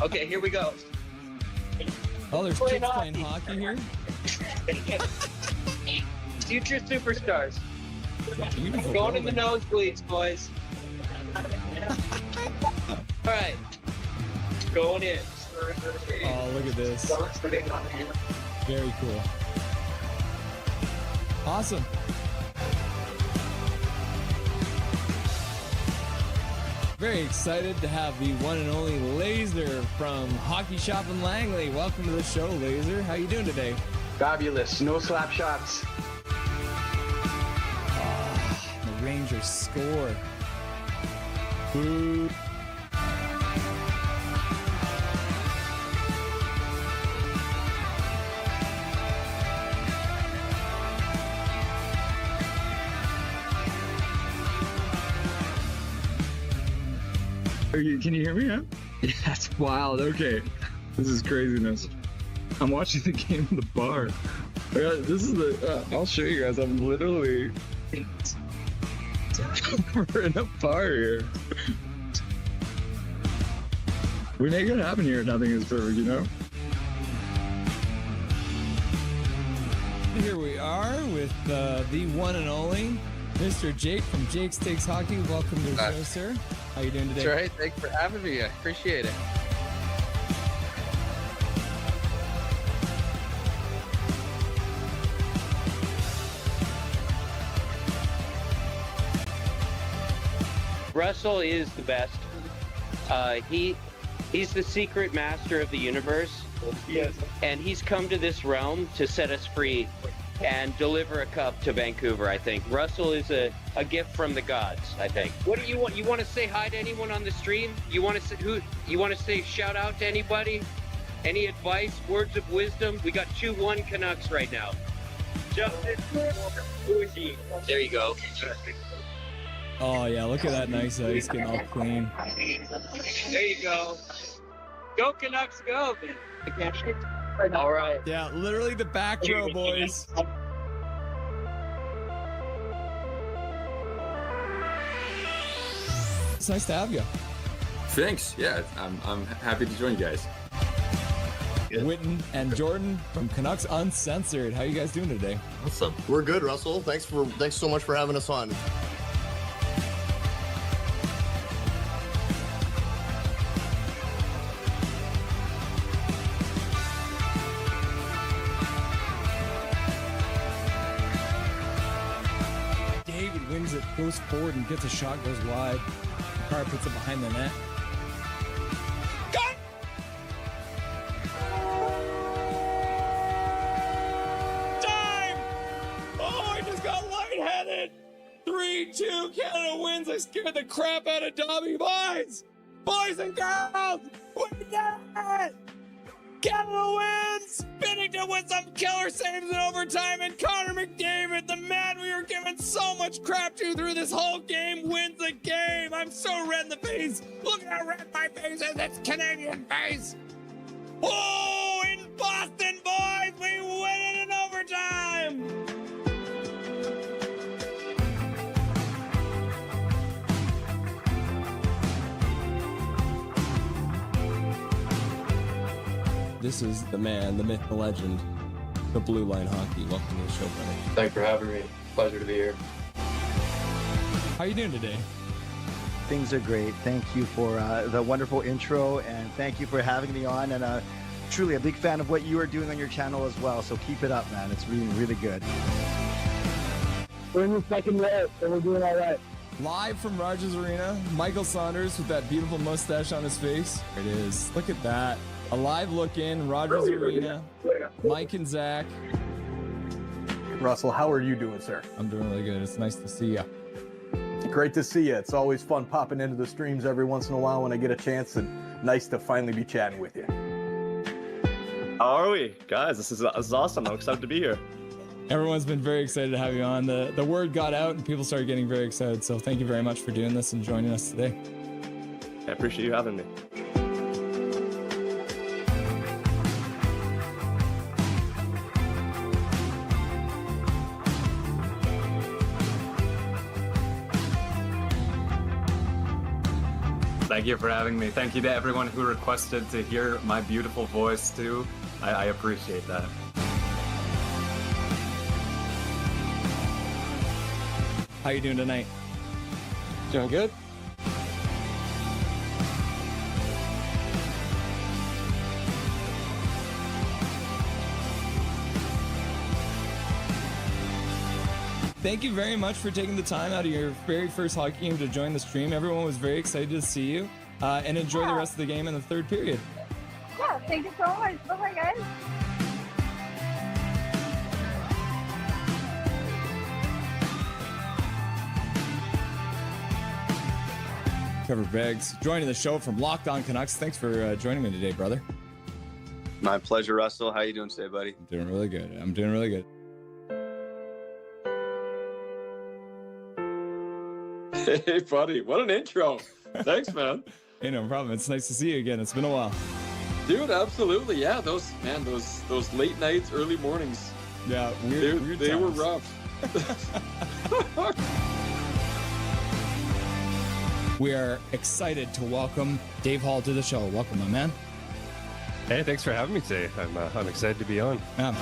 Okay, here we go. Oh, there's kids playing hockey here. Future superstars. Beautiful. Going in building. the nosebleeds, boys. All right. Going in. Oh, look at this. Very cool. Awesome. Very excited to have the one and only Laser from Hockey Shop in Langley. Welcome to the show, Laser. How you doing today? Fabulous. No slap shots. The Rangers score. Boo. Can you hear me? Huh? Yeah, that's wild. Okay, this is craziness. I'm watching the game in the bar. This is the. I'll show you guys. I'm literally. We're in a bar here. We make it happen here. Nothing is perfect, you know. Here we are with the one and only Mr. Jake from Jake's Takes Hockey. Welcome to the show, sir. How you doing today? That's right. Thanks for having me. I appreciate it. Russell is the best. He's the secret master of the universe. Yes. And he's come to this realm to set us free and deliver a cup to Vancouver, I think. Russell is a gift from the gods, I think. What do you want? You want to say hi to anyone on the stream? You want to say shout out to anybody? Any advice, words of wisdom? We got 2-1 Canucks right now. Justin, who is he? There you go. Oh yeah, look at that nice ice getting all clean. There you go. Go Canucks, go! All right. Yeah, literally the back row, boys. It's nice to have you. Thanks. Yeah, I'm happy to join you guys. Witten and Jordan from Canucks Uncensored. How you guys doing today? Awesome. We're good, Russell. Thanks so much for having us on. David wins it, goes forward and gets a shot, goes wide. Carr puts it behind the net. Got time! Oh, I just got lightheaded. 3-2, Canada wins. I scared the crap out of Dobby. Boys and girls, we did it! Canada wins! Binnington with some killer saves in overtime, and Connor McDavid, the man we were giving so much crap to through this whole game, wins the game! I'm so red in the face! Look how red my face is! It's Canadian face! Oh, in Boston, boys! We win it in overtime! This is the man, the myth, the legend, the Blue Line Hockey. Welcome to the show, buddy. Thanks for having me. Pleasure to be here. How you doing today? Things are great. Thank you for the wonderful intro, and thank you for having me on. And truly a big fan of what you are doing on your channel as well. So keep it up, man. It's really, really good. We're in the second row, so we're doing all right. Live from Rogers Arena, Michael Saunders with that beautiful mustache on his face. There it is. Look at that. A live look in Rogers Arena. Mike and Zach. Russell, how are you doing, sir? I'm doing really good. It's nice to see you. Great to see you. It's always fun popping into the streams every once in a while when I get a chance, and nice to finally be chatting with you. How are we? Guys, this is awesome. I'm excited to be here. Everyone's been very excited to have you on. The word got out and people started getting very excited. So thank you very much for doing this and joining us today. I appreciate you having me. Thank you for having me. Thank you to everyone who requested to hear my beautiful voice too. I appreciate that. How you doing tonight? Doing good. Thank you very much for taking the time out of your very first hockey game to join the stream. Everyone was very excited to see you, and enjoy the rest of the game in the third period. Yeah, thank you so much. Bye-bye, guys. Trevor Beggs joining the show from Locked On Canucks. Thanks for joining me today, brother. My pleasure, Russell. How you doing today, buddy? I'm doing really good. I'm doing really good. Hey, buddy. What an intro. Thanks, man. Hey, no problem. It's nice to see you again. It's been a while. Dude, absolutely. Yeah, those late nights, early mornings. Yeah, weird they were times. rough. We are excited to welcome Dave Hall to the show. Welcome, my man. Hey, thanks for having me today. I'm excited to be on. Yeah.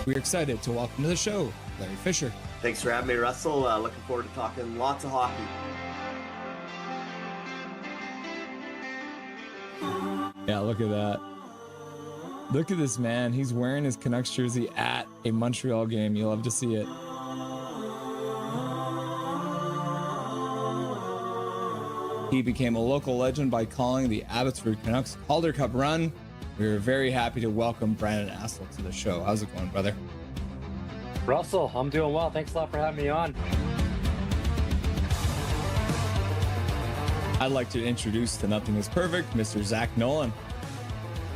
We're excited to welcome to the show Larry Fisher. Thanks for having me, Russell. Looking forward to talking lots of hockey. Yeah, look at that. Look at this man. He's wearing his Canucks jersey at a Montreal game. You love to see it. He became a local legend by calling the Abbotsford Canucks Calder Cup run. We are very happy to welcome Brandon Astle to the show. How's it going, brother? Russell, I'm doing well. Thanks a lot for having me on. I'd like to introduce to Nothing is Perfect, Mr. Zach Nolan.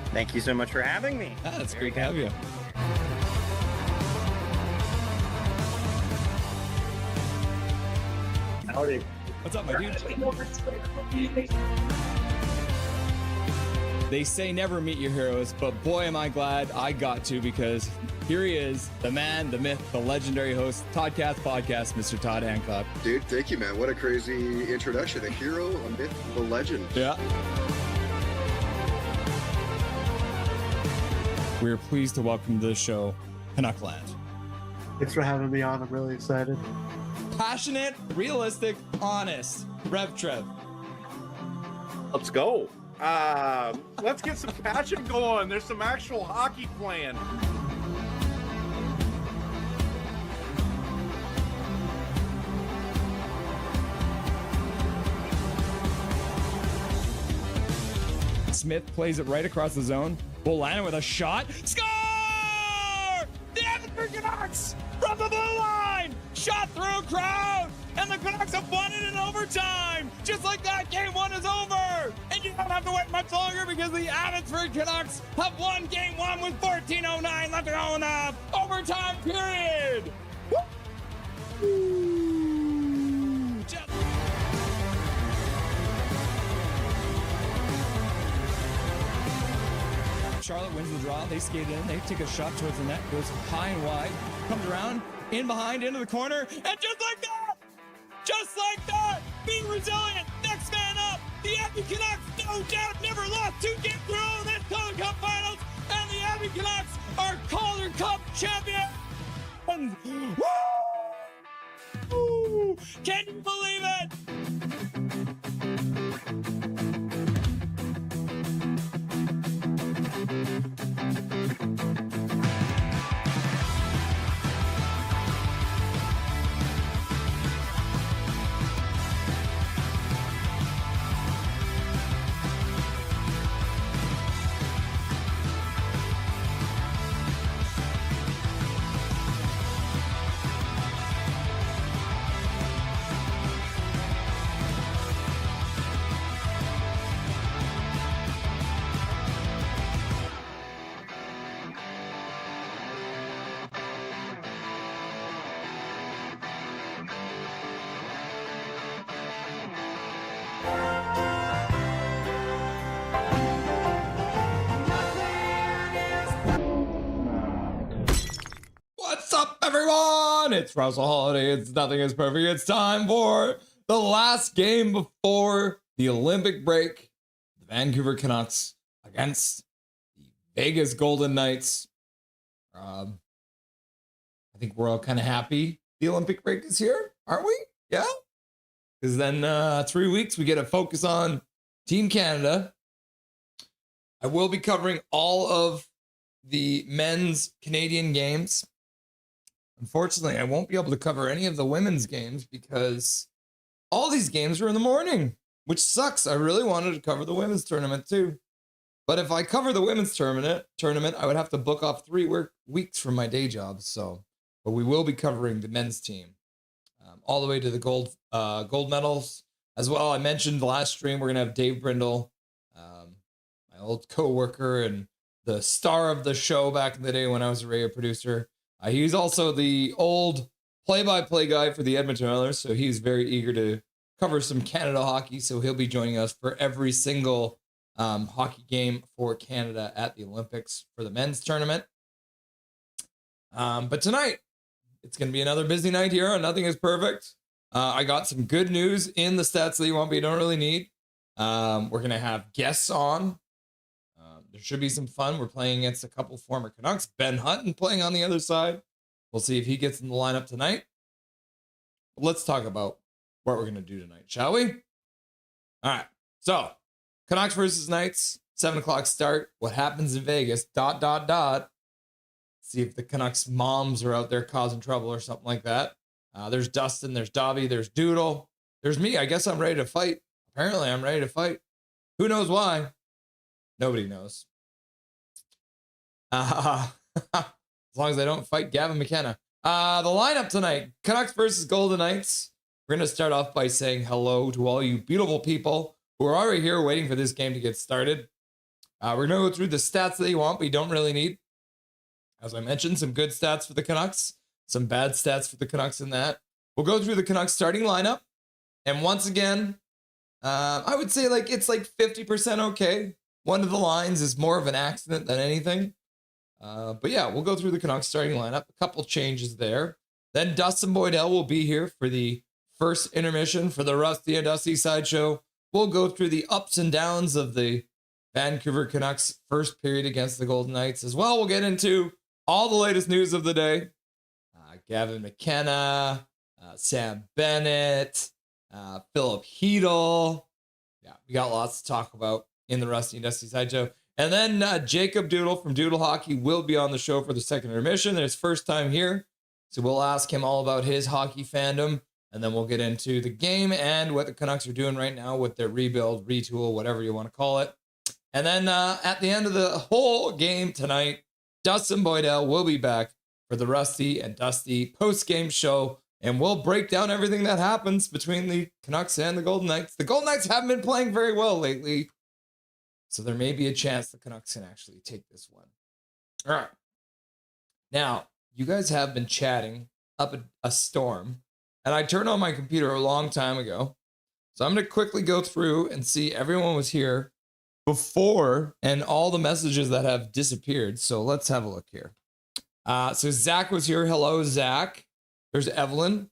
Thank you so much for having me. Ah, it's great to have you. Howdy. What's up, my dude? They say never meet your heroes, but boy, am I glad I got to, because here he is, the man, the myth, the legendary host, Toddcast Podcast, Mr. Todd Hancock. Dude, thank you, man. What a crazy introduction. A hero, a myth, a legend. Yeah. We are pleased to welcome to the show, Canuckland. Thanks for having me on. I'm really excited. Passionate, realistic, honest. Rev Trev. Let's go. Let's get some passion going. There's some actual hockey playing. Smith plays it right across the zone. Bolana with a shot. Score! The Edmonton Canucks from the blue line! Shot through a crowd! And the Canucks have won it in overtime! Just like that, game one is over! And you don't have to wait much longer, because the Abbotsford Canucks have won game one with 14:09 left to go in the overtime period! Woo! Just Charlotte wins the draw. They skate in. They take a shot towards the net. Goes high and wide. Comes around. In behind. Into the corner. And just like that, being resilient. Next man up. The Abbey Canucks, no doubt, never lost 2 games in a row in this Calder Cup Finals. And the Abbey Canucks are Calder Cup champions. Woo! Can you believe it? What's up, everyone? It's Russell Holiday. It's Nothing is Perfect. It's time for The last game before the Olympic break, the Vancouver Canucks against the Vegas Golden Knights. I think we're all kind of happy the Olympic break is here, aren't we? Yeah? Because then 3 weeks we get to focus on Team Canada. I will be covering all of the men's Canadian games. Unfortunately, I won't be able to cover any of the women's games because all these games are in the morning, which sucks. I really wanted to cover the women's tournament too. But if I cover the women's tournament, I would have to book off 3 weeks from my day job. So, but we will be covering the men's team all the way to the gold medals as well. I mentioned the last stream we're gonna have Dave Brindle, my old co-worker and the star of the show back in the day when I was a radio producer. He's also the old play-by-play guy for the Edmonton Oilers, so he's very eager to cover some Canada hockey. So he'll be joining us for every single hockey game for Canada at the Olympics for the men's tournament. But tonight, it's going to be another busy night here on Nothing is Perfect. I got some good news in the stats that you want, but you don't really need. We're going to have guests on. There should be some fun. We're playing against a couple former Canucks. Ben Hutton playing on the other side. We'll see if he gets in the lineup tonight. Let's talk about what we're going to do tonight, shall we? All right. So, Canucks versus Knights, 7 o'clock start. What happens in Vegas, ... See if the Canucks moms are out there causing trouble or something like that. There's Dustin, there's Dobby, there's Doodle. There's me. I guess I'm ready to fight. Apparently, I'm ready to fight. Who knows why? Nobody knows. As long as I don't fight Gavin McKenna. The lineup tonight, Canucks versus Golden Knights. We're going to start off by saying hello to all you beautiful people who are already here waiting for this game to get started. We're going to go through the stats that you want, but you don't really need. As I mentioned, some good stats for the Canucks, some bad stats for the Canucks in that. We'll go through the Canucks starting lineup. And once again, I would say it's like 50% okay. One of the lines is more of an accident than anything. But yeah, we'll go through the Canucks starting lineup. A couple changes there. Then Dustin Boydell will be here for the first intermission for the Rusty and Dusty Sideshow. We'll go through the ups and downs of the Vancouver Canucks first period against the Golden Knights as well. We'll get into all the latest news of the day. Gavin McKenna, Sam Bennett, Philip Hedel. Yeah, we got lots to talk about in the Rusty and Dusty Sideshow. And then Jacob Doodle from Doodle Hockey will be on the show for the second intermission. His first time here. So we'll ask him all about his hockey fandom. And then we'll get into the game and what the Canucks are doing right now with their rebuild, retool, whatever you want to call it. And then at the end of the whole game tonight, Dustin Boydell will be back for the Rusty and Dusty post-game show. And we'll break down everything that happens between the Canucks and the Golden Knights. The Golden Knights haven't been playing very well lately. So there may be a chance the Canucks can actually take this one. All right. Now, you guys have been chatting up a storm. And I turned on my computer a long time ago. So I'm going to quickly go through and see everyone was here before and all the messages that have disappeared. So let's have a look here. So Zach was here. Hello, Zach. There's Evelyn.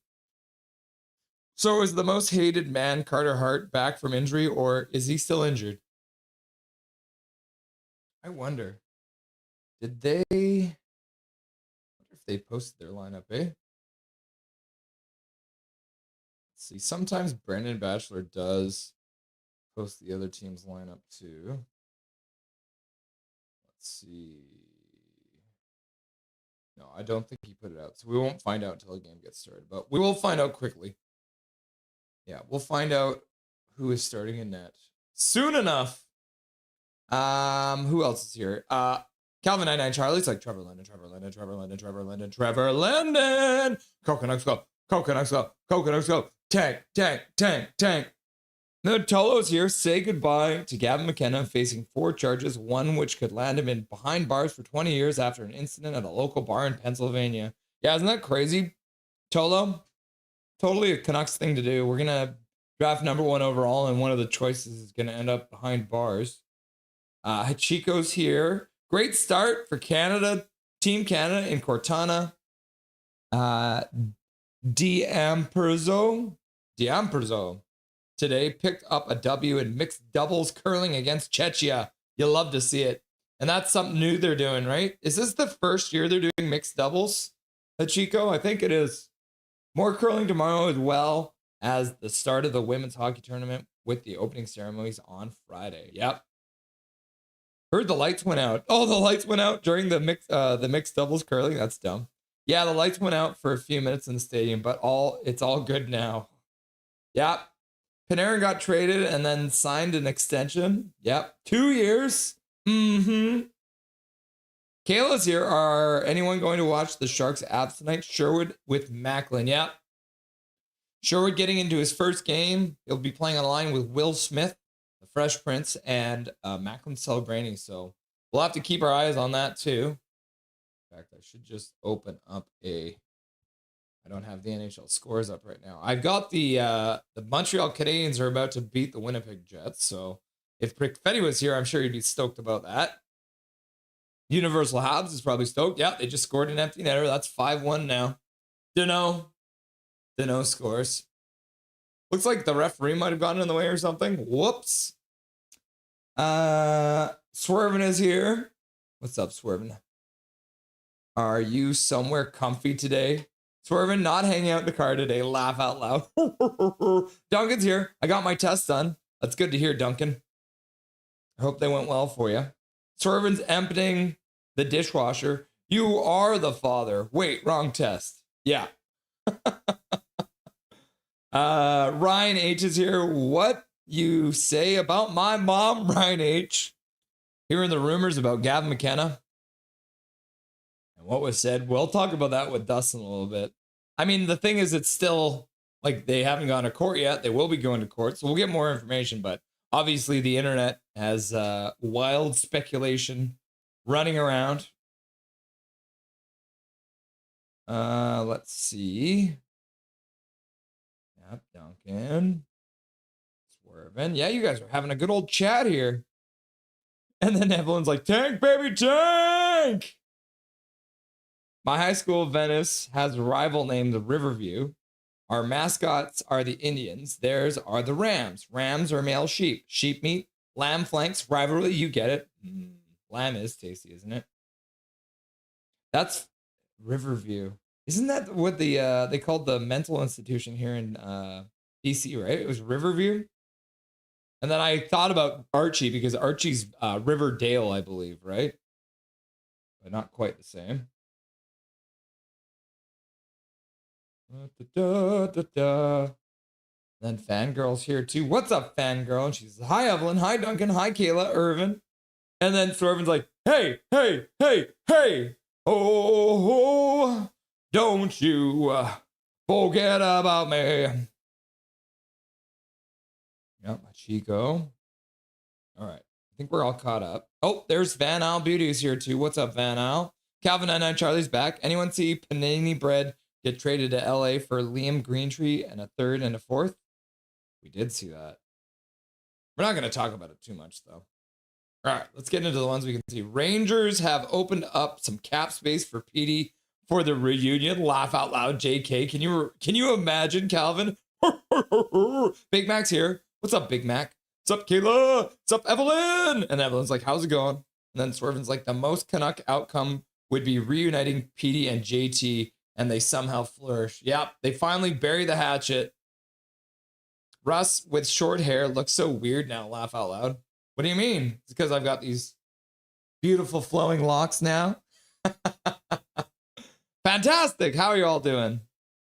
So is the most hated man, Carter Hart, back from injury, or is he still injured? I wonder. Did they... I wonder if they posted their lineup, eh? Let's see. Sometimes Brandon Batchelor does post the other team's lineup too. Let's see. No, I don't think he put it out. So we won't find out until the game gets started. But we will find out quickly. Yeah, we'll find out who is starting in net soon enough. Who else is here? Calvin 99 Charlie's like Trevor Linden. Coconuts go. Coconuts go. Coconuts go. Tank. No, Tolo's here. Say goodbye to Gavin McKenna facing 4 charges, one which could land him in behind bars for 20 years after an incident at a local bar in Pennsylvania. Yeah, isn't that crazy, Tolo? Totally a Canucks thing to do. We're going to draft #1 overall, and one of the choices is going to end up behind bars. Hachiko's here. Great start for Canada, Team Canada in Cortana. D'Amperzo Diamperzo today picked up a W in mixed doubles curling against Czechia. You'll love to see it. And that's something new they're doing, right? Is this the first year they're doing mixed doubles at Chico? I think it is. More curling tomorrow, as well as the start of the women's hockey tournament with the opening ceremonies on Friday. Yep. Heard the lights went out. Oh, the lights went out during the mixed doubles curling. That's dumb. Yeah, the lights went out for a few minutes in the stadium, but it's all good now. Yep. Panarin got traded and then signed an extension. Yep. 2 years. Mm-hmm. Kayla's here. Are anyone going to watch the Sharks Abs tonight? Sherwood with Macklin. Yep. Sherwood getting into his first game. He'll be playing on a line with Will Smith, the Fresh Prince, and Macklin Celebrini. So we'll have to keep our eyes on that too. In fact, I should just open up I don't have the NHL scores up right now. I've got the Montreal Canadiens are about to beat the Winnipeg Jets. So if Prickfetti was here, I'm sure he'd be stoked about that. Universal Habs is probably stoked. Yeah, they just scored an empty netter. That's 5-1 now. Dunno scores. Looks like the referee might have gotten in the way or something. Whoops. Swervin is here. What's up, Swervin? Are you somewhere comfy today? Swervin, not hanging out in the car today. Laugh out loud. Duncan's here. I got my test done. That's good to hear, Duncan. I hope they went well for you. Swervin's emptying the dishwasher. You are the father. Wait, wrong test. Yeah. Ryan H is here. What you say about my mom, Ryan H? Hearing the rumors about Gavin McKenna and what was said. We'll talk about that with Dustin a little bit. I mean, the thing is, it's still like they haven't gone to court yet. They will be going to court, so we'll get more information. But obviously, the internet has wild speculation running around. Let's see. Yep, Duncan. Swerving. Yeah, you guys are having a good old chat here. And then Evelyn's like, tank, baby, tank! My high school, Venice, has a rival named Riverview. Our mascots are the Indians. Theirs are the Rams. Rams are male sheep. Sheep meat, lamb flanks, rivalry, you get it. Lamb is tasty, isn't it? That's Riverview. Isn't that what they called the mental institution here in BC, right? It was Riverview. And then I thought about Archie because Archie's Riverdale, I believe, right? But not quite the same. Then Fangirl's here too. What's up, Fangirl? And she's, hi, Evelyn. Hi, Duncan. Hi, Kayla. Irvin. And then Swervin's like, hey, hey, hey, hey. Oh, don't you forget about me. Yep, my Chico. All right. I think we're all caught up. Oh, there's Van Al Beauty's here too. What's up, Van Al? Calvin 99 Charlie's back. Anyone see Panini Bread get traded to LA for Liam Greentree and a third and a fourth? We did see that. We're not going to talk about it too much, though. All right, let's get into the ones we can see. Rangers have opened up some cap space for Petey for the reunion. Laugh out loud, JK. Can you imagine, Calvin? Big Mac's here. What's up, Big Mac? What's up, Kayla? What's up, Evelyn? And Evelyn's like, how's it going? And then Swervin's like, the most Canuck outcome would be reuniting Petey and JT, and they somehow flourish. Yep, they finally bury the hatchet. Russ with short hair looks so weird now. Laugh out loud. What do you mean? It's because I've got these beautiful flowing locks now. Fantastic. How are you all doing?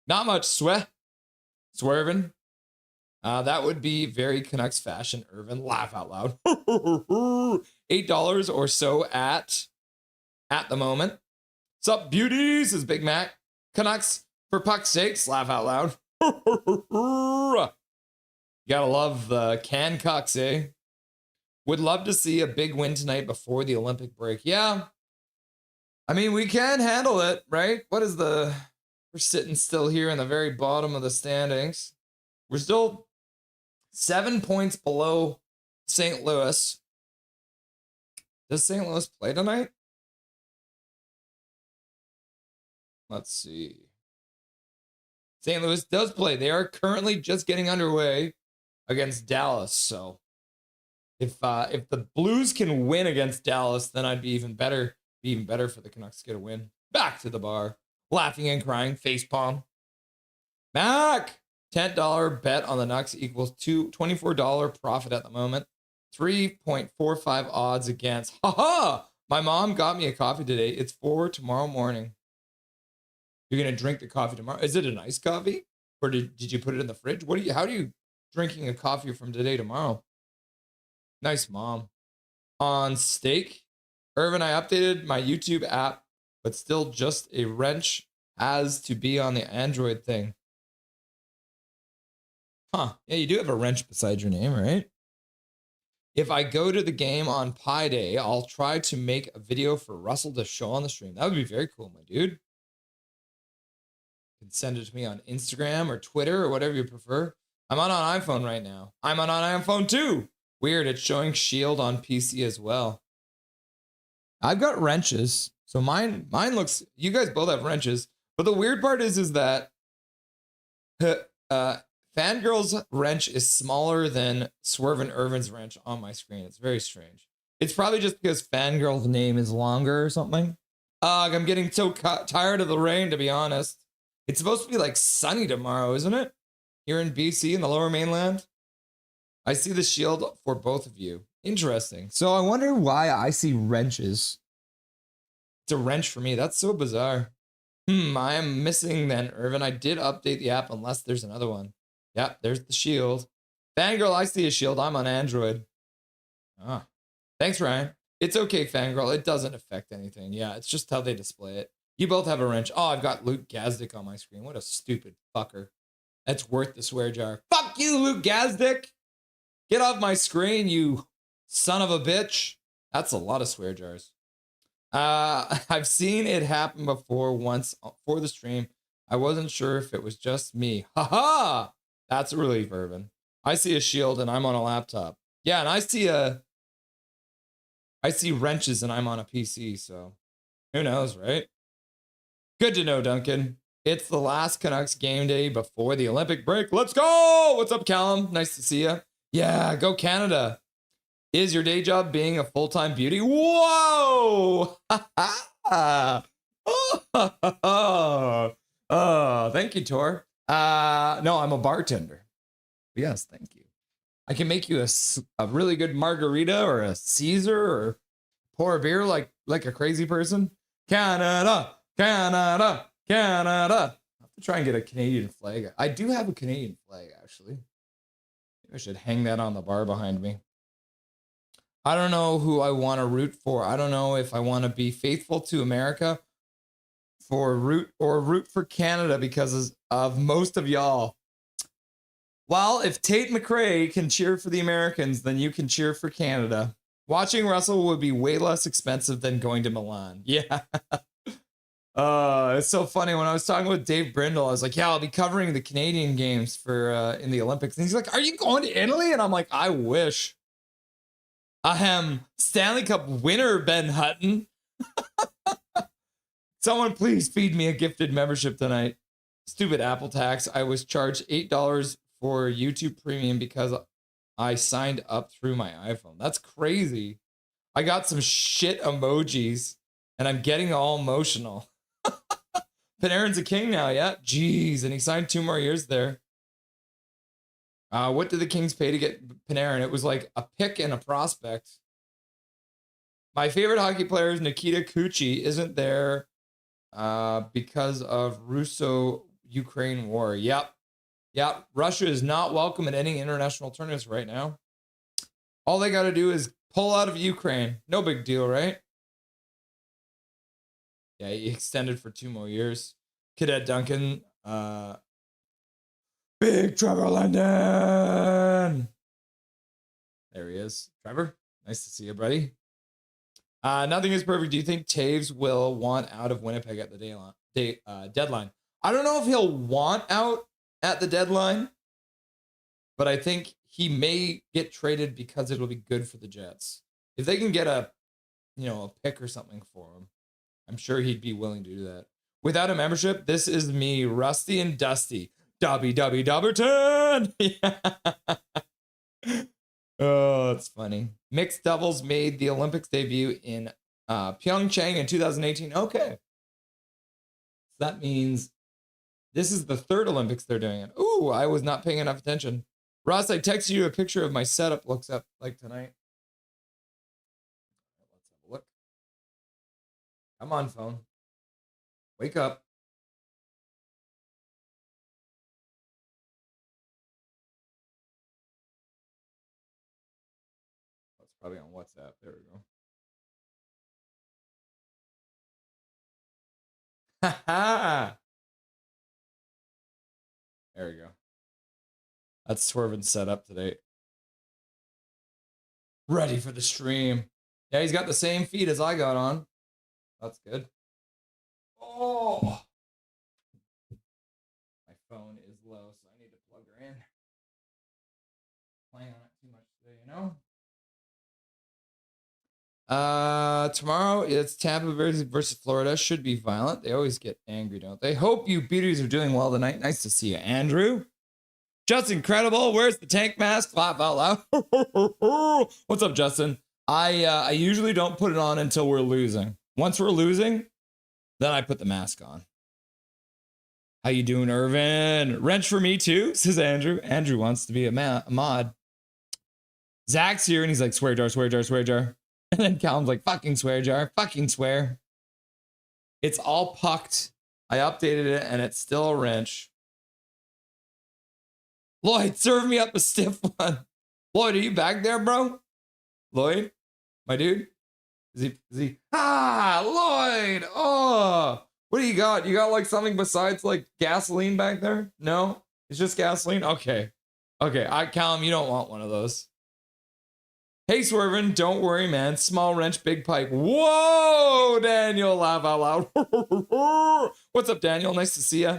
Not much swerving. That would be very Canucks fashion, Irvin. Laugh out loud. $8 or so at the moment. What's up, beauties? Is Big Mac. Canucks for puck's sakes. Laugh out loud. You gotta love the can cucks, eh? Would love to see a big win tonight before the Olympic break. Yeah. I mean, we can handle it, right? We're sitting still here in the very bottom of the standings. We're still 7 points below St. Louis. Does St. Louis play tonight? Let's see. St. Louis does play. They are currently just getting underway against Dallas. So if the Blues can win against Dallas, then I'd be even better. Be even better for the Canucks to get a win. Back to the bar, laughing and crying, face palm. Mac, $10 bet on the Canucks equals $24 profit at the moment. 3.45 odds against. Haha! My mom got me a coffee today. It's for tomorrow morning. You're gonna drink the coffee tomorrow. Is it an iced coffee, or did you put it in the fridge? How do you drinking a coffee from today tomorrow? Nice, mom. On steak, Irvin, I updated my YouTube app, but still just a wrench has to be on the Android thing. Huh? Yeah, you do have a wrench beside your name, right? If I go to the game on Pi Day, I'll try to make a video for Russell to show on the stream. That would be very cool, my dude. You can send it to me on Instagram or Twitter or whatever you prefer. I'm on an iPhone right now. I'm on an iPhone too. Weird, it's showing Shield on PC as well. I've got wrenches. So mine looks, you guys both have wrenches. But the weird part is that Fangirl's wrench is smaller than Swerve and Irvin's wrench on my screen. It's very strange. It's probably just because Fangirl's name is longer or something. I'm getting so tired of the rain, to be honest. It's supposed to be like sunny tomorrow, isn't it? Here in BC, in the lower mainland. I see the shield for both of you. Interesting. So I wonder why I see wrenches. It's a wrench for me. That's so bizarre. I am missing then, Irvin. I did update the app unless there's another one. Yep, there's the shield. Fangirl, I see a shield. I'm on Android. Ah, thanks, Ryan. It's okay, Fangirl. It doesn't affect anything. Yeah, it's just how they display it. You both have a wrench. Oh, I've got Luke Gazdick on my screen. What a stupid fucker. That's worth the swear jar. Fuck you, Luke Gazdick. Get off my screen, you son of a bitch. That's a lot of swear jars. I've seen it happen before once for the stream. I wasn't sure if it was just me. Haha! That's a relief, Irvin. I see a shield and I'm on a laptop. Yeah, and I see wrenches and I'm on a PC, so who knows, right? Good to know, Duncan. It's the last Canucks game day before the Olympic break. Let's go! What's up, Callum? Nice to see you. Yeah, go Canada. Is your day job being a full-time beauty? Whoa! Oh, thank you, Tor. No, I'm a bartender. Yes, thank you. I can make you a really good margarita or a Caesar or pour a beer like a crazy person. Canada, Canada, Canada. I have to try and get a Canadian flag. I do have a Canadian flag, actually. Maybe I should hang that on the bar behind me. I don't know who I want to root for. I don't know if I want to be faithful to America root for Canada because of most of y'all. Well, if Tate McRae can cheer for the Americans, then you can cheer for Canada. Watching Russell would be way less expensive than going to Milan. Yeah. It's so funny. When I was talking with Dave Brindle, I was like, yeah, I'll be covering the Canadian games for in the Olympics. And he's like, are you going to Italy? And I'm like, I wish. Ahem. Stanley Cup winner, Ben Hutton. Someone please feed me a gifted membership tonight. Stupid Apple tax. I was charged $8 for YouTube Premium because I signed up through my iPhone. That's crazy. I got some shit emojis and I'm getting all emotional. Panarin's a king now, yeah? Jeez, and he signed 2 more years there. What did the Kings pay to get Panarin? It was like a pick and a prospect. My favorite hockey player is Nikita Kucherov. Isn't there because of Russo-Ukraine war? Yep. Russia is not welcome at any international tournaments right now. All they got to do is pull out of Ukraine. No big deal, right? Yeah, he extended for 2 more years. Cadet Duncan. Big Trevor London. There he is. Trevor, nice to see you, buddy. Nothing is perfect. Do you think Taves will want out of Winnipeg at the deadline? I don't know if he'll want out at the deadline, but I think he may get traded because it'll be good for the Jets. If they can get a pick or something for him, I'm sure he'd be willing to do that. Without a membership, this is me, Rusty and Dusty. Dubberton! Yeah. Oh, that's funny. Mixed doubles made the Olympics debut in Pyeongchang in 2018. Okay. So that means this is the third Olympics they're doing it. Ooh, I was not paying enough attention. Ross, I texted you a picture of my setup looks up like tonight. Let's have a look. Come on, phone. Wake up. That's probably on WhatsApp. There we go. Ha ha! There we go. That's Swervin's setup today. Ready for the stream. Yeah, he's got the same feed as I got on. That's good. Oh! My phone is low, so I need to plug her in. Playing on it too much today, you know? Tomorrow it's Tampa versus Florida. Should be violent. They always get angry, don't they? Hope you beaters are doing well tonight. Nice to see you, Andrew. Just incredible. Where's the tank mask? Laugh out loud. What's up, Justin? I usually don't put it on until we're losing. Once we're losing, then I put the mask on. How you doing, Irvin? Wrench for me too, says Andrew. Andrew wants to be a mod. Zach's here and he's like, swear jar, swear jar, swear jar. And then Callum's like, fucking swear jar, fucking swear. It's all pucked. I updated it and it's still a wrench. Lloyd, serve me up a stiff one. Lloyd, are you back there, bro? Lloyd? My dude? Is he? Ah, Lloyd! Oh! What do you got? You got like something besides like gasoline back there? No? It's just gasoline? Okay. Okay, Callum, you don't want one of those. Hey, Swervin, don't worry, man. Small wrench, big pipe. Whoa, Daniel, laugh out loud. What's up, Daniel? Nice to see ya.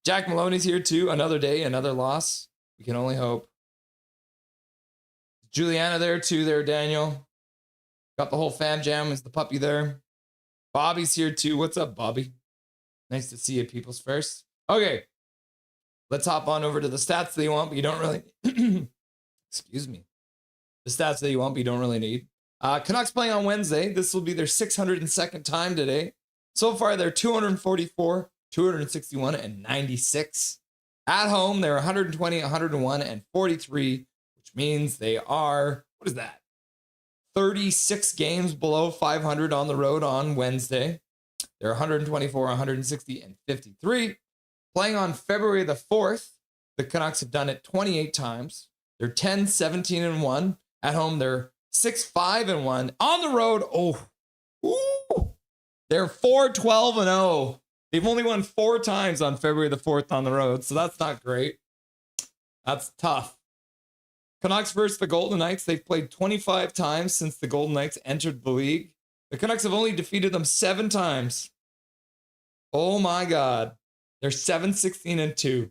Jack Maloney's here too. Another day, another loss. We can only hope. Juliana there too, there, Daniel. Got the whole fam jam. Is the puppy there? Bobby's here too. What's up, Bobby? Nice to see you, people's first. Okay. Let's hop on over to the stats that you want, but you don't really... Excuse me. The stats that you want, but you don't really need. Canucks playing on Wednesday. This will be their 602nd time today. So far, they're 244, 261, and 96. At home, they're 120, 101, and 43, which means they are, what is that? 36 games below 500 on the road on Wednesday. They're 124, 160, and 53. Playing on February the 4th, the Canucks have done it 28 times. They're 10, 17, and 1. At home, they're 6, 5, and 1. On the road, they're 4, 12, and 0. They've only won 4 times on February the 4th on the road, so that's not great. That's tough. Canucks versus the Golden Knights. They've played 25 times since the Golden Knights entered the league. The Canucks have only defeated them 7 times. Oh my God. They're 7, 16, and 2.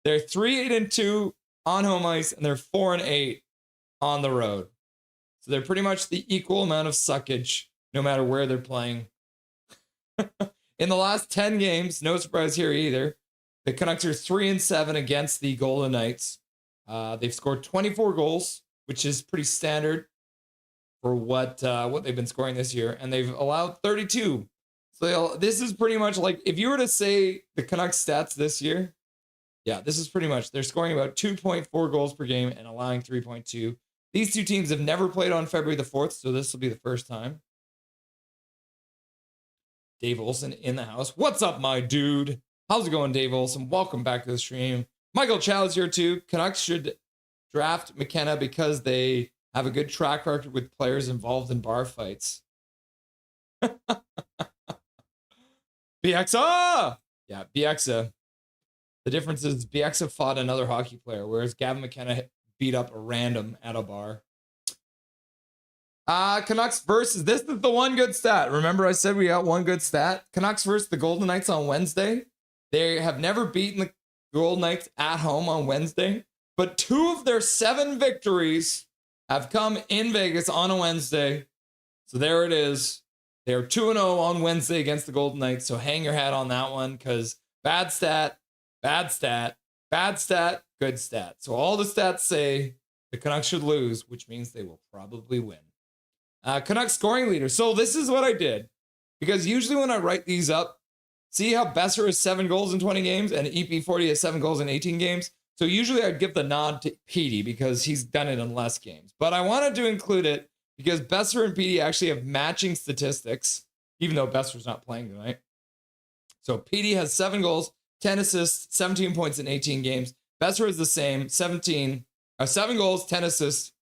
They're 3, 8, and 2 on home ice, and they're 4 and 8 on the road. So they're pretty much the equal amount of suckage, no matter where they're playing. In the last 10 games, no surprise here either, the Canucks are 3 and 7 against the Golden Knights. They've scored 24 goals, which is pretty standard for what they've been scoring this year, and they've allowed 32. So this is pretty much like, if you were to say the Canucks stats this year, yeah, this is pretty much, they're scoring about 2.4 goals per game and allowing 3.2. These two teams have never played on February the 4th, so this will be the first time. Dave Olson in the house. What's up, my dude? How's it going, Dave Olson? Welcome back to the stream. Michael Chow's here too. Canucks should draft McKenna because they have a good track record with players involved in bar fights. Bieksa! Yeah, Bieksa. The difference is Bieksa fought another hockey player, whereas Gavin McKenna beat up a random at a bar. Canucks versus, this is the one good stat. Remember I said we got one good stat? Canucks versus the Golden Knights on Wednesday. They have never beaten the Golden Knights at home on Wednesday, but 2 of their 7 victories have come in Vegas on a Wednesday. So there it is. They're 2-0 on Wednesday against the Golden Knights, so hang your hat on that one because bad stat, bad stat, bad stat, good stat. So all the stats say the Canucks should lose, which means they will probably win. Canucks scoring leader. So this is what I did, because usually when I write these up, see how Besser has 7 goals in 20 games and EP40 has 7 goals in 18 games? So usually I'd give the nod to Petey because he's done it in less games. But I wanted to include it because Besser and Petey actually have matching statistics, even though Besser's not playing tonight. So Petey has 7 goals, 10 assists, 17 points in 18 games. Besser is the same, 7 goals, 10 assists,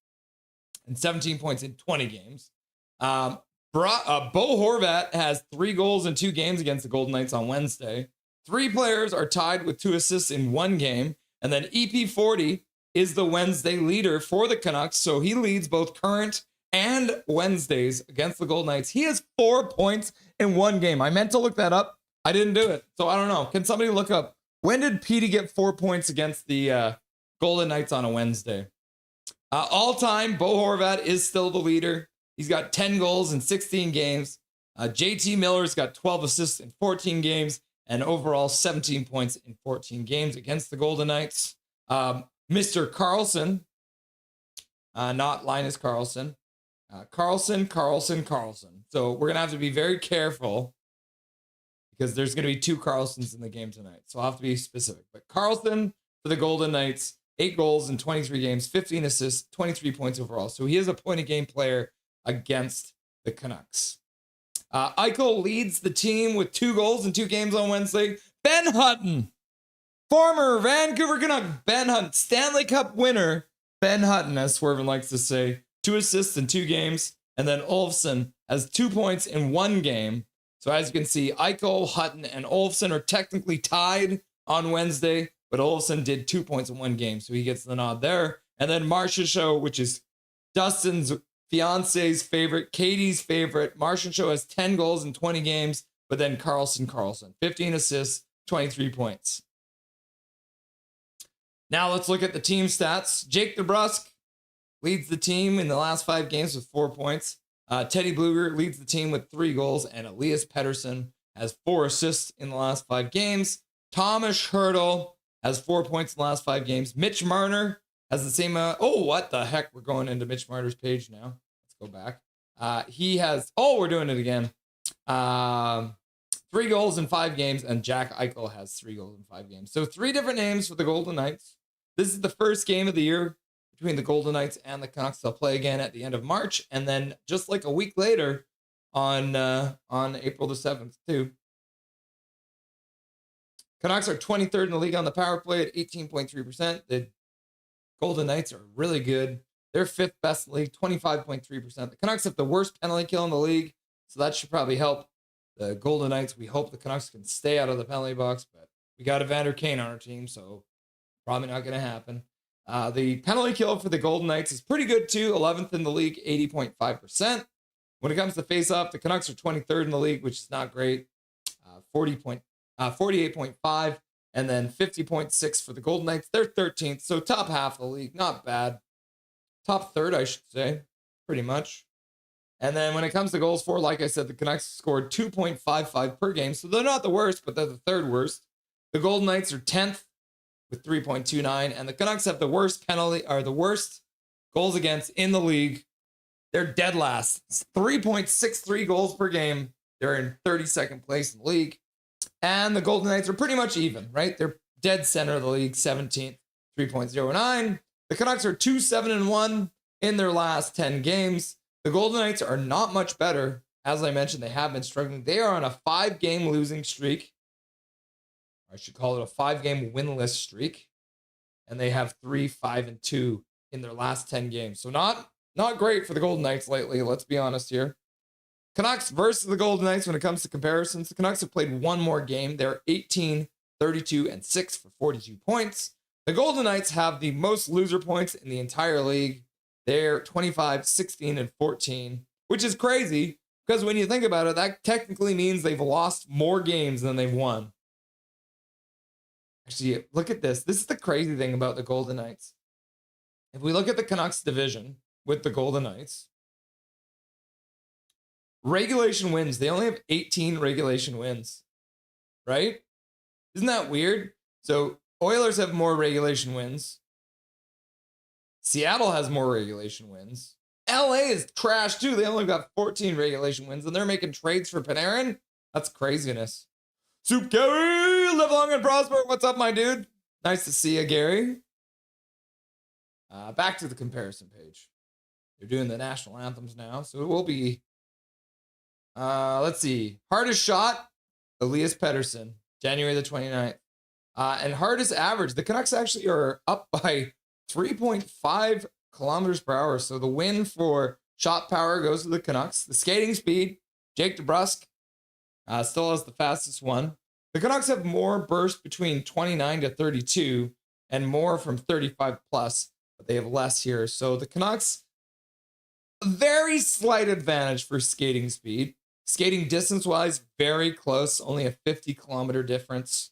and 17 points in 20 games. Bo Horvat has 3 goals in 2 games against the Golden Knights on Wednesday. 3 players are tied with 2 assists in 1 game. And then EP40 is the Wednesday leader for the Canucks. So he leads both current and Wednesdays against the Golden Knights. He has 4 points in 1 game. I meant to look that up. I didn't do it. So I don't know. Can somebody look up, when did Petey get 4 points against the Golden Knights on a Wednesday? All time, Bo Horvat is still the leader. He's got 10 goals in 16 games. JT Miller's got 12 assists in 14 games. And overall 17 points in 14 games against the Golden Knights. Mr. Carlson, not Linus Carlson. Carlson. So we're going to have to be very careful because there's going to be 2 Carlsons in the game tonight. So I'll have to be specific. But Carlson for the Golden Knights, 8 goals in 23 games, 15 assists, 23 points overall. So he is a point-a-game player against the Canucks. Eichel leads the team with 2 goals in 2 games on Wednesday. Ben Hutton, former Vancouver Canuck, Ben Hutton, Stanley Cup winner, Ben Hutton, as Swervin likes to say, 2 assists in 2 games. And then Olofsson has 2 points in 1 game. So as you can see, Eichel, Hutton, and Olofsson are technically tied on Wednesday, but Olofsson did 2 points in 1 game, so he gets the nod there. And then Marcia Show, which is Dustin's fiance's favorite, Katie's favorite. Martian Show has 10 goals in 20 games, but then Carlson, 15 assists, 23 points. Now let's look at the team stats. Jake DeBrusk leads the team in the last 5 games with 4 points. Teddy Bluger leads the team with 3 goals, and Elias Pettersson has 4 assists in the last 5 games. Thomas Hertl has 4 points in the last 5 games. Mitch Marner has the same. What the heck? We're going into Mitch Marner's page now. Let's go back. He has. We're doing it again. 3 goals in 5 games, and Jack Eichel has 3 goals in 5 games. So 3 different names for the Golden Knights. This is the first game of the year between the Golden Knights and the Canucks. They'll play again at the end of March, and then just like a week later on April the 7th too. Canucks are 23rd in the league on the power play at 18.3%. The Golden Knights are really good. They're 5th best in the league, 25.3%. The Canucks have the worst penalty kill in the league, so that should probably help the Golden Knights. We hope the Canucks can stay out of the penalty box, but we got Evander Kane on our team, so probably not going to happen. The penalty kill for the Golden Knights is pretty good too, 11th in the league, 80.5%. When it comes to face-off, the Canucks are 23rd in the league, which is not great, 48.5, and then 50.6 for the Golden Knights. They're 13th, so top half of the league, not bad. Top third, I should say, pretty much. And then when it comes to goals for, like I said, the Canucks scored 2.55 per game, so they're not the worst, but they're the 3rd worst. The Golden Knights are 10th with 3.29, and the Canucks have the worst goals against in the league. They're dead last. It's 3.63 goals per game. They're in 32nd place in the league. And the Golden Knights are pretty much even, right? They're dead center of the league, 17th, 3.09. The Canucks are 2-7-1 in their last 10 games. The Golden Knights are not much better. As I mentioned, they have been struggling. They are on a 5-game losing streak. I should call it a 5-game winless streak. And they have 3-5-2 in their last 10 games. So not great for the Golden Knights lately, let's be honest here. Canucks versus the Golden Knights when it comes to comparisons. The Canucks have played 1 more game. They're 18, 32, and 6 for 42 points. The Golden Knights have the most loser points in the entire league. They're 25, 16, and 14, which is crazy because when you think about it, that technically means they've lost more games than they've won. Actually, look at this. This is the crazy thing about the Golden Knights. If we look at the Canucks division with the Golden Knights, regulation wins. They only have 18 regulation wins, right? Isn't that weird? So Oilers have more regulation wins. Seattle has more regulation wins. LA is trash too. They only got 14 regulation wins, and they're making trades for Panarin. That's craziness. Soup Gary, live long and prosper. What's up, my dude? Nice to see you, Gary. Back to the comparison page. They're doing the national anthems now, so it will be. Let's see. Hardest shot, Elias Pettersson, January the 29th. And hardest average, the Canucks actually are up by 3.5 kilometers per hour. So the win for shot power goes to the Canucks. The skating speed, Jake DeBrusk still has the fastest one. The Canucks have more burst between 29 to 32 and more from 35 plus, but they have less here. So the Canucks, a very slight advantage for skating speed. Skating distance-wise, very close, only a 50-kilometer difference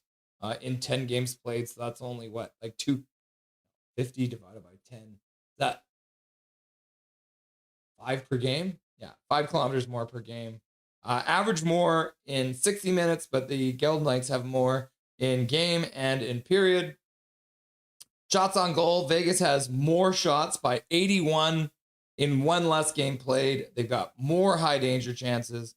in 10 games played. So that's only what, like 250 divided by 10. Is that 5 per game? Yeah, 5 kilometers more per game. Average more in 60 minutes, but the Golden Knights have more in game and in period. Shots on goal, Vegas has more shots by 81 in one less game played. They've got more high danger chances.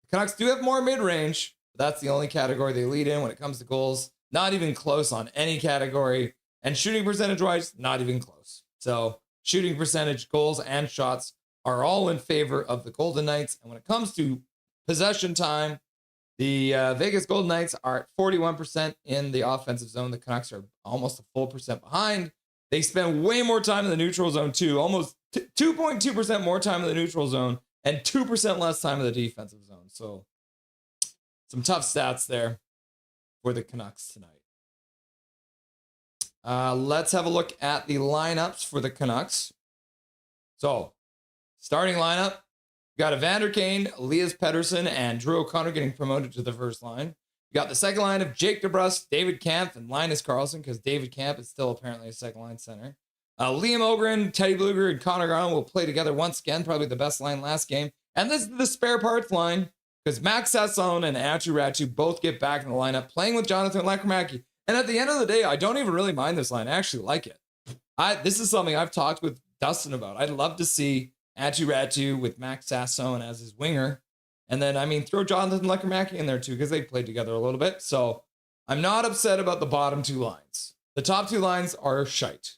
The Canucks do have more mid-range, but that's the only category they lead in when it comes to goals. Not even close on any category. And shooting percentage-wise, not even close. So shooting percentage, goals, and shots are all in favor of the Golden Knights. And when it comes to possession time, the Vegas Golden Knights are at 41% in the offensive zone. The Canucks are almost a full percent behind. They spend way more time in the neutral zone too, almost 2.2% more time in the neutral zone and 2% less time in the defensive zone. So some tough stats there for the Canucks tonight. Let's have a look at the lineups for the Canucks. So starting lineup, you got Evander Kane, Elias Pettersson, and Drew O'Connor getting promoted to the first line. You got the second line of Jake DeBrusk, David Kampf, and Linus Karlsson, because David Kampf is still apparently a second line center. Liam Ogren, Teddy Bluger, and Connor Garland will play together once again, probably the best line last game. And this is the spare parts line, because Max Sasson and Atu Ratu both get back in the lineup, playing with Jonathan Leckmeracki. And at the end of the day, I don't even really mind this line. I actually like it. This is something I've talked with Dustin about. I'd love to see Atu Ratu with Max Sasson as his winger. And then, I mean, throw Jonathan Leckmeracki in there too, because they played together a little bit. So I'm not upset about the bottom two lines. The top two lines are shite.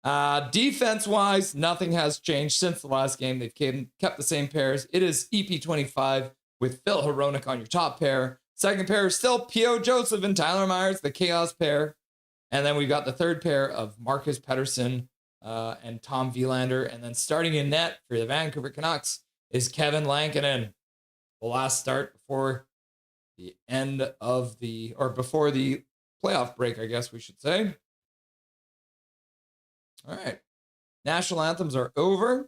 Defense-wise, nothing has changed since the last game. They've kept the same pairs. It is EP25 with Phil Hronek on your top pair. Second pair is still P.O. Joseph and Tyler Myers, the Chaos pair. And then we've got the third pair of Marcus Pettersson and Tom Wielander. And then starting in net for the Vancouver Canucks is Kevin Lankinen. The last start before the end of before the playoff break, I guess we should say. All right. National anthems are over.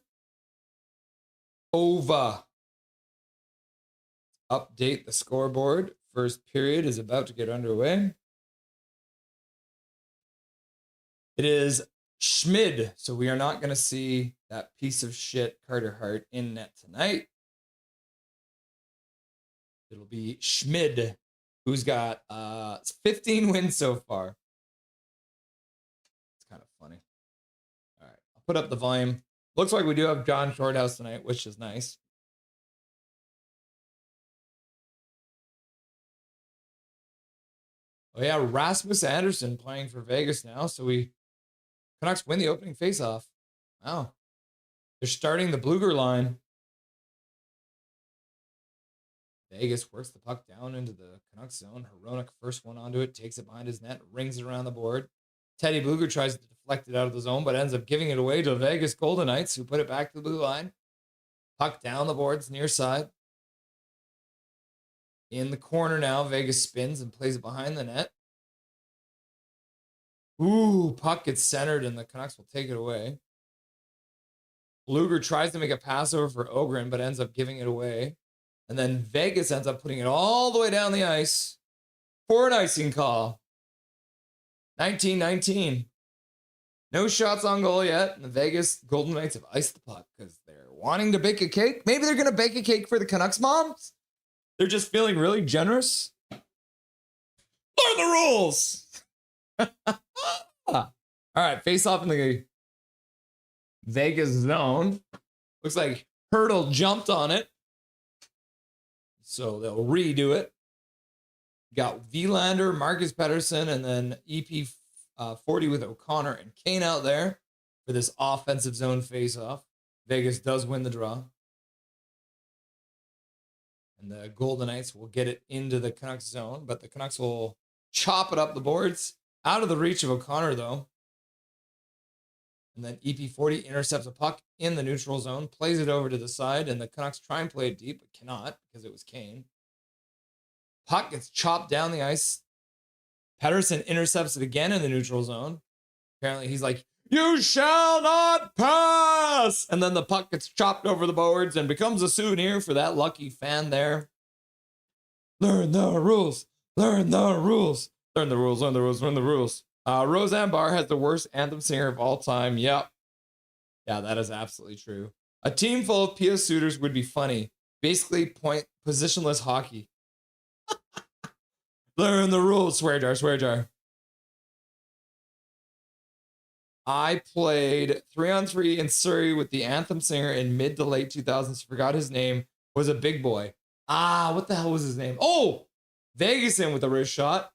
Update the scoreboard. First period is about to get underway. It is Schmid, so we are not going to see that piece of shit Carter Hart in net tonight. It'll be Schmid, who's got 15 wins so far. It's kind of funny. All right, I'll put up the volume. Looks like we do have John Shorthouse tonight, which is nice. Oh yeah, Rasmus Anderson playing for Vegas now, so Canucks win the opening faceoff. Wow. They're starting the Bluger line. Vegas works the puck down into the Canucks zone. Hronek first one onto it, takes it behind his net, rings it around the board. Teddy Bluger tries to deflect it out of the zone, but ends up giving it away to the Vegas Golden Knights, who put it back to the blue line. Puck down the boards, near side. In the corner now, Vegas spins and plays it behind the net. Ooh, puck gets centered and the Canucks will take it away. Bluger tries to make a pass over for Ogren, but ends up giving it away. And then Vegas ends up putting it all the way down the ice for an icing call. 19-19. No shots on goal yet. And the Vegas Golden Knights have iced the puck because they're wanting to bake a cake. Maybe they're going to bake a cake for the Canucks moms. They're just feeling really generous. Learn the rules. All right, face off in the Vegas zone. Looks like Hurdle jumped on it. So they'll redo it. Got Vilander, Marcus Pettersson, and then EP 40 with O'Connor and Kane out there for this offensive zone face-off. Vegas does win the draw. And the Golden Knights will get it into the Canucks zone, but the Canucks will chop it up the boards. Out of the reach of O'Connor, though. And then EP40 intercepts a puck in the neutral zone, plays it over to the side, and the Canucks try and play it deep, but cannot because it was Kane. Puck gets chopped down the ice. Pettersson intercepts it again in the neutral zone. Apparently he's like, "You shall not pass!" And then the puck gets chopped over the boards and becomes a souvenir for that lucky fan there. Learn the rules. Learn the rules. Learn the rules, learn the rules, learn the rules. Roseanne Barr has the worst anthem singer of all time. Yep. Yeah, that is absolutely true. A team full of PS suitors would be funny. Basically, positionless hockey. Learn the rules. Swear jar, swear jar. I played 3-on-3 in Surrey with the anthem singer in mid to late 2000s. Forgot his name. Was a big boy. What the hell was his name? Oh, Vegas in with a wrist shot.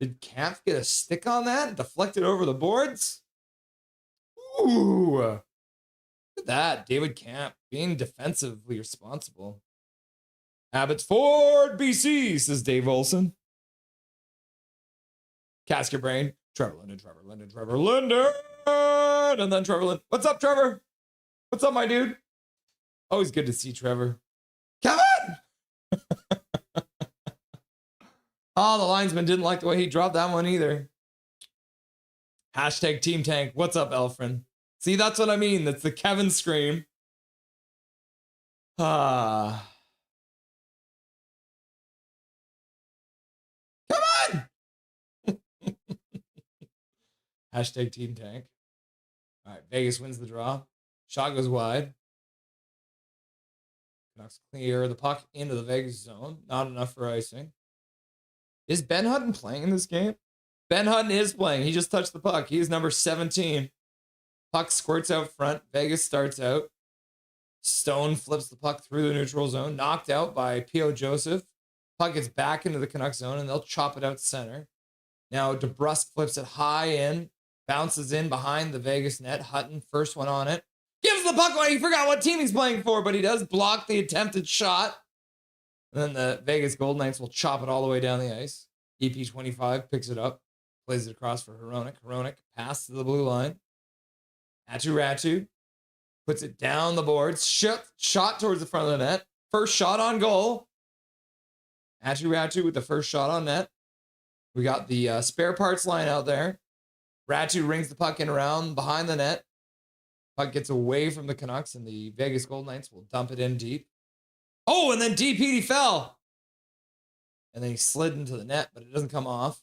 Did Camp get a stick on that and deflect it over the boards? Ooh. Look at that. David Camp being defensively responsible. Abbotsford, BC, says Dave Olson. Cast your brain. Trevor Linden, Trevor Linden, Trevor Linden. And then Trevor Linden. What's up, Trevor? What's up, my dude? Always good to see Trevor. Kevin! Oh, the linesman didn't like the way he dropped that one either. Hashtag Team Tank. What's up, Elfrin? See, that's what I mean. That's the Kevin scream. Come on! Hashtag Team Tank. All right, Vegas wins the draw. Shot goes wide. Canucks clear the puck into the Vegas zone. Not enough for icing. Is Ben Hutton playing in this game? Ben Hutton is playing. He just touched the puck. He is number 17. Puck squirts out front. Vegas starts out. Stone flips the puck through the neutral zone. Knocked out by P.O. Joseph. Puck gets back into the Canucks zone, and they'll chop it out center. Now DeBrusk flips it high in. Bounces in behind the Vegas net. Hutton, first one on it. Gives the puck away. He forgot what team he's playing for, but he does block the attempted shot. And then the Vegas Golden Knights will chop it all the way down the ice. EP25 picks it up, plays it across for Hronek. Hronek pass to the blue line. Ratu puts it down the boards. Shot towards the front of the net. First shot on goal. Ratu with the first shot on net. We got the spare parts line out there. Ratu rings the puck in around behind the net. Puck gets away from the Canucks, and the Vegas Golden Knights will dump it in deep. Oh, and then DPD fell. And then he slid into the net, but it doesn't come off.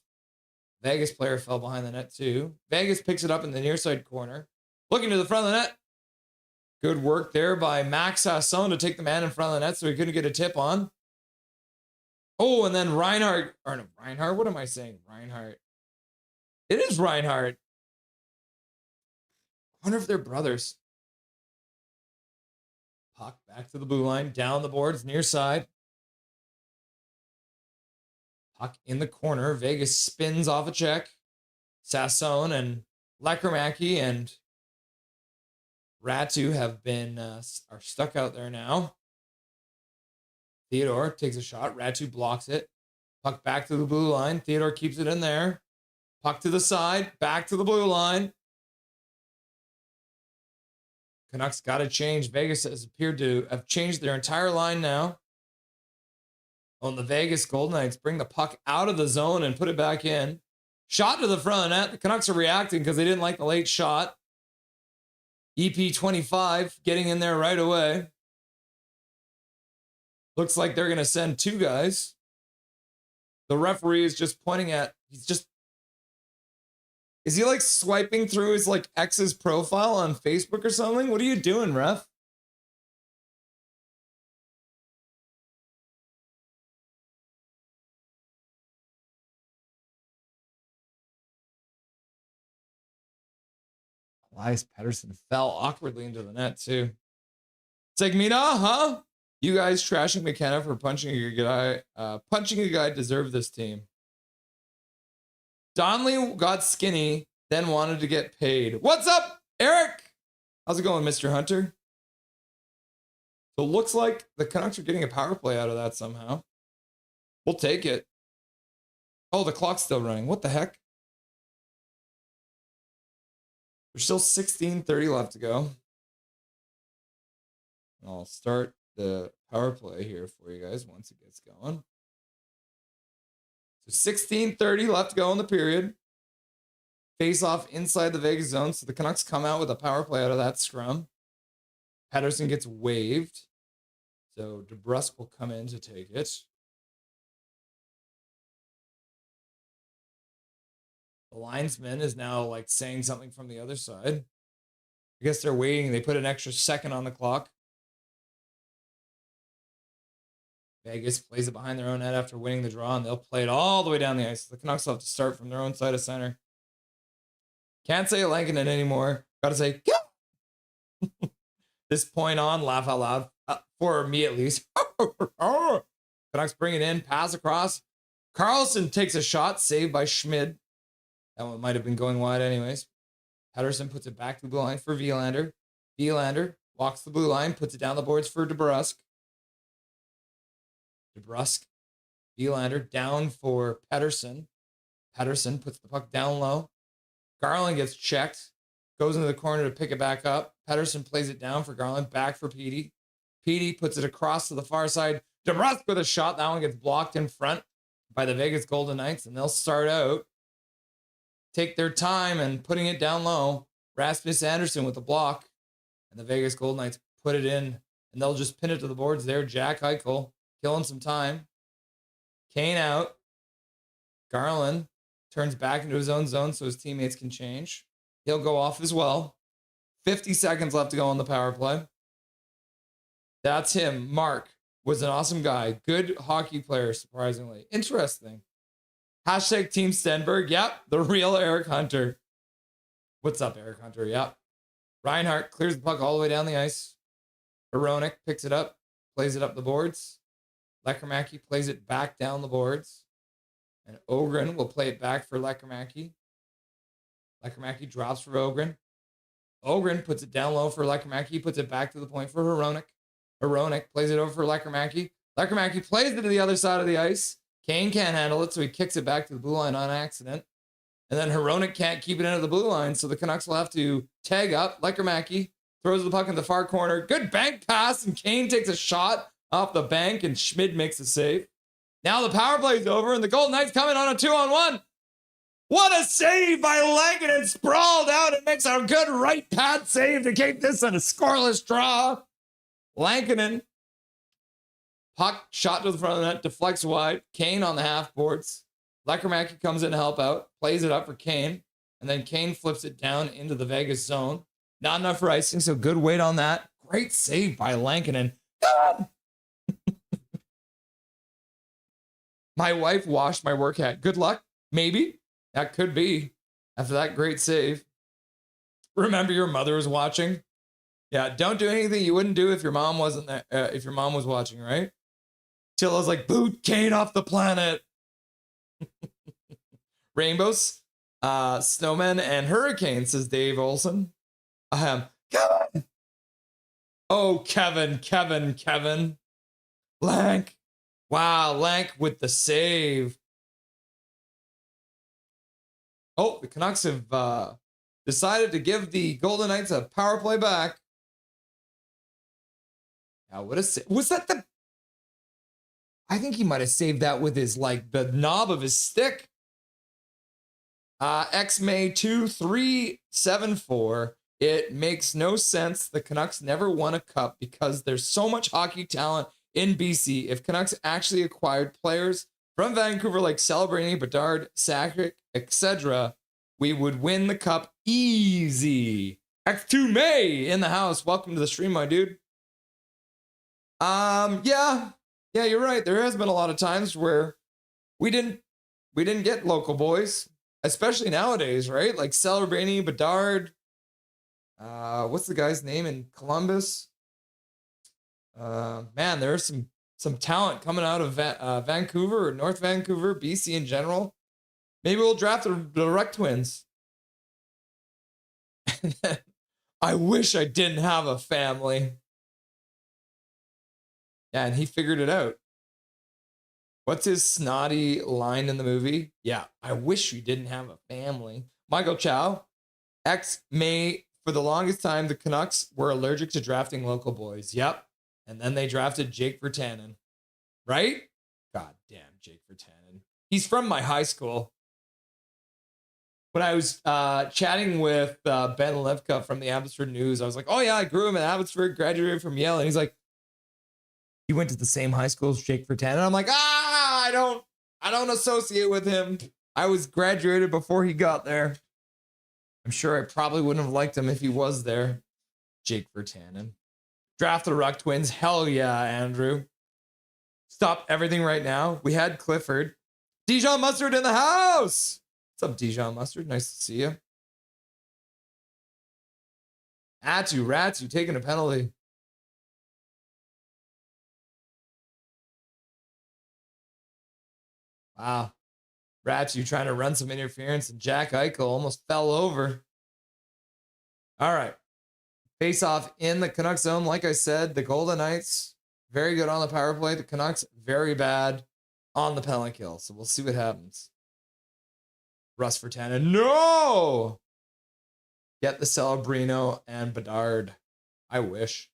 Vegas player fell behind the net too. Vegas picks it up in the near side corner. Looking to the front of the net. Good work there by Max Sasson to take the man in front of the net so he couldn't get a tip on. Oh, and then Reinhardt. What am I saying? Reinhardt. It is Reinhardt. I wonder if they're brothers. Puck back to the blue line, down the boards, near side. Puck in the corner. Vegas spins off a check. Sasson and Lekromaki and Ratu have been are stuck out there now. Theodore takes a shot. Ratu blocks it. Puck back to the blue line. Theodore keeps it in there. Puck to the side. Back to the blue line. Canucks got to change. Vegas has appeared to have changed their entire line now. On the Vegas Golden Knights, bring the puck out of the zone and put it back in. Shot to the front of the net. The Canucks are reacting because they didn't like the late shot. EP25 getting in there right away. Looks like they're going to send two guys. The referee is just pointing at, Is he like swiping through his like ex's profile on Facebook or something? What are you doing, ref? Elias Pettersson fell awkwardly into the net too. Segmina, huh? You guys trashing McKenna for punching a guy. Punching a guy deserved this team. Donnelly got skinny, then wanted to get paid. What's up, Eric? How's it going, Mr. Hunter? So it looks like the Canucks are getting a power play out of that somehow. We'll take it. Oh, the clock's still running. What the heck? There's still 16:30 left to go. I'll start the power play here for you guys once it gets going. So 16:30 left to go in the period. Face off inside the Vegas zone. So the Canucks come out with a power play out of that scrum. Pettersson gets waived. So DeBrusk will come in to take it. The linesman is now like saying something from the other side. I guess they're waiting. They put an extra second on the clock. Vegas plays it behind their own net after winning the draw, and they'll play it all the way down the ice. The Canucks will have to start from their own side of center. Can't say Lankinen anymore. Got to say, go! This point on, laugh out loud, for me at least. Canucks bring it in, pass across. Carlson takes a shot, saved by Schmid. That one might have been going wide anyways. Pettersson puts it back to the blue line for Vilander. Vilander walks the blue line, puts it down the boards for DeBrusk. DeBrusk, Vilander down for Pettersson. Pettersson puts the puck down low. Garland gets checked, goes into the corner to pick it back up. Pettersson plays it down for Garland, back for Petey. Petey puts it across to the far side. DeBrusk with a shot. That one gets blocked in front by the Vegas Golden Knights, and they'll start out. Take their time and putting it down low. Rasmus Anderson with the block, and the Vegas Golden Knights put it in, and they'll just pin it to the boards there. Jack Eichel killing some time. Kane out. Garland turns back into his own zone so his teammates can change. He'll go off as well. 50 seconds left to go on the power play. That's him. Mark was an awesome guy. Good hockey player, surprisingly. Interesting. Hashtag Team Stenberg. Yep, the real Eric Hunter. What's up, Eric Hunter? Yep. Reinhardt clears the puck all the way down the ice. Hronek picks it up, plays it up the boards. Lekermacki plays it back down the boards. And Ogren will play it back for Lekermacki. Lekermacki drops for Ogren. Ogren puts it down low for Lekermacki, puts it back to the point for Hronek. Hronek plays it over for Lekermacki. Lekermacki plays it to the other side of the ice. Kane can't handle it, so he kicks it back to the blue line on accident. And then Hronek can't keep it into the blue line, so the Canucks will have to tag up. Lekermacki throws the puck in the far corner. Good bank pass, and Kane takes a shot off the bank, and Schmid makes a save. Now the power play is over, and the Golden Knights coming on a 2-on-1. What a save by Lankinen, sprawled out and makes a good right pad save to keep this in a scoreless draw. Lankinen, puck shot to the front of the net, deflects wide. Kane on the half boards. Lekermacki comes in to help out, plays it up for Kane, and then Kane flips it down into the Vegas zone. Not enough for icing, so good weight on that. Great save by Lankinen. My wife washed my work hat. Good luck. Maybe. That could be. After that great save. Remember your mother was watching? Yeah, don't do anything you wouldn't do if your mom wasn't there, if your mom was watching, right? Chilla's like, boot Kane off the planet. Rainbows, snowmen, and hurricanes, says Dave Olson. Kevin! Oh, Kevin. Lank. Wow, Lank with the save. Oh, the Canucks have decided to give the Golden Knights a power play back. Now, what a save. Was that the... I think he might have saved that with his, like, the knob of his stick. X-May 2374. It makes no sense. The Canucks never won a cup because there's so much hockey talent in BC. If Canucks actually acquired players from Vancouver like Celebrini, Bedard, Sakic, etc., we would win the cup easy. X2 May in the house. Welcome to the stream, my dude. Yeah, you're right. There has been a lot of times where we didn't get local boys, especially nowadays, right? Like Celebrini, Bedard. What's the guy's name in Columbus? Man, there's some talent coming out of Vancouver or North Vancouver, BC in general. Maybe we'll draft the Ruck Twins. I wish I didn't have a family. Yeah, and he figured it out. What's his snotty line in the movie? Yeah, I wish you didn't have a family. Michael Chow, May, for the longest time, the Canucks were allergic to drafting local boys. Yep. And then they drafted Jake Virtanen. Right? God damn, Jake Virtanen. He's from my high school. When I was chatting with Ben Levka from the Abbotsford News, I was like, oh yeah, I grew him in Abbotsford, graduated from Yale. And he's like, you went to the same high school as Jake Virtanen? And I'm like, I don't associate with him. I was graduated before he got there. I'm sure I probably wouldn't have liked him if he was there. Jake Virtanen. Draft the Ruck Twins. Hell yeah, Andrew. Stop everything right now. We had Clifford. Dijon Mustard in the house. What's up, Dijon Mustard? Nice to see you. Rats, you taking a penalty. Wow. Rats, you trying to run some interference, and Jack Eichel almost fell over. All right. Face off in the Canucks zone. Like I said, the Golden Knights, very good on the power play. The Canucks, very bad on the penalty kill. So we'll see what happens. Russ Virtanen. No! Get the Celebrino and Bedard. I wish.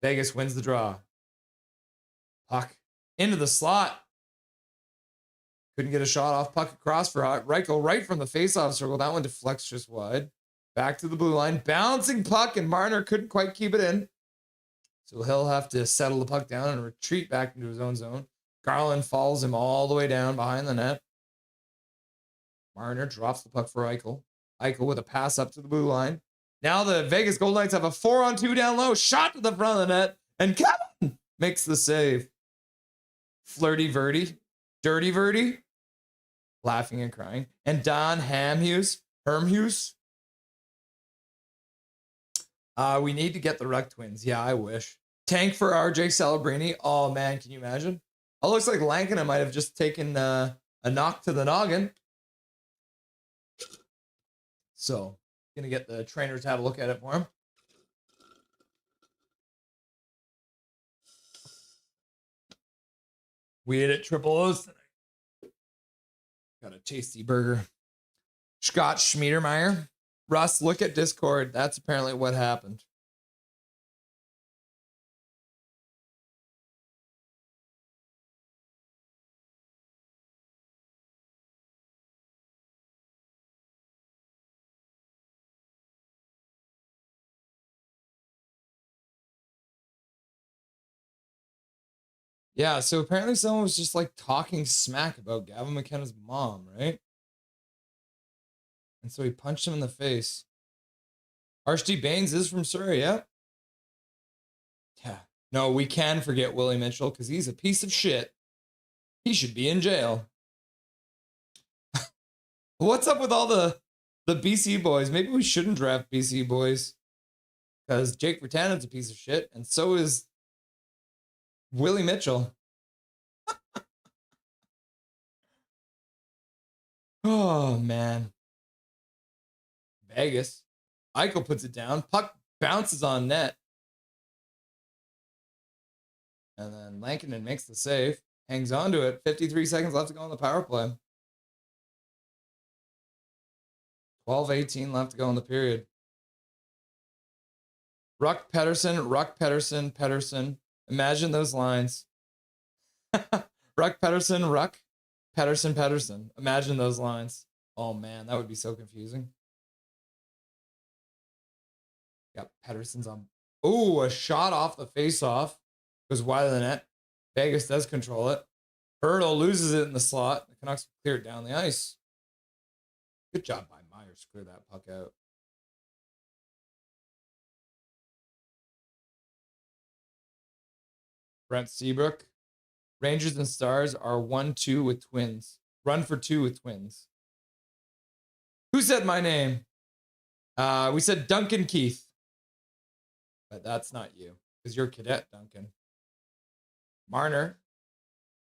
Vegas wins the draw. Puck into the slot. Couldn't get a shot off. Puck across for Reichel right from the faceoff circle. That one deflects just wide. Back to the blue line. Bouncing puck, and Marner couldn't quite keep it in. So he'll have to settle the puck down and retreat back into his own zone. Garland follows him all the way down behind the net. Marner drops the puck for Eichel. Eichel with a pass up to the blue line. Now the Vegas Golden Knights have a 4-on-2 down low. Shot to the front of the net. And Kevin makes the save. Flirty Verdi. Dirty Verdi. Laughing and crying. And Don Hermhus. We need to get the Ruck Twins. Yeah, I wish. Tank for RJ Celebrini. Oh, man, can you imagine? Oh, looks like Lankinen might have just taken a knock to the noggin. So, gonna get the trainers to have a look at it for him. We ate at Triple O's tonight. Got a tasty burger. Scott Schmiedermeyer. Russ, look at Discord. That's apparently what happened. Yeah, so apparently someone was just like talking smack about Gavin McKenna's mom, right? And so he punched him in the face. Archie Baines is from Surrey, yeah? Yeah. No, we can forget Willie Mitchell because he's a piece of shit. He should be in jail. What's up with all the BC boys? Maybe we shouldn't draft BC boys because Jake Virtanen's a piece of shit, and so is Willie Mitchell. Oh, man. Vegas. Eichel puts it down. Puck bounces on net. And then Lankinen makes the save. Hangs on to it. 53 seconds left to go on the power play. 12:18 left to go in the period. Ruck Pedersen. Imagine those lines. Ruck Pedersen. Imagine those lines. Oh, man, that would be so confusing. Yep, Pedersen's on. Oh, a shot off the face-off. Goes wide of the net. Vegas does control it. Hurdle loses it in the slot. The Canucks clear it down the ice. Good job by Myers. Myers clear that puck out. Brent Seabrook. Rangers and Stars are 1-2 with Twins. Run for 2 with Twins. Who said my name? We said Duncan Keith. But that's not you, because you're Cadet Duncan. Marner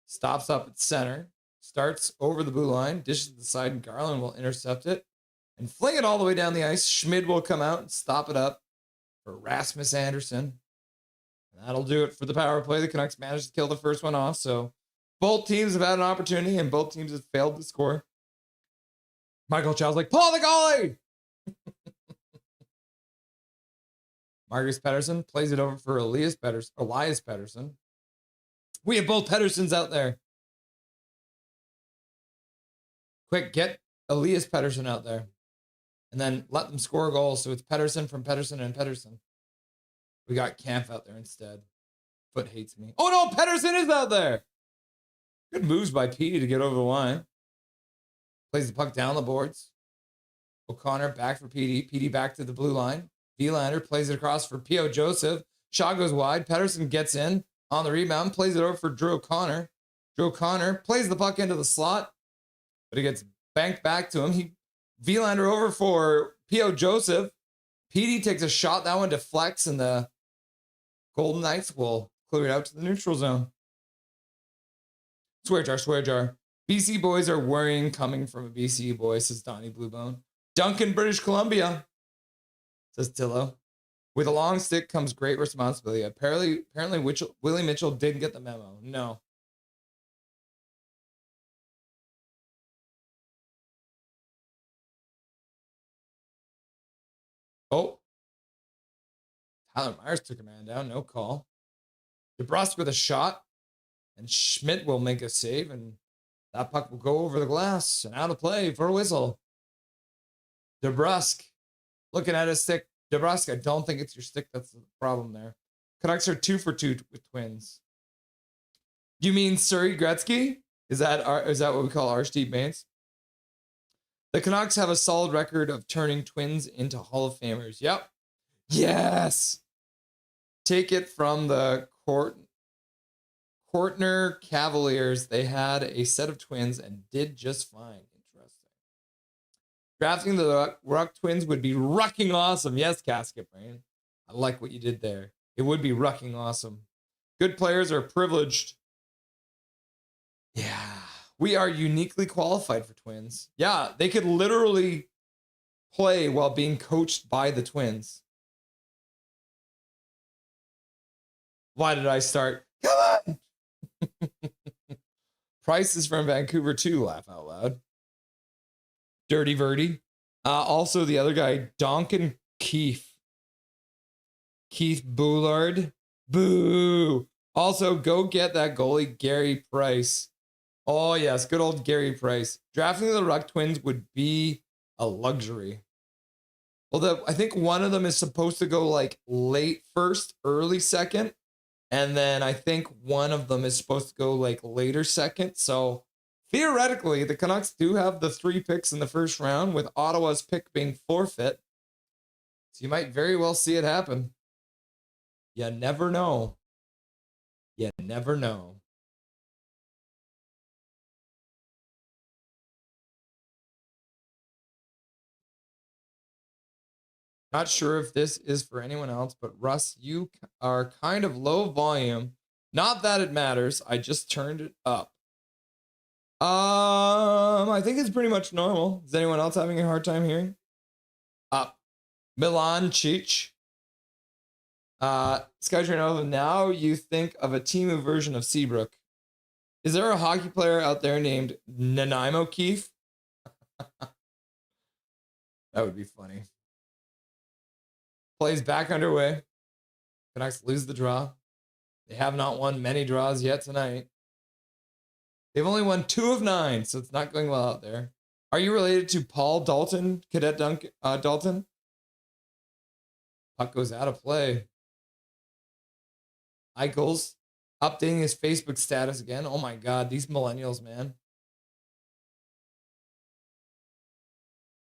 stops up at center, starts over the blue line, dishes to the side, and Garland will intercept it and fling it all the way down the ice. Schmid will come out and stop it up for Rasmus Anderson. And that'll do it for the power play. The Canucks managed to kill the first one off, so both teams have had an opportunity, and both teams have failed to score. Michael Chow's like, pull the goalie! Marcus Pettersson plays it over for Elias Pettersson. We have both Petterssons out there. Quick, get Elias Pettersson out there. And then let them score goals. So it's Pettersson from Pettersson and Pettersson. We got Kampf out there instead. Foot hates me. Oh no, Pettersson is out there. Good moves by Petey to get over the line. Plays the puck down the boards. O'Connor back for Petey. Petey back to the blue line. Vilander plays it across for P.O. Joseph. Shot goes wide. Pettersson gets in on the rebound. Plays it over for Drew O'Connor. Drew O'Connor plays the puck into the slot, but it gets banked back to him. Vilander over for P.O. Joseph. Petey takes a shot. That one deflects, and the Golden Knights will clear it out to the neutral zone. Swear jar. BC boys are worrying coming from a BC boy, says Donnie Bluebone. Duncan, British Columbia, says Tillo. With a long stick comes great responsibility. Apparently Willie Mitchell didn't get the memo. No. Oh. Tyler Myers took a man down. No call. DeBrusque with a shot. And Schmidt will make a save. And that puck will go over the glass. And out of play for a whistle. DeBrusque. Looking at his stick. DeBrusque, I don't think it's your stick that's the problem there. Canucks are 2 for 2 with Twins. You mean Surrey Gretzky? Is that what we call our Steve Baines? The Canucks have a solid record of turning Twins into Hall of Famers. Yep. Yes. Take it from the Courtner Cavaliers. They had a set of twins and did just fine. Interesting. Drafting the Ruck Twins would be rucking awesome. Yes, Casket Brain. I like what you did there. It would be rucking awesome. Good players are privileged. Yeah. We are uniquely qualified for Twins. Yeah, they could literally play while being coached by the Twins. Why did I start? Come on! Price is from Vancouver too, laugh out loud. Dirty Verdi. Also the other guy, Donkin Keefe. Keith Boulard. Boo! Also, go get that goalie, Gary Price. Oh, yes, good old Gary Price. Drafting the Ruck Twins would be a luxury. Although I think one of them is supposed to go like late first, early second. And then I think one of them is supposed to go like later second. So theoretically, the Canucks do have the 3 picks in the first round, with Ottawa's pick being forfeit. So you might very well see it happen. You never know. You never know. Not sure if this is for anyone else, but Russ, you are kind of low volume. Not that it matters. I just turned it up. I think it's pretty much normal. Is anyone else having a hard time hearing? Up. Milan Cic. Skytrain, now you think of a Timu version of Seabrook. Is there a hockey player out there named Nanaimo Keefe? That would be funny. Plays back underway. Canucks lose the draw. They have not won many draws yet tonight. They've only won 2 of 9, so it's not going well out there. Are you related to Paul Dalton, Cadet Dalton? Puck goes out of play. Eichels updating his Facebook status again. Oh my God, these millennials, man.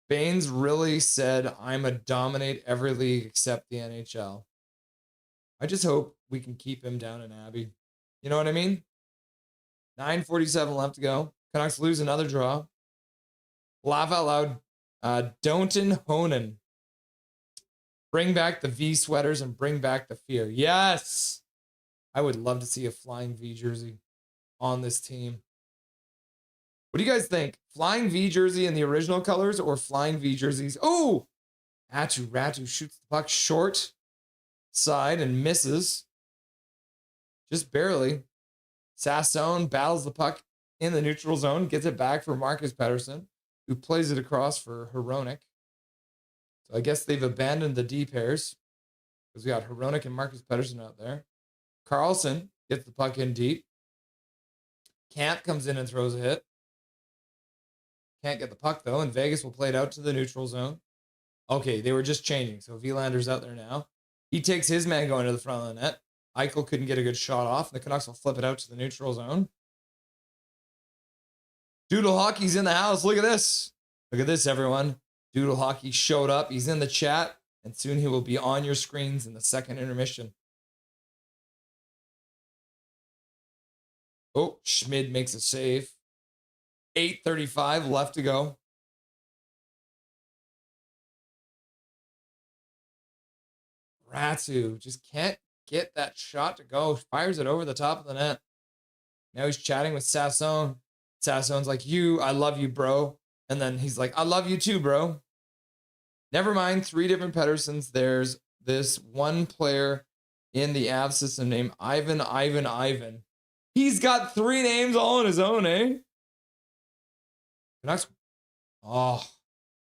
Baines really said, I'm a dominate every league except the NHL. I just hope we can keep him down in Abbey. You know what I mean? 9:47 left to go. Canucks lose another draw. Laugh out loud. Don'ton Honan. Bring back the V sweaters and bring back the fear. Yes! I would love to see a flying V jersey on this team. What do you guys think? Flying V jersey in the original colors or flying V jerseys? Oh! Ratu shoots the puck short side and misses. Just barely. Sassone battles the puck in the neutral zone, gets it back for Marcus Pettersson, who plays it across for Hronek. So I guess they've abandoned the D pairs because we got Hronek and Marcus Pettersson out there. Carlson gets the puck in deep. Camp comes in and throws a hit. Can't get the puck though, and Vegas will play it out to the neutral zone. Okay, they were just changing, so Vlander's out there now. He takes his man going to the front of the net. Eichel couldn't get a good shot off. The Canucks will flip it out to the neutral zone. Doodle Hockey's in the house. Look at this. Look at this, everyone. Doodle Hockey showed up. He's in the chat, and soon he will be on your screens in the second intermission. Oh, Schmid makes a save. 8:35 left to go. Ratu just can't get that shot to go. Fires it over the top of the net. Now he's chatting with Sassone. Sassone's like, I love you, bro. And then he's like, I love you too, bro. Never mind, 3 different Petterssons. There's this one player in the Av system named Ivan. He's got 3 names all on his own, eh? Canucks,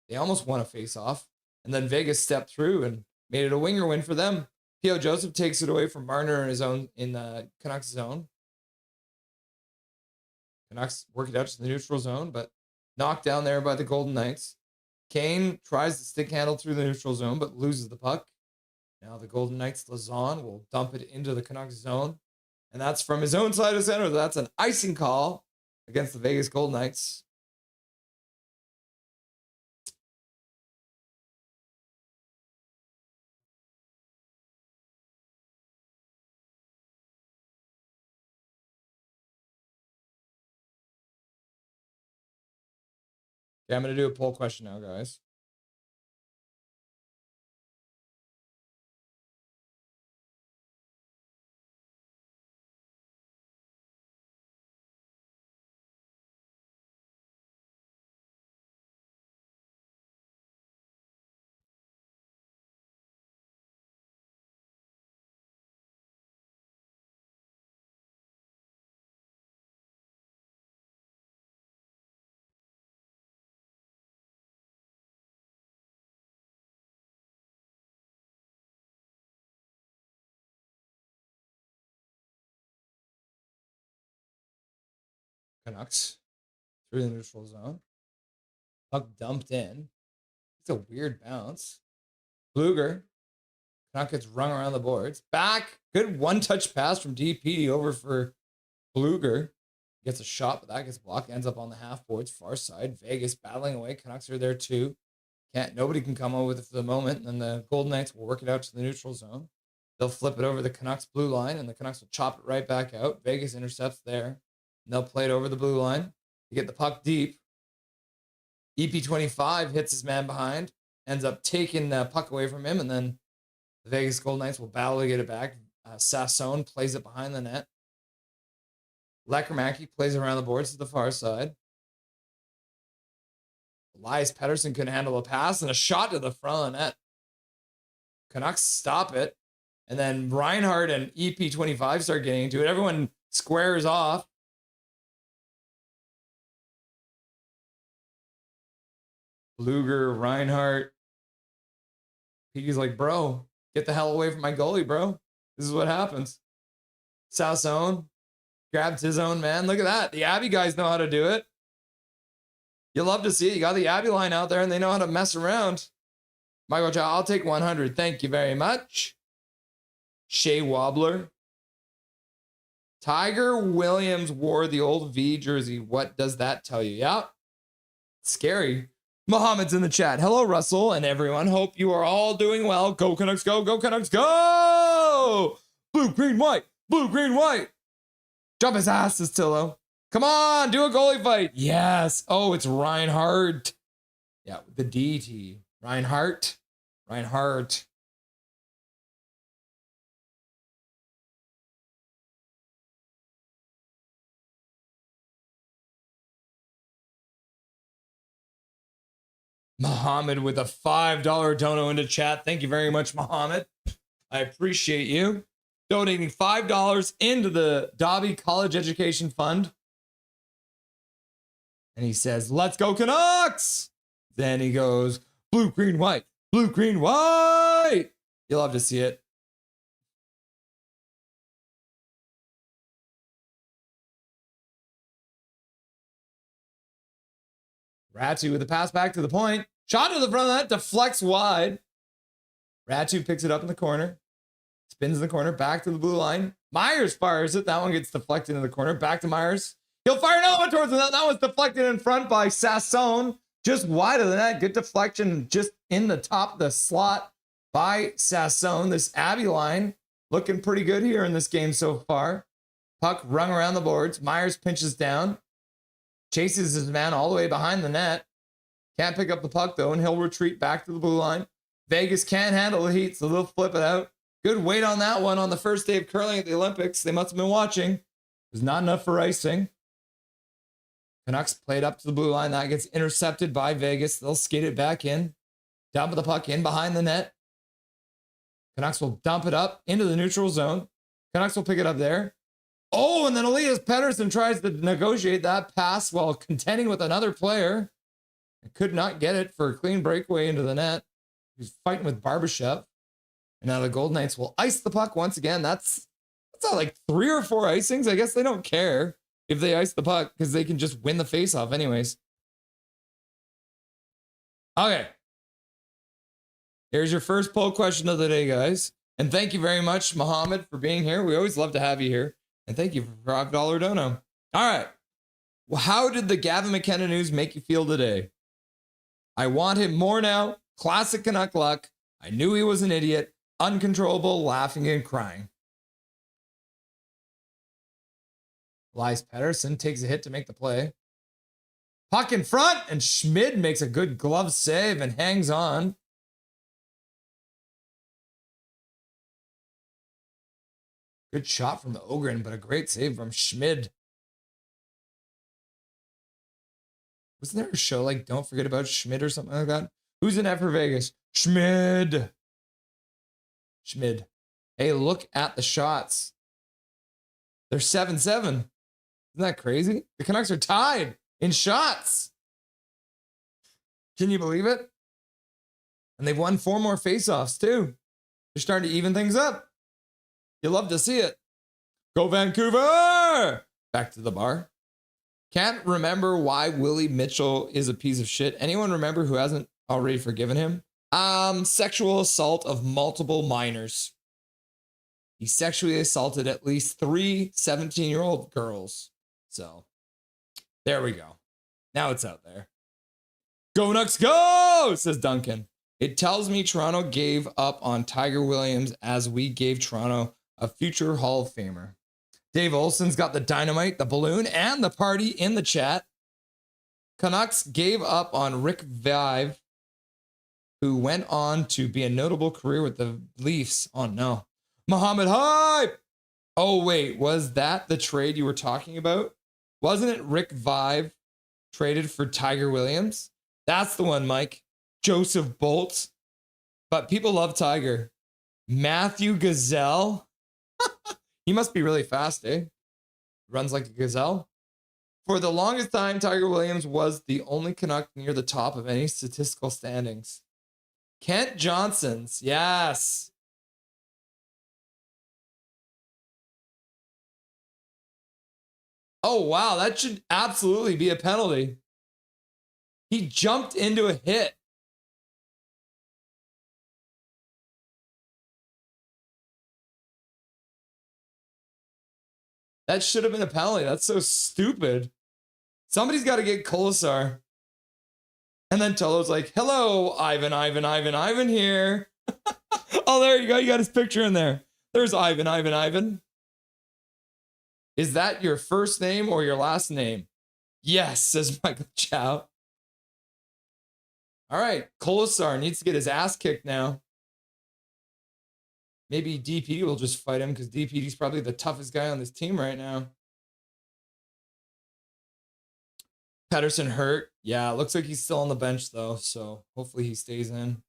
they almost won a face-off. And then Vegas stepped through and made it a winger win for them. P.O. Joseph takes it away from Marner in his own in the Canucks zone. Canucks work it out to the neutral zone, but knocked down there by the Golden Knights. Kane tries to stick handle through the neutral zone, but loses the puck. Now the Golden Knights, Lazan will dump it into the Canucks zone. And that's from his own side of center. That's an icing call against the Vegas Golden Knights. Okay, I'm going to do a poll question now, guys. Canucks through the neutral zone. Puck dumped in. It's a weird bounce. Bluger. Canuck gets rung around the boards. Back. Good one-touch pass from DP over for Bluger. Gets a shot, but that gets blocked. Ends up on the half boards, far side. Vegas battling away. Canucks are there too. Nobody can come over with it for the moment. And the Golden Knights will work it out to the neutral zone. They'll flip it over the Canucks blue line, and the Canucks will chop it right back out. Vegas intercepts there. And they'll play it over the blue line to get the puck deep. EP25 hits his man behind, ends up taking the puck away from him, and then the Vegas Golden Knights will battle to get it back. Sassone plays it behind the net. Lekermacki plays around the boards to the far side. Elias Pettersson couldn't handle a pass, and a shot to the front of the net. Canucks stop it, and then Reinhardt and EP25 start getting into it. Everyone squares off. Bluger, Reinhardt. He's like, bro, get the hell away from my goalie, bro. This is what happens. Sassone grabs his own man. Look at that. The Abbey guys know how to do it. You love to see it. You got the Abbey line out there, and they know how to mess around. Michael Chow, I'll take 100. Thank you very much. Shea Wobbler. Tiger Williams wore the old V jersey. What does that tell you? Yeah. Scary. Mohammed's in the chat. Hello, Russell and everyone. Hope you are all doing well. Go Canucks, go. Go Canucks, go! Blue, green, white. Blue, green, white. Jump his ass, says Tillo. Come on, do a goalie fight. Yes. Oh, it's Reinhardt. Yeah, the DT. Reinhardt. Reinhardt. Mohammed with a $5 dono into chat. Thank you very much, Mohammed. I appreciate you donating $5 into the Dobby College Education Fund. And he says, let's go Canucks. Then he goes, blue, green, white, blue, green, white. You'll love to see it. Ratu with a pass back to the point. Shot to the front of that, deflects wide. Ratu picks it up in the corner. Spins in the corner, back to the blue line. Myers fires it. That one gets deflected in the corner. Back to Myers. He'll fire another one towards the net. That was deflected in front by Sasson. Just wide of the net. Good deflection just in the top of the slot by Sasson. This Abbey line looking pretty good here in this game so far. Puck rung around the boards. Myers pinches down. Chases his man all the way behind the net. Can't pick up the puck though, and he'll retreat back to the blue line. Vegas can't handle the heat, so they'll flip it out. Good weight on that one on the first day of curling at the Olympics. They must have been watching. It was not enough for icing. Canucks played up to the blue line. That gets intercepted by Vegas. They'll skate it back in. Dump the puck in behind the net. Canucks will dump it up into the neutral zone. Canucks will pick it up there. Oh, and then Elias Pettersson tries to negotiate that pass while contending with another player. And could not get it for a clean breakaway into the net. He's fighting with Barbashev. And now the Golden Knights will ice the puck once again. That's not like 3 or 4 icings. I guess they don't care if they ice the puck because they can just win the faceoff anyways. Okay. Here's your first poll question of the day, guys. And thank you very much, Mohammed, for being here. We always love to have you here. And thank you for $5 dono. All right. Well, how did the Gavin McKenna news make you feel today? I want him more now. Classic Canuck luck. I knew he was an idiot. Uncontrollable, laughing and crying. Elias Pettersson takes a hit to make the play. Puck in front, and Schmid makes a good glove save and hangs on. Good shot from the Ogren, but a great save from Schmid. Wasn't there a show like Don't Forget About Schmid or something like that? Who's in that for Vegas? Schmid. Schmid. Hey, look at the shots. They're 7-7. Isn't that crazy? The Canucks are tied in shots. Can you believe it? And they've won 4 more faceoffs too. They're starting to even things up. You love to see it. Go Vancouver! Back to the bar. Can't remember why Willie Mitchell is a piece of shit. Anyone remember who hasn't already forgiven him? Sexual assault of multiple minors. He sexually assaulted at least 3 17-year-old girls. So, there we go. Now it's out there. Go Nucks, go, says Duncan. It tells me Toronto gave up on Tiger Williams as we gave Toronto a future Hall of Famer. Dave Olson's got the dynamite, the balloon, and the party in the chat. Canucks gave up on Rick Vive, who went on to be a notable career with the Leafs. Oh, no. Muhammad Hype! Oh, wait. Was that the trade you were talking about? Wasn't it Rick Vive traded for Tiger Williams? That's the one, Mike. Joseph Bolt. But people love Tiger. Matthew Gazelle. He must be really fast, eh? Runs like a gazelle. For the longest time, Tiger Williams was the only Canuck near the top of any statistical standings. Kent Johnson's, yes. Oh, wow, that should absolutely be a penalty. He jumped into a hit. That should have been a penalty. That's so stupid. Somebody's got to get Colasar. And then Tolo's like, hello, Ivan here. Oh, there you go. You got his picture in there. There's Ivan. Is that your first name or your last name? Yes, says Michael Chow. All right, Kolesar needs to get his ass kicked now. Maybe DP will just fight him because DPD's probably the toughest guy on this team right now. Pettersson hurt. Yeah, it looks like he's still on the bench though, so hopefully he stays in.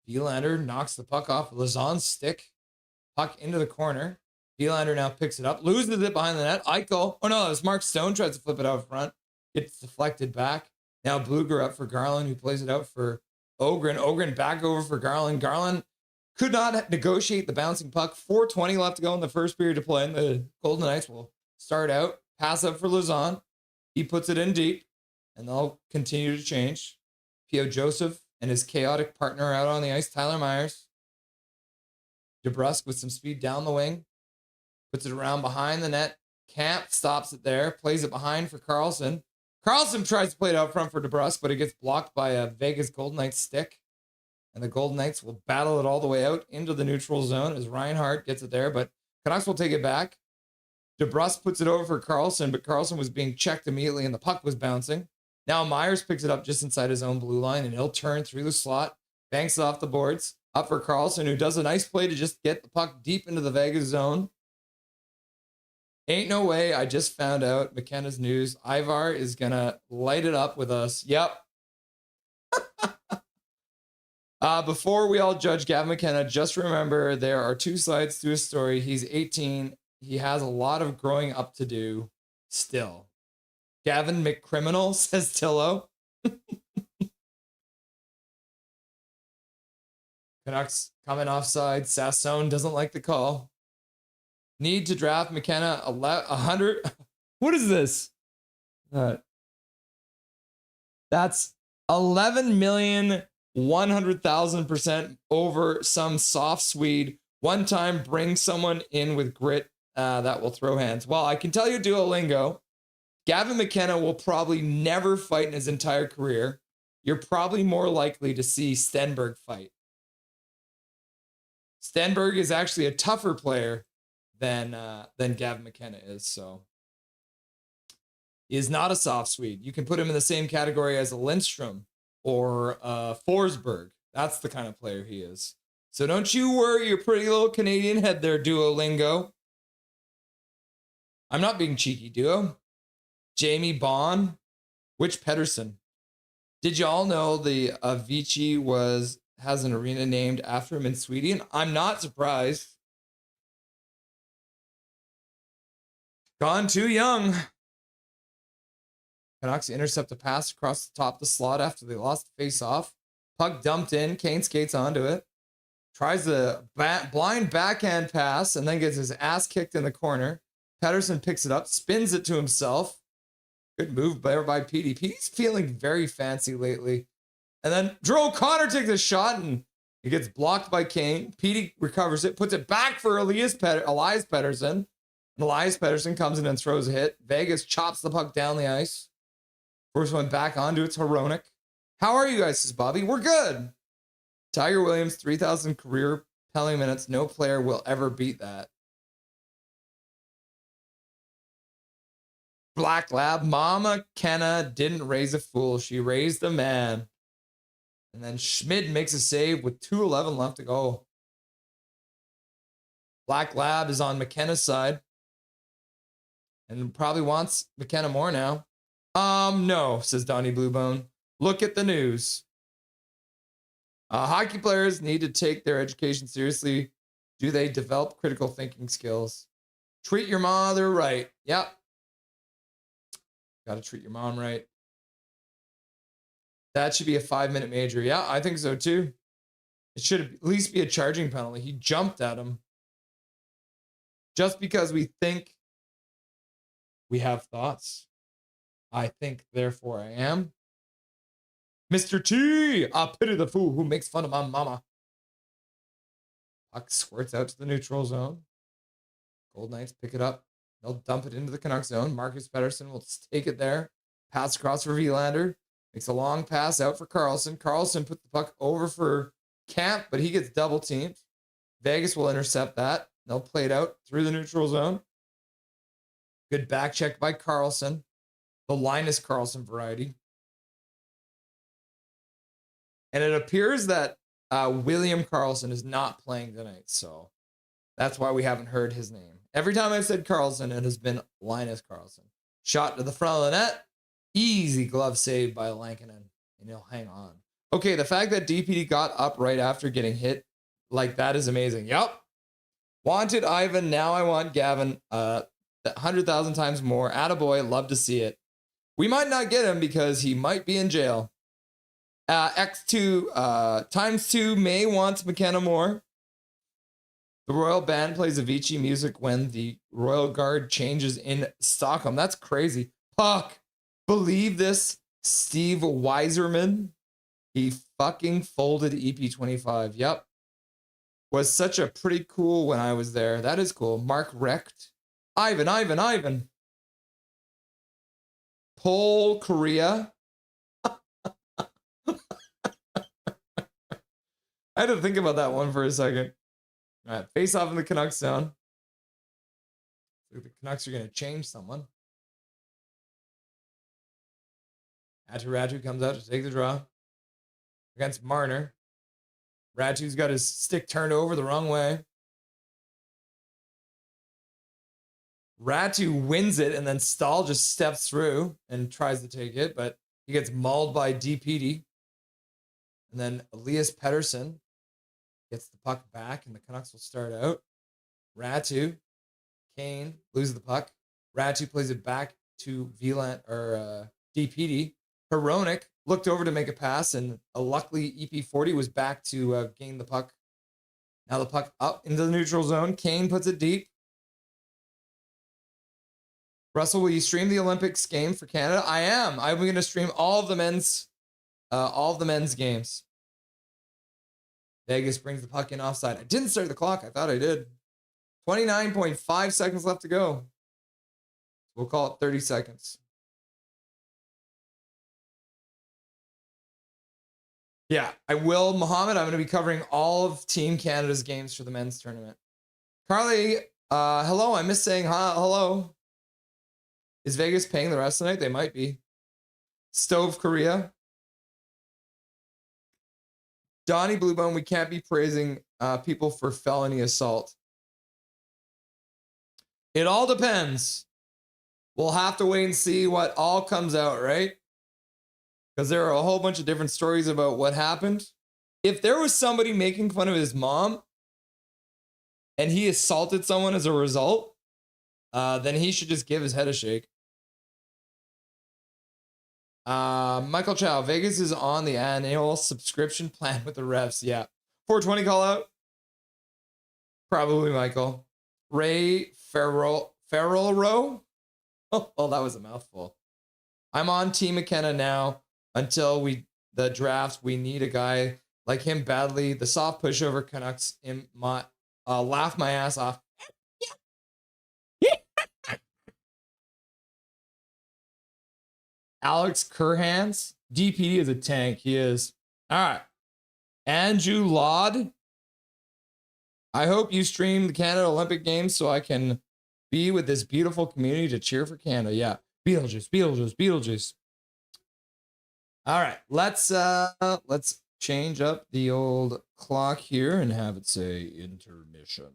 Villander knocks the puck off Lazon's stick. Puck into the corner. Villander now picks it up, loses it behind the net. Eichel. Oh no, it's Mark Stone tries to flip it out front. Gets deflected back. Now Bluger up for Garland, who plays it out for Ogren. Ogren back over for Garland. Garland could not negotiate the bouncing puck. 4:20 left to go in the first period of play. And the Golden Knights will start out. Pass up for Lazon. He puts it in deep. And they'll continue to change. P.O. Joseph and his chaotic partner out on the ice, Tyler Myers. DeBrusque with some speed down the wing. Puts it around behind the net. Camp stops it there. Plays it behind for Carlson. Carlson tries to play it out front for DeBrusque, but it gets blocked by a Vegas Golden Knights stick. And the Golden Knights will battle it all the way out into the neutral zone as Reinhardt gets it there, but Canucks will take it back. DeBrusque puts it over for Carlson, but Carlson was being checked immediately and the puck was bouncing. Now Myers picks it up just inside his own blue line and he'll turn through the slot, banks off the boards, up for Carlson, who does a nice play to just get the puck deep into the Vegas zone. Ain't no way. I just found out McKenna's news. Ivar is going to light it up with us. Yep. Before we all judge Gavin McKenna, just remember there are two sides to his story. He's 18. He has a lot of growing up to do still. Gavin McCriminal, says Tillo. Canucks coming offside. Sassone doesn't like the call. Need to draft McKenna 100. What is this? That's 11,100,000% over some soft Swede. One time, bring someone in with grit that will throw hands. Well, I can tell you, Duolingo, Gavin McKenna will probably never fight in his entire career. You're probably more likely to see Stenberg fight. Stenberg is actually a tougher player than Gavin McKenna is. So he is not a soft Swede. You can put him in the same category as a Lindstrom or Forsberg. That's the kind of player he is. So don't you worry your pretty little Canadian head there, Duolingo. I'm not being cheeky, Duo. Jamie Bond. Which Pettersson? Did you all know the Avicii has an arena named after him in Sweden? I'm not surprised. Gone too young. Canucks intercept a pass across the top of the slot after they lost the face-off. Puck dumped in. Kane skates onto it. Tries the blind backhand pass and then gets his ass kicked in the corner. Pettersson picks it up, spins it to himself. Good move by PDP. He's feeling very fancy lately. And then Drew O'Connor takes a shot and it gets blocked by Kane. PD recovers it, puts it back for Elias Pettersson. And Elias Pettersson comes in and throws a hit. Vegas chops the puck down the ice. First one back onto it's Hronek. How are you guys, says Bobby? We're good. Tiger Williams, 3,000 career penalty minutes. No player will ever beat that. Black Lab, Mama Kenna didn't raise a fool. She raised a man. And then Schmid makes a save with 2:11 left to go. Black Lab is on McKenna's side. And probably wants McKenna more now. No, says Donnie Bluebone. Look at the news. Hockey players need to take their education seriously. Do they develop critical thinking skills? Treat your mother right. Yep. Got to treat your mom right. That should be a 5-minute major. Yeah, I think so too. It should at least be a charging penalty. He jumped at him. Just because we think we have thoughts. I think, therefore I am. Mr. T, I pity the fool who makes fun of my mama. Puck squirts out to the neutral zone. Gold Knights pick it up. They'll dump it into the Canucks zone. Marcus Pettersson will take it there. Pass across for Vilander. Makes a long pass out for Carlson. Carlson put the puck over for Camp, but he gets double teamed. Vegas will intercept that. They'll play it out through the neutral zone. Good back check by Carlson. The Linus Carlson variety. And it appears that William Carlson is not playing tonight, so that's why we haven't heard his name. Every time I've said Carlson, it has been Linus Carlson. Shot to the front of the net. Easy glove save by Lankinen, and he'll hang on. Okay, the fact that DPD got up right after getting hit like that is amazing. Yep. Wanted Ivan, now I want Gavin 100,000 times more. Attaboy, love to see it. We might not get him because he might be in jail. X2 times 2 May wants McKenna more. The Royal Band plays Avicii music when the Royal Guard changes in Stockholm. That's crazy. Puck. Believe this, Steve Weiserman. He fucking folded EP25. Yep. Was such a pretty cool when I was there. That is cool. Mark Recht. Ivan. Pole Korea. I had to think about that one for a second. All right, face off in the Canucks zone. So the Canucks are going to change someone. Ratu comes out to take the draw against Marner. Ratu's got his stick turned over the wrong way. Ratu wins it, and then Stahl just steps through and tries to take it, but he gets mauled by DPD. And then Elias Pettersson gets the puck back, and the Canucks will start out. Ratu, Kane loses the puck. Ratu plays it back to DPD. Hronek looked over to make a pass, and luckily EP40 was back to gain the puck. Now the puck up into the neutral zone. Kane puts it deep. Russell, will you stream the Olympics game for Canada? I am. I'm going to stream all of the men's games. Vegas brings the puck in offside. I didn't start the clock. I thought I did. 29.5 seconds left to go. We'll call it 30 seconds. Yeah, I will, Mohammed. I'm going to be covering all of Team Canada's games for the men's tournament. Carly, hello. I missed saying hello. Is Vegas paying the rest tonight? They might be. Stove Korea. Donnie Bluebone, we can't be praising people for felony assault. It all depends. We'll have to wait and see what all comes out, right? Because there are a whole bunch of different stories about what happened. If there was somebody making fun of his mom and he assaulted someone as a result, then he should just give his head a shake. Michael Chow, Vegas is on the annual subscription plan with the refs. Yeah. 420 call out. Probably Michael. Ray Farrell Rowe. Oh, that was a mouthful. I'm on Team McKenna now. Until the draft, we need a guy like him badly. The soft pushover Canucks laugh my ass off. Alex Kerhans, DPD is a tank. He is. All right. Andrew Laud. I hope you stream the Canada Olympic Games so I can be with this beautiful community to cheer for Canada. Yeah. Beetlejuice. All right, let's change up the old clock here and have it say intermission.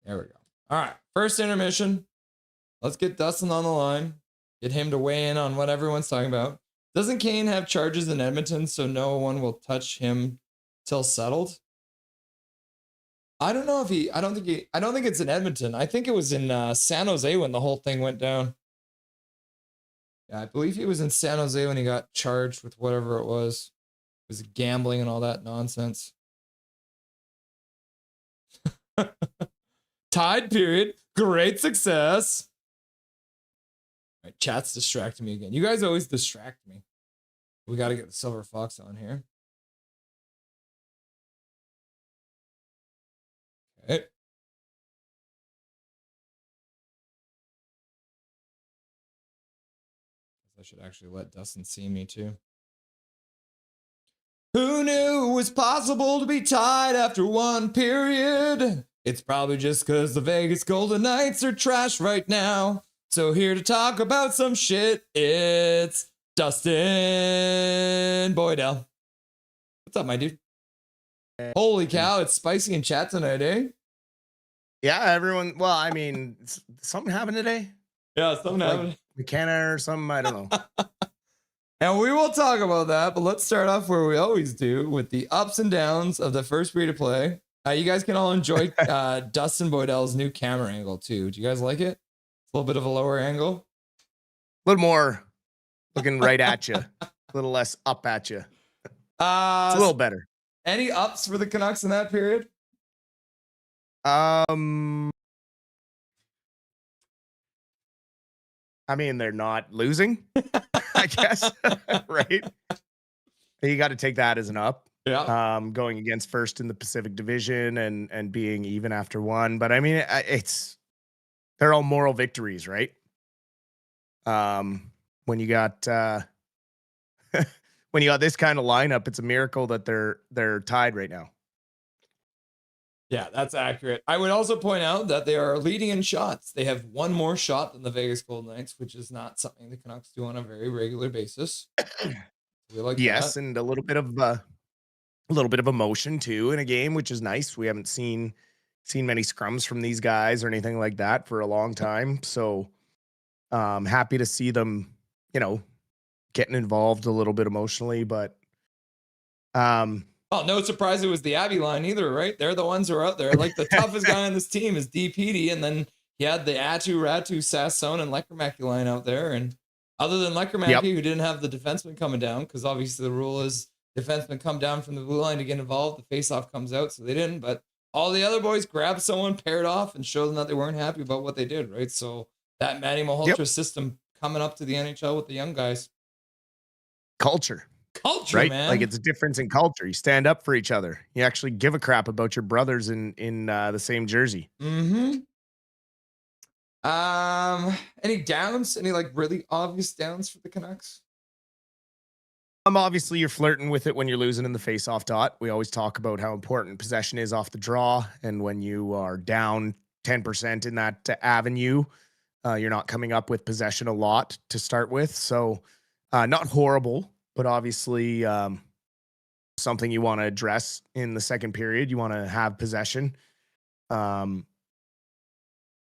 There we go. All right, first intermission. Let's get Dustin on the line. Get him to weigh in on what everyone's talking about. Doesn't Kane have charges in Edmonton, so no one will touch him till settled? I don't know if I don't think it's in Edmonton. I think it was in San Jose when the whole thing went down. Yeah, I believe he was in San Jose when he got charged with whatever it was. It was gambling and all that nonsense. Tied period. Great success. All right, chat's distracting me again. You guys always distract me. We got to get the Silver Fox on here. Okay. I should actually let Dustin see me too. Who knew it was possible to be tied after one period? It's probably just because the Vegas Golden Knights are trash right now. So here to talk about some shit, it's Dustin Boydell. What's up, my dude? Holy cow, it's spicy in chat tonight, eh? Yeah, everyone. Well, I mean, something happened today. Yeah, something happened. McKenna or something. I don't know. And we will talk about that, but let's start off where we always do with the ups and downs of the first period of play. You guys can all enjoy Dustin Boydell's new camera angle too. Do you guys like it? It's a little bit of a lower angle. A little more looking right at you. A little less up at you. It's a little better. Any ups for the Canucks in that period? I mean, they're not losing, I guess, right? You got to take that as an up. Yeah. Going against first in the Pacific Division and being even after one. But I mean, they're all moral victories, right? When you got when you got this kind of lineup, it's a miracle that they're tied right now. Yeah, that's accurate. I would also point out that they are leading in shots. They have one more shot than the Vegas Golden Knights, which is not something the Canucks do on a very regular basis. We like yes, that. and a little bit of emotion too in a game, which is nice. We haven't seen many scrums from these guys or anything like that for a long time. So happy to see them, getting involved a little bit emotionally, but oh, no surprise it was the Abbey line either, right? They're the ones who are out there. Like the toughest guy on this team is DPD, and then he had the Atu, Ratu, Sassone, and Lekermacki line out there. And other than Lekermacki, who didn't have the defenseman coming down, because obviously the rule is defensemen come down from the blue line to get involved. The faceoff comes out, so they didn't. But all the other boys grabbed someone, paired off, and showed them that they weren't happy about what they did, right? So that Manny Malhotra system coming up to the NHL with the young guys. Culture, right, man. Like it's a difference in culture. You stand up for each other. You actually give a crap about your brothers in the same jersey. Mm-hmm. Any downs? Any like really obvious downs for the Canucks? Obviously you're flirting with it when you're losing in the face-off dot. We always talk about how important possession is off the draw, and when you are down 10% in that avenue, you're not coming up with possession a lot to start with. So not horrible, but obviously something you want to address in the second period. You want to have possession. Not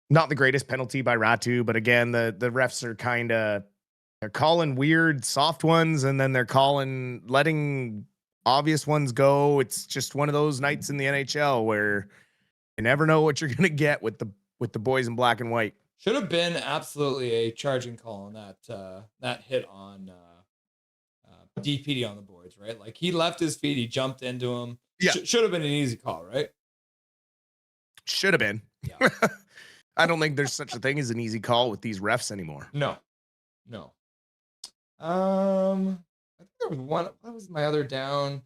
the greatest penalty by Ratu, but again, the refs are they're calling weird soft ones, and then they're letting obvious ones go. It's just one of those nights in the NHL where you never know what you're going to get with the boys in black and white. Should have been absolutely a charging call on that hit on DPD on the boards, right? Like he left his feet, he jumped into him. Yeah. Should have been an easy call, right? Should have been. Yeah. I don't think there's such a thing as an easy call with these refs anymore. No. I think there was one. That was my other down.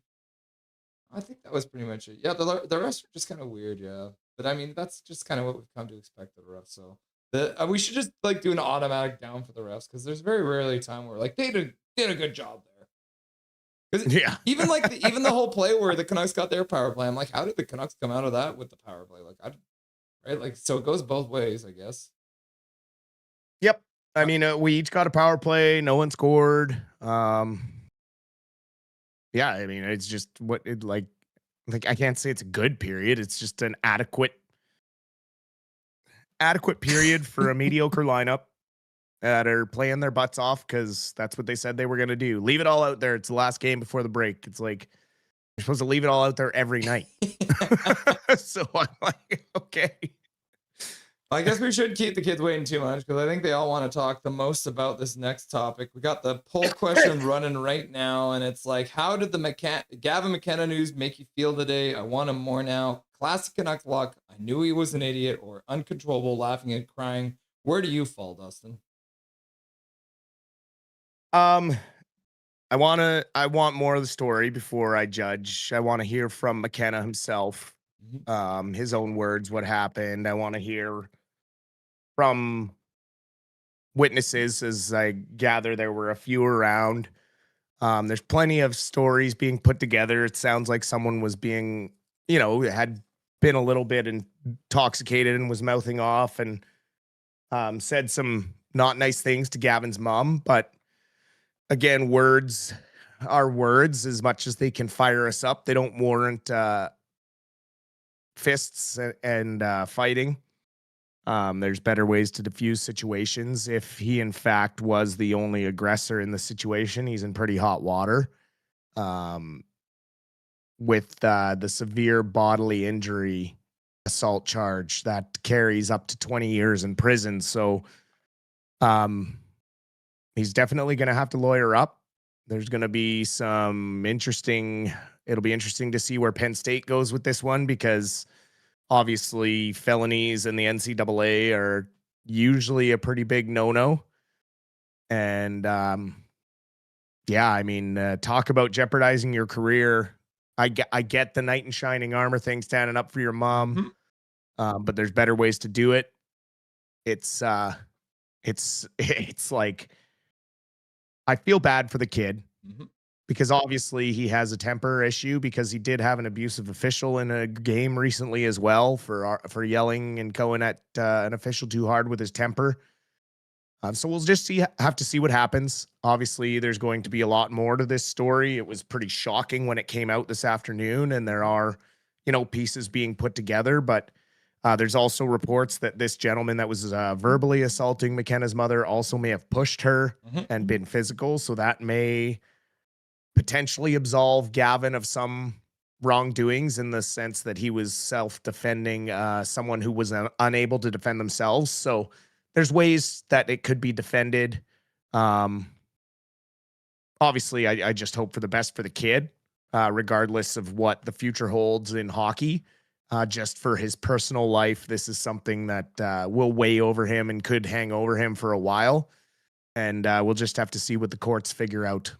I think that was pretty much it. Yeah, the rest are just kind of weird, yeah. But I mean, that's just kind of what we've come to expect of the refs. So we should just like do an automatic down for the refs, because there's very rarely a time where like they did a good job there. Yeah. Even the whole play where the Canucks got their power play, I'm like, how did the Canucks come out of that with the power play? Like, right? Like, so it goes both ways, I guess. Yep. I mean, we each got a power play. No one scored. Yeah. I mean, it's just like I can't say it's a good period. It's just an adequate period for a mediocre lineup that are playing their butts off, because that's what they said they were going to do. Leave it all out there. It's the last game before the break. It's like you're supposed to leave it all out there every night. So I'm like, okay. I guess we shouldn't keep the kids waiting too much, because I think they all want to talk the most about this next topic. We got the poll question running right now, and it's like, how did the Gavin McKenna news make you feel today? I want him more now. Classic Canuck luck. I knew he was an idiot, or uncontrollable laughing and crying. Where do you fall, Dustin? I want more of the story before I judge. I want to hear from McKenna himself, his own words, what happened. I want to hear from witnesses, as I gather there were a few around. There's plenty of stories being put together. It sounds like someone was being, had been a little bit intoxicated and was mouthing off and said some not nice things to Gavin's mom. But again, words are words. As much as they can fire us up, they don't warrant fists and fighting. There's better ways to diffuse situations. If he, in fact, was the only aggressor in the situation, he's in pretty hot water. With the severe bodily injury assault charge that carries up to 20 years in prison. So he's definitely going to have to lawyer up. There's going to be it'll be interesting to see where Penn State goes with this one, because obviously felonies in the NCAA are usually a pretty big no-no. And talk about jeopardizing your career. I get the knight in shining armor thing, standing up for your mom. But there's better ways to do it. It's like, I feel bad for the kid because obviously he has a temper issue, because he did have an abusive official in a game recently as well for yelling and going at an official too hard with his temper. So we'll just have to see what happens. Obviously, there's going to be a lot more to this story. It was pretty shocking when it came out this afternoon, and there are, pieces being put together. But there's also reports that this gentleman that was verbally assaulting McKenna's mother also may have pushed her and been physical. So that may potentially absolve Gavin of some wrongdoings, in the sense that he was self-defending someone who was unable to defend themselves. So there's ways that it could be defended. Obviously, I just hope for the best for the kid, regardless of what the future holds in hockey. Just for his personal life, this is something that will weigh over him and could hang over him for a while. And we'll just have to see what the courts figure out.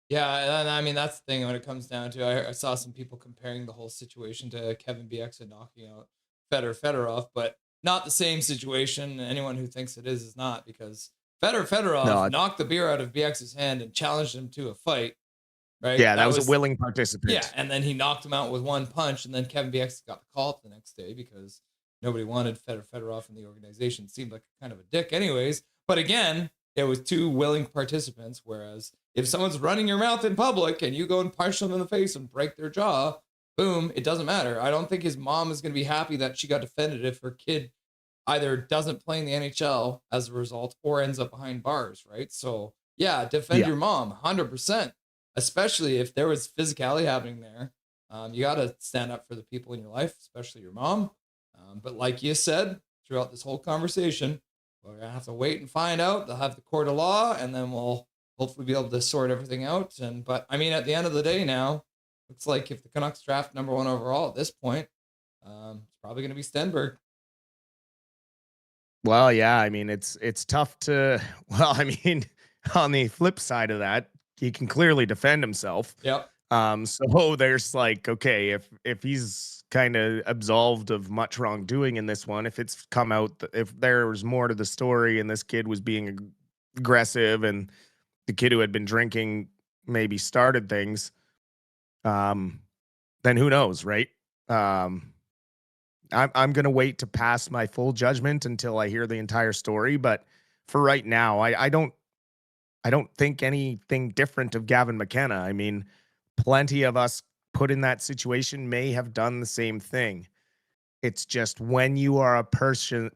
Yeah, and I mean, that's the thing when it comes down to, I saw some people comparing the whole situation to Kevin Bieksa knocking out Fedorov, but not the same situation. Anyone who thinks it is not, because Fedorov knocked the beer out of Bieksa's hand and challenged him to a fight, right? Yeah, that was a willing participant. Yeah, and then he knocked him out with one punch, and then Kevin Bieksa got the call up the next day because nobody wanted Fedorov in the organization. Seemed like kind of a dick anyways. But again, it was two willing participants, whereas if someone's running your mouth in public and you go and punch them in the face and break their jaw, boom, it doesn't matter. I don't think his mom is going to be happy that she got defended if her kid either doesn't play in the NHL as a result or ends up behind bars, right? So, yeah, defend your mom, 100%, especially if there was physicality happening there. You got to stand up for the people in your life, especially your mom. But like you said, throughout this whole conversation, we're going to have to wait and find out. They'll have the court of law, and then we'll hopefully be able to sort everything out. But I mean, at the end of the day now, looks like if the Canucks draft number 1 overall at this point, it's probably going to be Stenberg. Well, yeah, I mean, it's tough to, I mean, on the flip side of that, he can clearly defend himself. Yep. So there's like, okay, if he's kind of absolved of much wrongdoing in this one, if it's come out, if there was more to the story and this kid was being aggressive and the kid who had been drinking maybe started things, then who knows, right? I'm going to wait to pass my full judgment until I hear the entire story. But for right now, I don't think anything different of Gavin McKenna. I mean, plenty of us put in that situation may have done the same thing. It's just when you are a person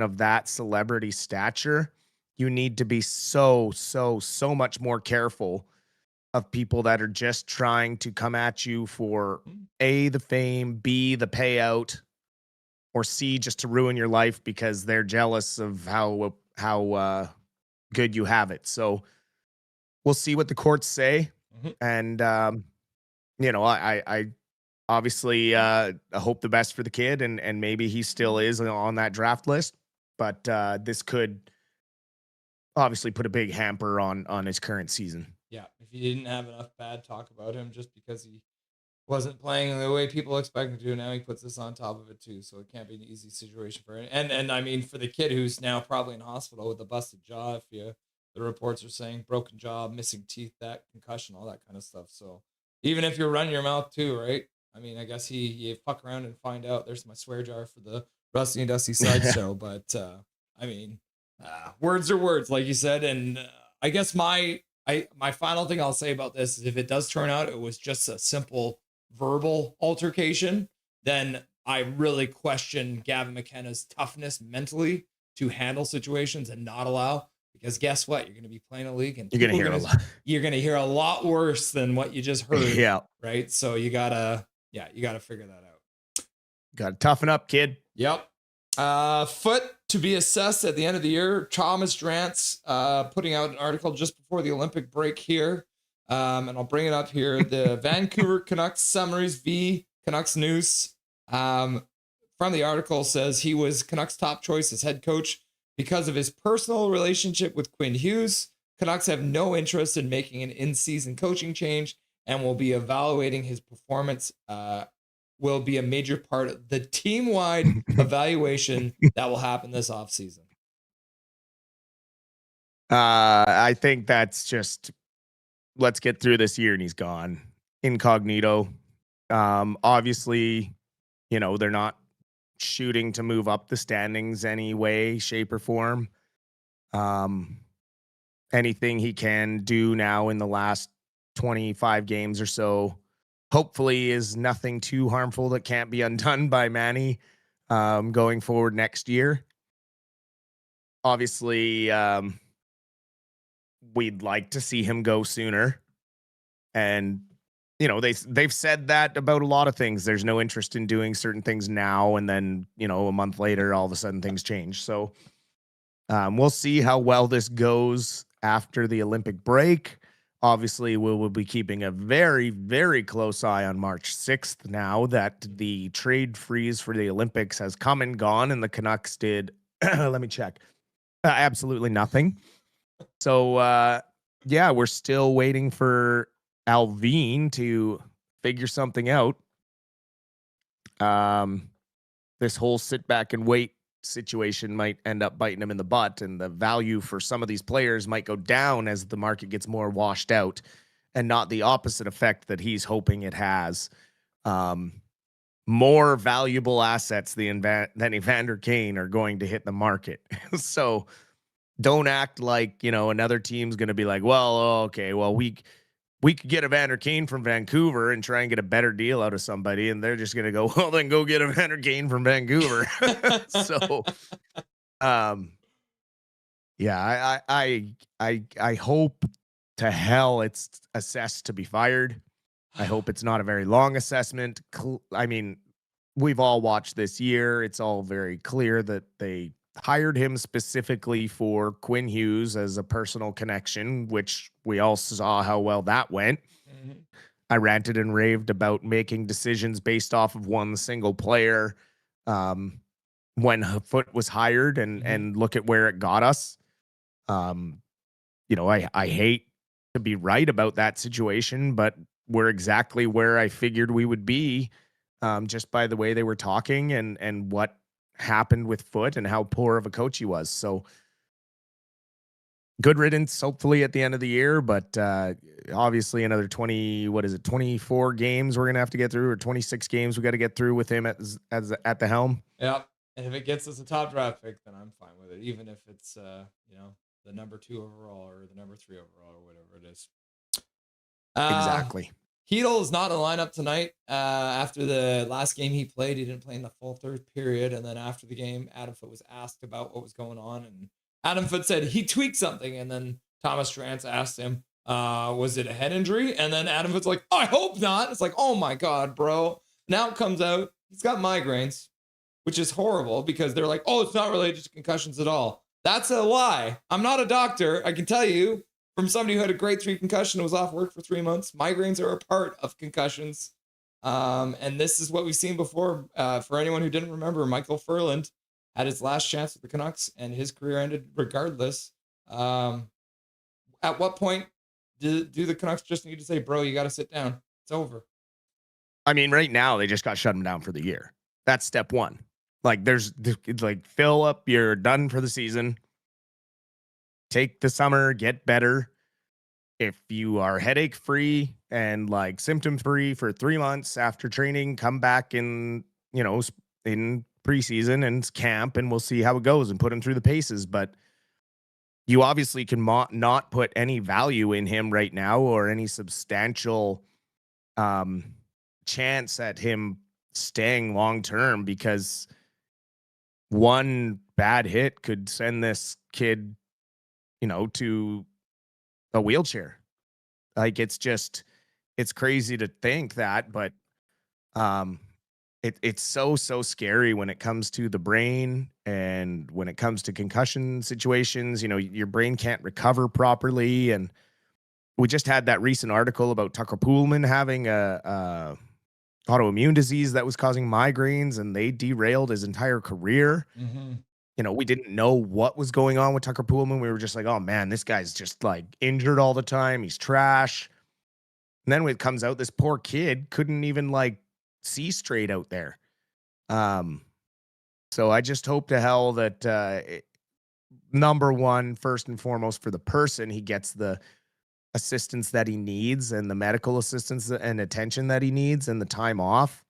of that celebrity stature, you need to be so much more careful of people that are just trying to come at you for A, the fame, B, the payout, or C, just to ruin your life because they're jealous of how good you have it. So we'll see what the courts say. And, I obviously hope the best for the kid, and maybe he still is on that draft list. But this could obviously put a big hamper on his current season. Yeah, if you didn't have enough bad talk about him just because he wasn't playing the way people expected to. Now he puts this on top of it too, so it can't be an easy situation for him. And I mean, for the kid who's now probably in hospital with a busted jaw, the reports are saying broken jaw, missing teeth, that concussion, all that kind of stuff. So even if you're running your mouth too, right? I mean, I guess you fuck around and find out. There's my swear jar for the Rusty and Dusty sideshow, but I mean, words are words, like you said, and I guess my final thing I'll say about this is if it does turn out it was just a simple verbal altercation, then I really question Gavin McKenna's toughness mentally to handle situations and not allow. Because guess what? You're going to be playing a league, and you're going to hear a lot. You're going to hear a lot worse than what you just heard. Yeah. Right. So you gotta figure that out. Got to toughen up, kid. Yep. Foot to be assessed at the end of the year. Thomas Drance putting out an article just before the Olympic break here. And I'll bring it up here. The Vancouver Canucks summaries v Canucks News. From the article says he was Canucks top choice as head coach because of his personal relationship with Quinn Hughes. Canucks have no interest in making an in-season coaching change and will be evaluating his performance. Will be a major part of the team-wide evaluation that will happen this offseason. I think that's just, let's get through this year and he's gone. Incognito. Obviously, they're not shooting to move up the standings any way, shape, or form. Anything he can do now in the last 25 games or so, hopefully is nothing too harmful that can't be undone by Manny going forward next year. Obviously, we'd like to see him go sooner. And, they've said that about a lot of things. There's no interest in doing certain things now. And then, a month later, all of a sudden things change. So we'll see how well this goes after the Olympic break. Obviously, we will be keeping a very, very close eye on March 6th now that the trade freeze for the Olympics has come and gone, and the Canucks did, let me check, absolutely nothing. So, we're still waiting for Alvin to figure something out. This whole sit back and wait situation might end up biting him in the butt, and the value for some of these players might go down as the market gets more washed out, and not the opposite effect that he's hoping it has. More valuable assets than Evander Kane are going to hit the market. So don't act like, another team's going to be like, well, okay, well, we could get Evander Kane from Vancouver and try and get a better deal out of somebody. And they're just going to go, well, then go get Evander Kane from Vancouver. So, I hope to hell it's assessed to be fired. I hope it's not a very long assessment. I mean, we've all watched this year. It's all very clear that they hired him specifically for Quinn Hughes as a personal connection, which we all saw how well that went. Mm-hmm. I ranted and raved about making decisions based off of one single player when Foote was hired, and look at where it got us. I hate to be right about that situation, but we're exactly where I figured we would be just by the way they were talking and what happened with Foote and how poor of a coach he was. So good riddance, hopefully at the end of the year, but obviously another 24 games we're going to have to get through, or 26 games we got to get through with him at the helm. Yeah. And if it gets us a top draft pick, then I'm fine with it. Even if it's, the number 2 overall or the number 3 overall or whatever it is. Exactly. Hedl is not in the lineup tonight. After the last game he played, he didn't play in the full third period. And then after the game, Adam Foote was asked about what was going on. And Adam Foote said he tweaked something. And then Thomas Drance asked him, was it a head injury? And then Adam Foote's like, I hope not. It's like, oh my God, bro. Now it comes out he's got migraines, which is horrible because they're like, oh, it's not related to concussions at all. That's a lie. I'm not a doctor. I can tell you from somebody who had a grade 3 concussion and was off work for 3 months, migraines are a part of concussions. And this is what we've seen before. For anyone who didn't remember, Michael Furland had his last chance with the Canucks and his career ended regardless. At what point do the Canucks just need to say, bro, you got to sit down? It's over. I mean, right now they just got shut him down for the year. That's step one. Like it's like Philip, you're done for the season. Take the summer, get better. If you are headache free and like symptom free for 3 months after training, come back in, in preseason and camp, and we'll see how it goes and put him through the paces. But you obviously can not put any value in him right now or any substantial chance at him staying long term, because one bad hit could send this kid, to a wheelchair. Like it's crazy to think that, but it's so scary when it comes to the brain and when it comes to concussion situations. Your brain can't recover properly, and we just had that recent article about Tucker Poolman having a autoimmune disease that was causing migraines, and they derailed his entire career. We didn't know what was going on with Tucker Poolman. We were just like, oh man, this guy's just like injured all the time. He's trash. And then when it comes out, this poor kid couldn't even like see straight out there. So I just hope to hell that number one, first and foremost, for the person, he gets the assistance that he needs and the medical assistance and attention that he needs and the time off.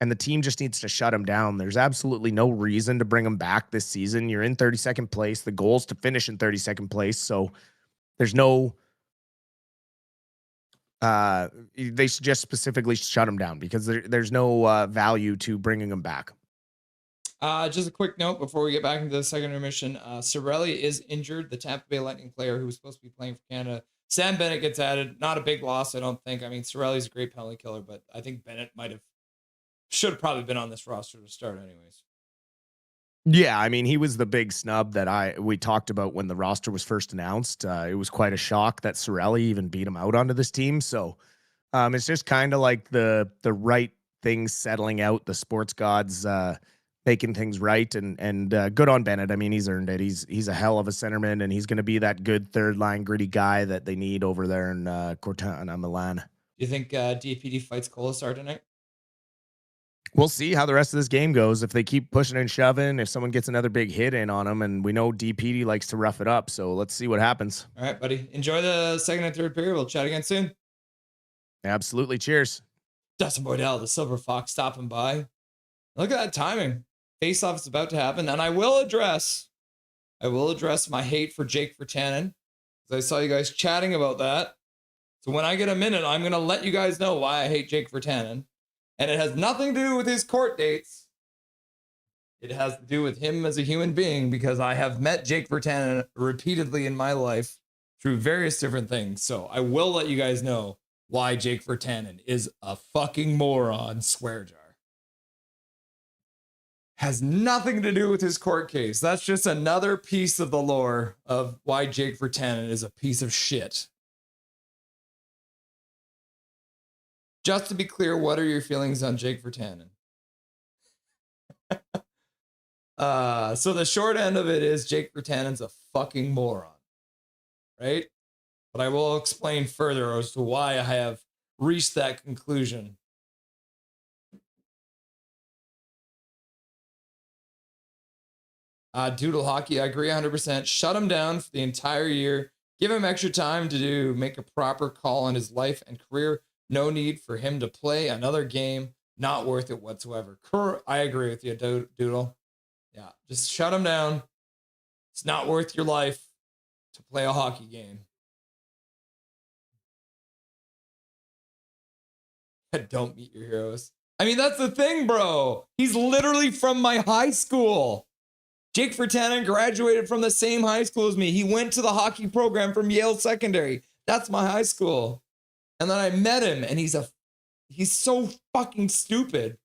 And the team just needs to shut him down. There's absolutely no reason to bring him back this season. You're in 32nd place. The goal is to finish in 32nd place. So there's no, they should just specifically shut him down, because there's no value to bringing him back. Just a quick note before we get back into the second intermission. Cirelli is injured, the Tampa Bay Lightning player who was supposed to be playing for Canada. Sam Bennett gets added. Not a big loss, I don't think. I mean, Cirelli's a great penalty killer, but I think Bennett should have probably been on this roster to start anyways. Yeah, I mean, he was the big snub that we talked about when the roster was first announced. It was quite a shock that Cirelli even beat him out onto this team. So it's just kind of like the right things settling out, the sports gods making things right, and good on Bennett. I mean, he's earned it. He's a hell of a centerman, and he's going to be that good third line gritty guy that they need over there in Cortana, Milan. Do you think DPD fights Colasar tonight? We'll see how the rest of this game goes. If they keep pushing and shoving, if someone gets another big hit in on them, and we know DPD likes to rough it up. So let's see what happens. All right, buddy. Enjoy the second and third period. We'll chat again soon. Absolutely. Cheers. Dustin Boydell, the Silver Fox, stopping by. Look at that timing. Face-off is about to happen. And I will address my hate for Jake Virtanen, because I saw you guys chatting about that. So when I get a minute, I'm going to let you guys know why I hate Jake Virtanen. And it has nothing to do with his court dates. It has to do with him as a human being, because I have met Jake Virtanen repeatedly in my life through various different things. So I will let you guys know why Jake Virtanen is a fucking moron, swear jar. Has nothing to do with his court case. That's just another piece of the lore of why Jake Virtanen is a piece of shit. Just to be clear, what are your feelings on Jake Virtanen? So the short end of it is Jake Virtanen's a fucking moron, right? But I will explain further as to why I have reached that conclusion. Doodle Hockey, I agree 100%. Shut him down for the entire year. Give him extra time to make a proper call on his life and career. No need for him to play another game. Not worth it whatsoever. I agree with you, Doodle. Yeah, just shut him down. It's not worth your life to play a hockey game. Don't meet your heroes. I mean, that's the thing, bro. He's literally from my high school. Jake Virtanen graduated from the same high school as me. He went to the hockey program from Yale Secondary. That's my high school. And then I met him, and he's so fucking stupid.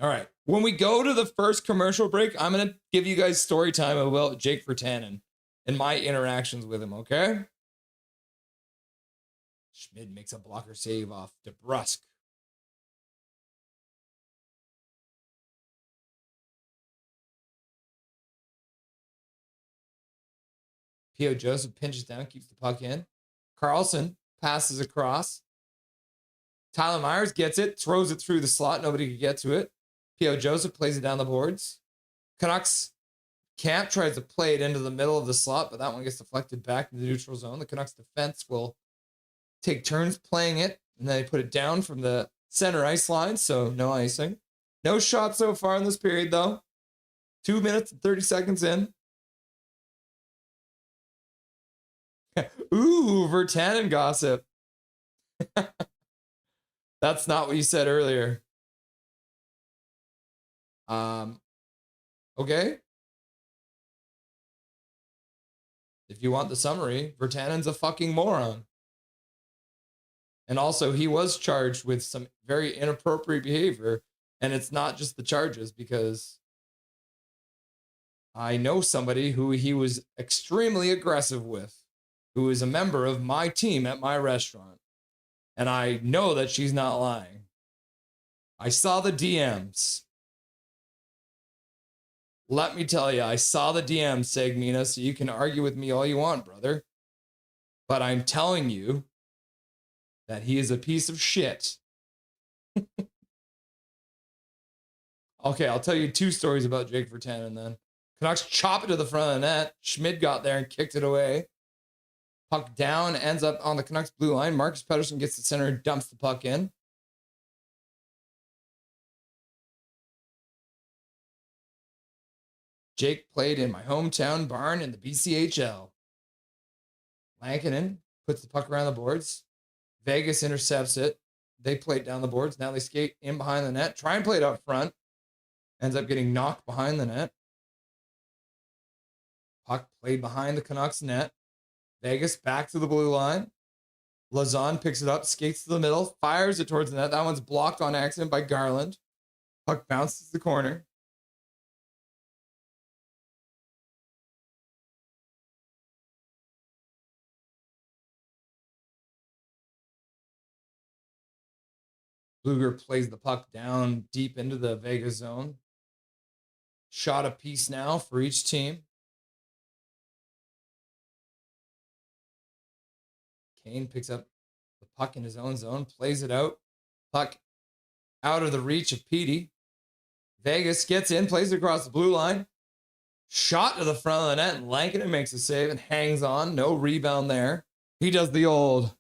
All right. When we go to the first commercial break, I'm going to give you guys story time about Jake Virtanen and my interactions with him, okay? Schmid makes a blocker save off DeBrusque. P.O. Joseph pinches down, keeps the puck in. Carlson passes across. Tyler Myers gets it, throws it through the slot. Nobody could get to it. P.O. Joseph plays it down the boards. Canucks camp tries to play it into the middle of the slot, but that one gets deflected back into the neutral zone. The Canucks defense will take turns playing it, and then they put it down from the center ice line, so no icing. No shots so far in this period, though. 2 minutes and 30 seconds in. Ooh, Virtanen gossip. That's not what you said earlier. Okay. If you want the summary, Virtanen's a fucking moron. And also, he was charged with some very inappropriate behavior. And it's not just the charges, because I know somebody who he was extremely aggressive with, who is a member of my team at my restaurant. And I know that she's not lying. I saw the DMs. Let me tell you, I saw the DMs, Segmina, so you can argue with me all you want, brother. But I'm telling you that he is a piece of shit. Okay, I'll tell you 2 stories about Jake Virtanen then. Canucks chop it to the front of the net. Schmid got there and kicked it away. Puck down, ends up on the Canucks blue line. Marcus Pettersson gets the center and dumps the puck in. Jake played in my hometown barn in the BCHL. Lankinen puts the puck around the boards. Vegas intercepts it. They play it down the boards. Now they skate in behind the net. Try and play it up front. Ends up getting knocked behind the net. Puck played behind the Canucks net. Vegas back to the blue line. Lazan picks it up, skates to the middle, fires it towards the net. That one's blocked on accident by Garland. Puck bounces the corner. Bluger plays the puck down deep into the Vegas zone. Shot apiece now for each team. Kane picks up the puck in his own zone, plays it out. Puck out of the reach of Petey. Vegas gets in, plays it across the blue line. Shot to the front of the net, and Lankinen makes a save and hangs on. No rebound there. He does the old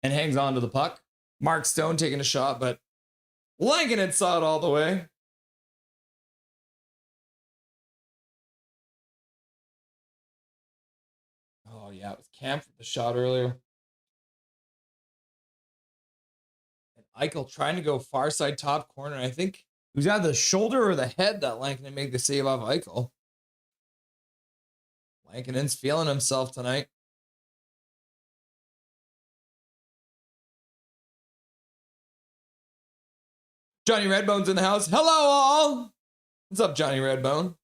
and hangs on to the puck. Mark Stone taking a shot, but Lankinen saw it all the way. Oh, yeah, it was Camp with the shot earlier. And Eichel trying to go far side top corner. I think it was either the shoulder or the head that Lankinen made the save off Eichel. Lankinen's feeling himself tonight. Johnny Redbone's in the house. Hello, all. What's up, Johnny Redbone?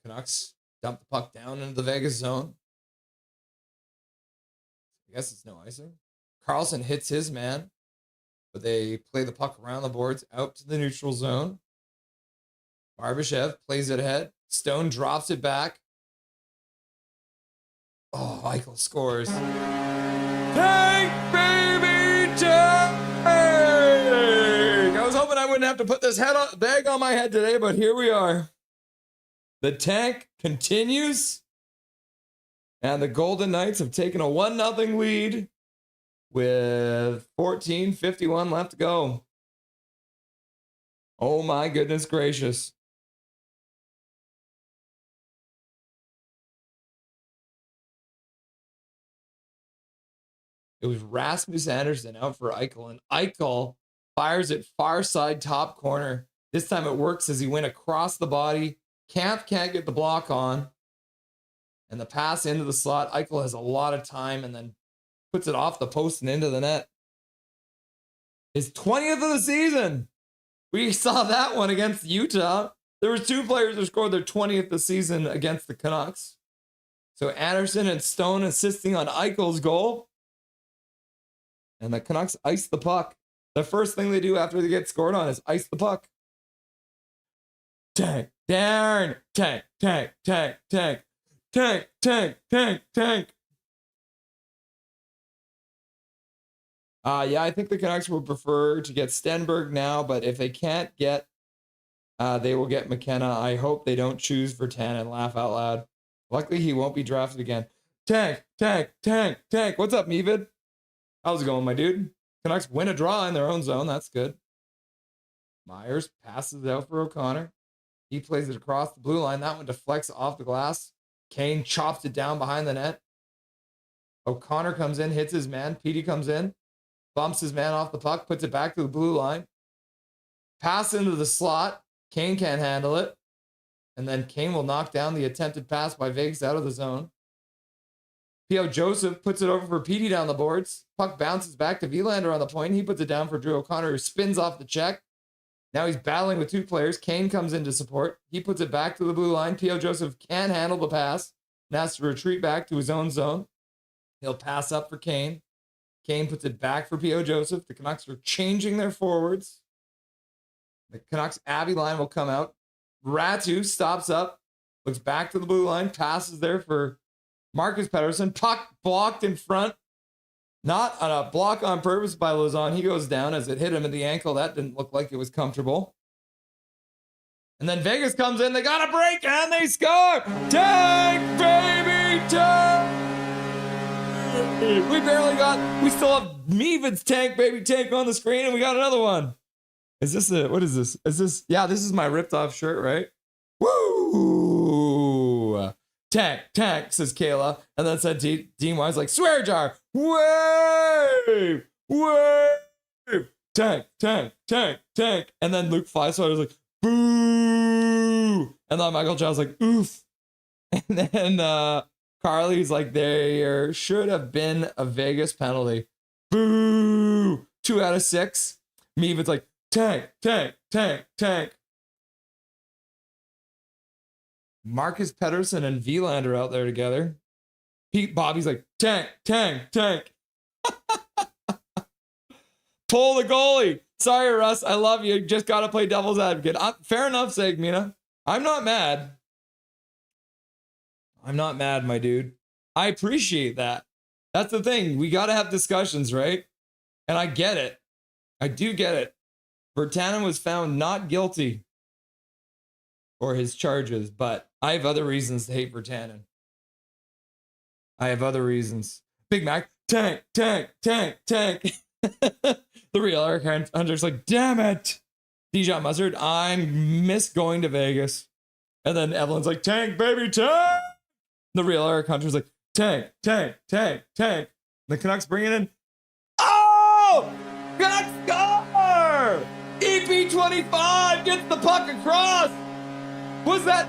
Canucks dump the puck down into the Vegas zone. I guess it's no icing. Carlson hits his man, but they play the puck around the boards out to the neutral zone. Barbashev plays it ahead. Stone drops it back. Oh, Eichel scores. Tank, baby, tank! I was hoping I wouldn't have to put this bag on my head today, but here we are. The tank continues, and the Golden Knights have taken a 1-0 lead with 14:51 left to go. Oh my goodness gracious. It was Rasmus Andersson out for Eichel, and Eichel fires it far side top corner. This time it works as he went across the body. Camp can't get the block on. And the pass into the slot. Eichel has a lot of time and then puts it off the post and into the net. His 20th of the season. We saw that one against Utah. There were 2 players who scored their 20th of the season against the Canucks. So Anderson and Stone assisting on Eichel's goal. And the Canucks ice the puck. The first thing they do after they get scored on is ice the puck. Tank, Darren, tank, tank, tank, tank, tank, tank, tank, tank. Yeah, I think the Canucks would prefer to get Stenberg now, but if they can't get, they will get McKenna. I hope they don't choose Virtanen. Laugh out loud. Luckily, he won't be drafted again. Tank. What's up, Mevid? How's it going, my dude? Canucks win a draw in their own zone. That's good. Myers passes it out for O'Connor. He plays it across the blue line. That one deflects off the glass. Kane chops it down behind the net. O'Connor comes in, hits his man. Petey comes in, bumps his man off the puck, puts it back to the blue line. Pass into the slot. Kane can't handle it. And then Kane will knock down the attempted pass by Vegas out of the zone. P.O. Joseph puts it over for Petey down the boards. Puck bounces back to Vilander on the point. He puts it down for Drew O'Connor, who spins off the check. Now he's battling with two players. Kane comes in to support. He puts it back to the blue line. P.O. Joseph can't handle the pass and has to retreat back to his own zone. He'll pass up for Kane. Kane puts it back for P.O. Joseph. The Canucks are changing their forwards. The Canucks Abbey line will come out. Ratu stops up, looks back to the blue line, passes there for Marcus Pettersson. Puck blocked in front. Not on a block on purpose by Lauzon. He goes down as it hit him in the ankle. That didn't look like it was comfortable. And then Vegas comes in. They got a break and they score. Tank, baby, tank. We still have Mevid's tank, baby, tank on the screen, and we got another one. Is this what is this? Yeah, this is my ripped off shirt, right? Woo! Tank, says Kayla. And then said Dean Wise, like, swear jar. Wave! Tank. And then Luke Flyswatter was like, boo! And then Michael Child's like, oof. And then Carly's like, there should have been a Vegas penalty. Boo! 2 out of 6. Mevid's like, tank. Marcus Pettersson and Vilander out there together. Bobby's like, tank. Pull the goalie. Sorry, Russ. I love you. Just got to play devil's advocate. Fair enough, Segmina. I'm not mad. My dude. I appreciate that. That's the thing. We got to have discussions, right? And I get it. I do get it. Virtanen was found not guilty for his charges, but I have other reasons to hate Virtanen. I have other reasons. Big Mac, tank. The real Eric Hunter's like, damn it. Dijon Mustard, I miss going to Vegas. And then Evelyn's like, tank, baby, tank. The real Eric Hunter's like, tank. The Canucks bring it in. Oh! Canucks score! EP25 gets the puck across. Was that?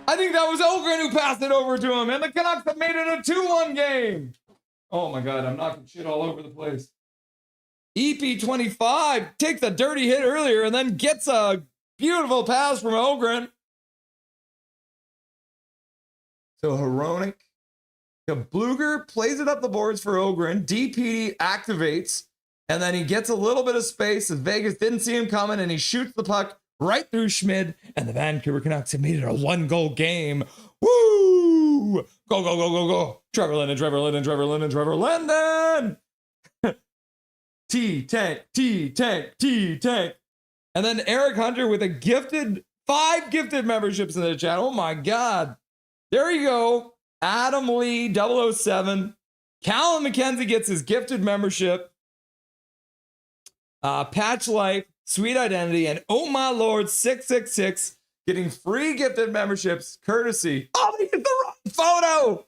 I think that was Ogren who passed it over to him, and the Canucks have made it a 2-1 game. Oh my God, I'm knocking shit all over the place. EP25 takes a dirty hit earlier and then gets a beautiful pass from Ogren. So Hronek, Bluger plays it up the boards for Ogren. DPD activates, and then he gets a little bit of space as Vegas didn't see him coming, and he shoots the puck right through Schmid, and the Vancouver Canucks have made it a 1-goal game. Woo! Go. Trevor Linden. T-Tank. And then Eric Hunter with a 5 gifted memberships in the chat. Oh my God. There you go. Adam Lee 007. Callum McKenzie gets his gifted membership. Patch Life, Sweet Identity, and Oh My Lord 666 getting free gifted memberships courtesy. Oh, they hit the wrong photo.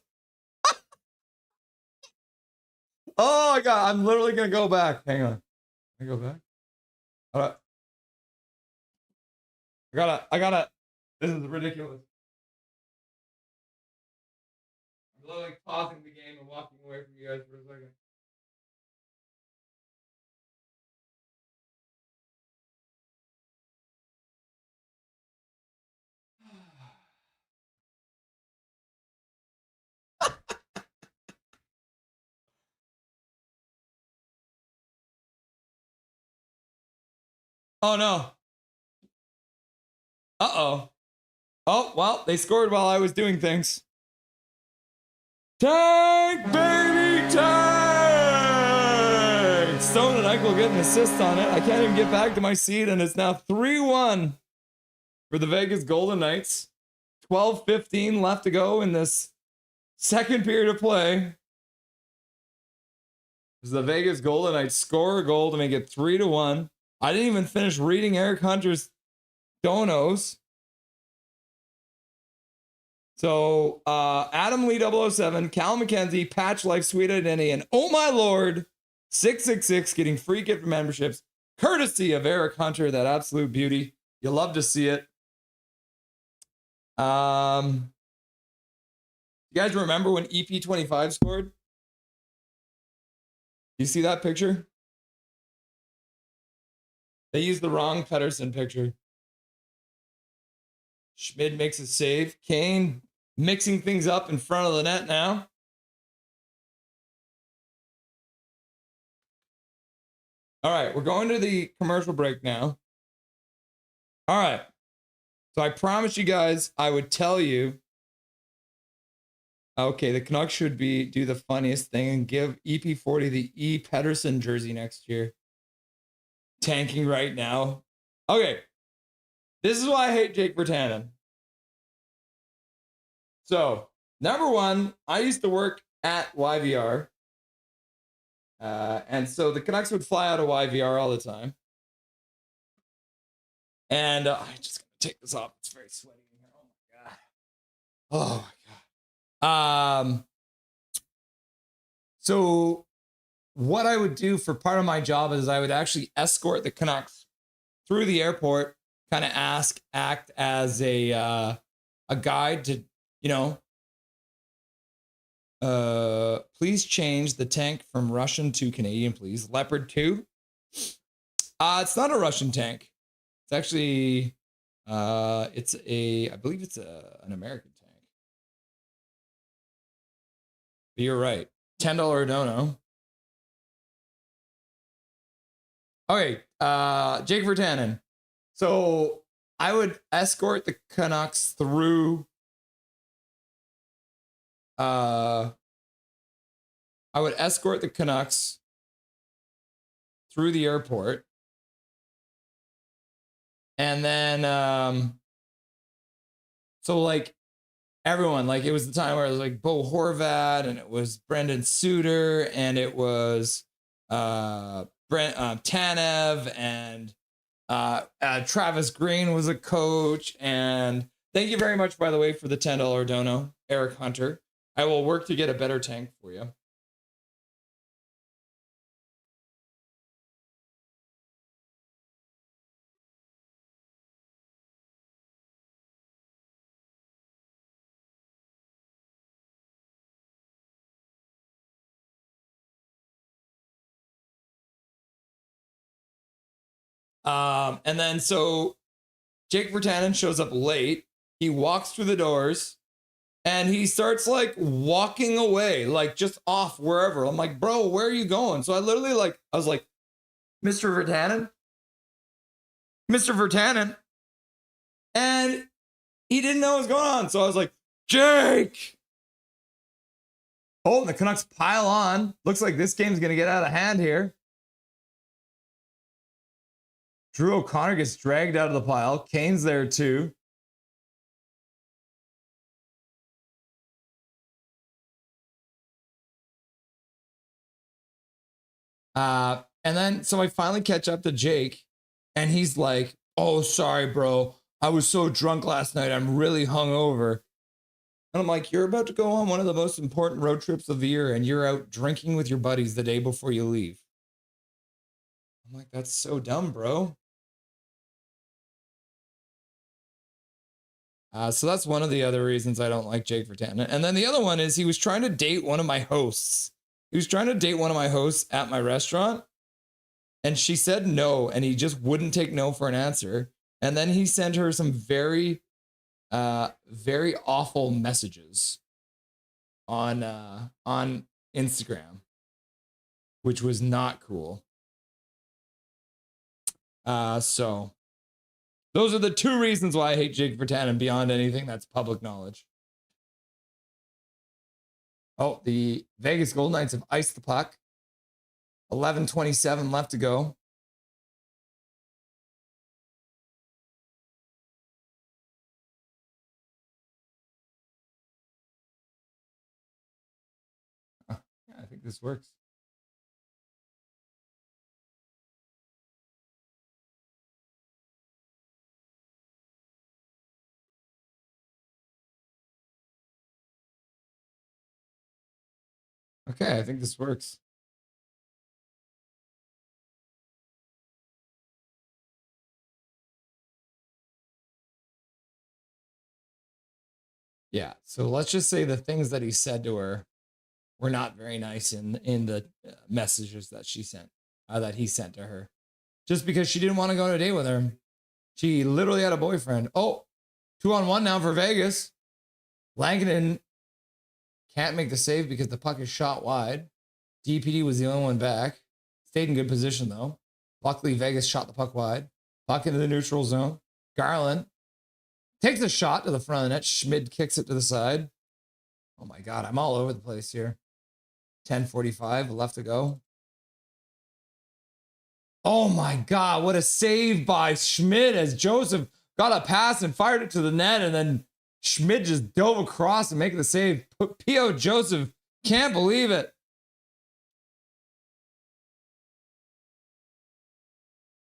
Oh my God, I'm literally gonna go back. Hang on. Can I go back? I gotta. This is ridiculous. I'm literally pausing the game and walking away from you guys for a second. Oh no. Uh-oh. Oh, well, they scored while I was doing things. Tank, baby, tank! So get an assist on it. I can't even get back to my seat, and it's now 3-1 for the Vegas Golden Knights. 12:15 left to go in this second period of play. As the Vegas Golden Knights score a goal to make it 3-1. I didn't even finish reading Eric Hunter's donos. So, Adam Lee 007, Cal McKenzie, Patch Life, Sweet Identity, and oh my lord, 666 getting free gift memberships, courtesy of Eric Hunter, that absolute beauty. You'll love to see it. You guys remember when EP25 scored? You see that picture? They used the wrong Pedersen picture. Schmid makes a save. Kane mixing things up in front of the net now. All right, we're going to the commercial break now. All right. So I promised you guys I would tell you. Okay, the Canucks should do the funniest thing and give EP40 the E. Pedersen jersey next year. Tanking right now. Okay. This is why I hate Jake Virtanen. So, number one, I used to work at YVR. And so the Canucks would fly out of YVR all the time. And I just gotta take this off. It's very sweaty in here. Oh my God. So what I would do for part of my job is I would actually escort the Canucks through the airport, kind of act as a guide to, please change the tank from Russian to Canadian, please. Leopard 2. It's not a Russian tank. It's actually, I believe it's an American tank. But you're right. $10 dono. Okay, Jake Virtanen. So I would escort the Canucks through. I would escort the Canucks through the airport. And then, so like everyone, like it was the time where it was like Bo Horvat and it was Brendan Suter and it was Tanev and Travis Green was a coach. And thank you very much, by the way, for the $10 dono, Eric Hunter. I will work to get a better tank for you. And then so Jake Virtanen shows up late. He walks through the doors and he starts like walking away, like just off wherever. I'm like, bro, where are you going? So I literally I was like, Mr. Virtanen? Mr. Virtanen? And he didn't know what was going on. So I was like, Jake! Oh, and the Canucks pile on. Looks like this game's going to get out of hand here. Drew O'Connor gets dragged out of the pile. Kane's there too. And then, so I finally catch up to Jake and he's like, oh, sorry, bro. I was so drunk last night. I'm really hungover. And I'm like, you're about to go on one of the most important road trips of the year and you're out drinking with your buddies the day before you leave. I'm like, that's so dumb, bro. So that's one of the other reasons I don't like Jake Virtanen. And then the other one is he was trying to date one of my hosts. He was trying to date one of my hosts at my restaurant. And she said no. And he just wouldn't take no for an answer. And then he sent her some very, very awful messages on Instagram, which was not cool. So those are the two reasons why I hate Jake Virtanen beyond anything that's public knowledge. Oh, the Vegas Golden Knights have iced the puck. 11:27 left to go. this works. Okay, I think this works. Yeah, so let's just say the things that he said to her were not very nice in the messages that she sent, that he sent to her. Just because she didn't want to go on a date with her. She literally had a boyfriend. Oh, 2-on-1 now for Vegas. Langdon can't make the save because the puck is shot wide. DPD was the only one back. Stayed in good position, though. Luckily, Vegas shot the puck wide. Puck into the neutral zone. Garland takes a shot to the front of the net. Schmid kicks it to the side. Oh, my God. I'm all over the place here. 10:45 left to go. Oh, my God. What a save by Schmid as Joseph got a pass and fired it to the net, and then Schmid just dove across and making the save. P.O. Joseph can't believe it.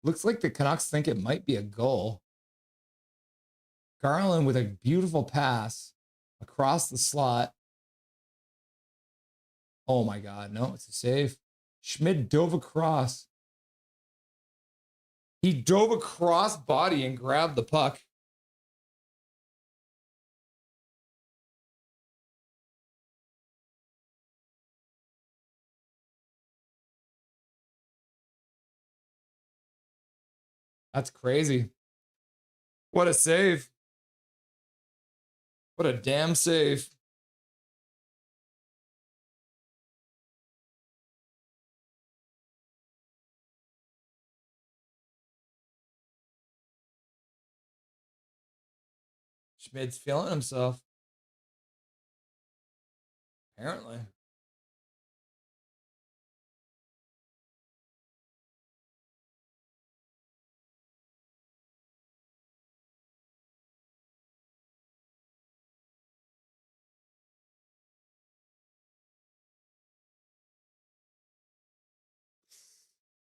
Looks like the Canucks think it might be a goal. Garland with a beautiful pass across the slot. Oh my God, no, it's a save. Schmid dove across. He dove across body and grabbed the puck. That's crazy. What a save. What a damn save. Schmid's feeling himself. Apparently.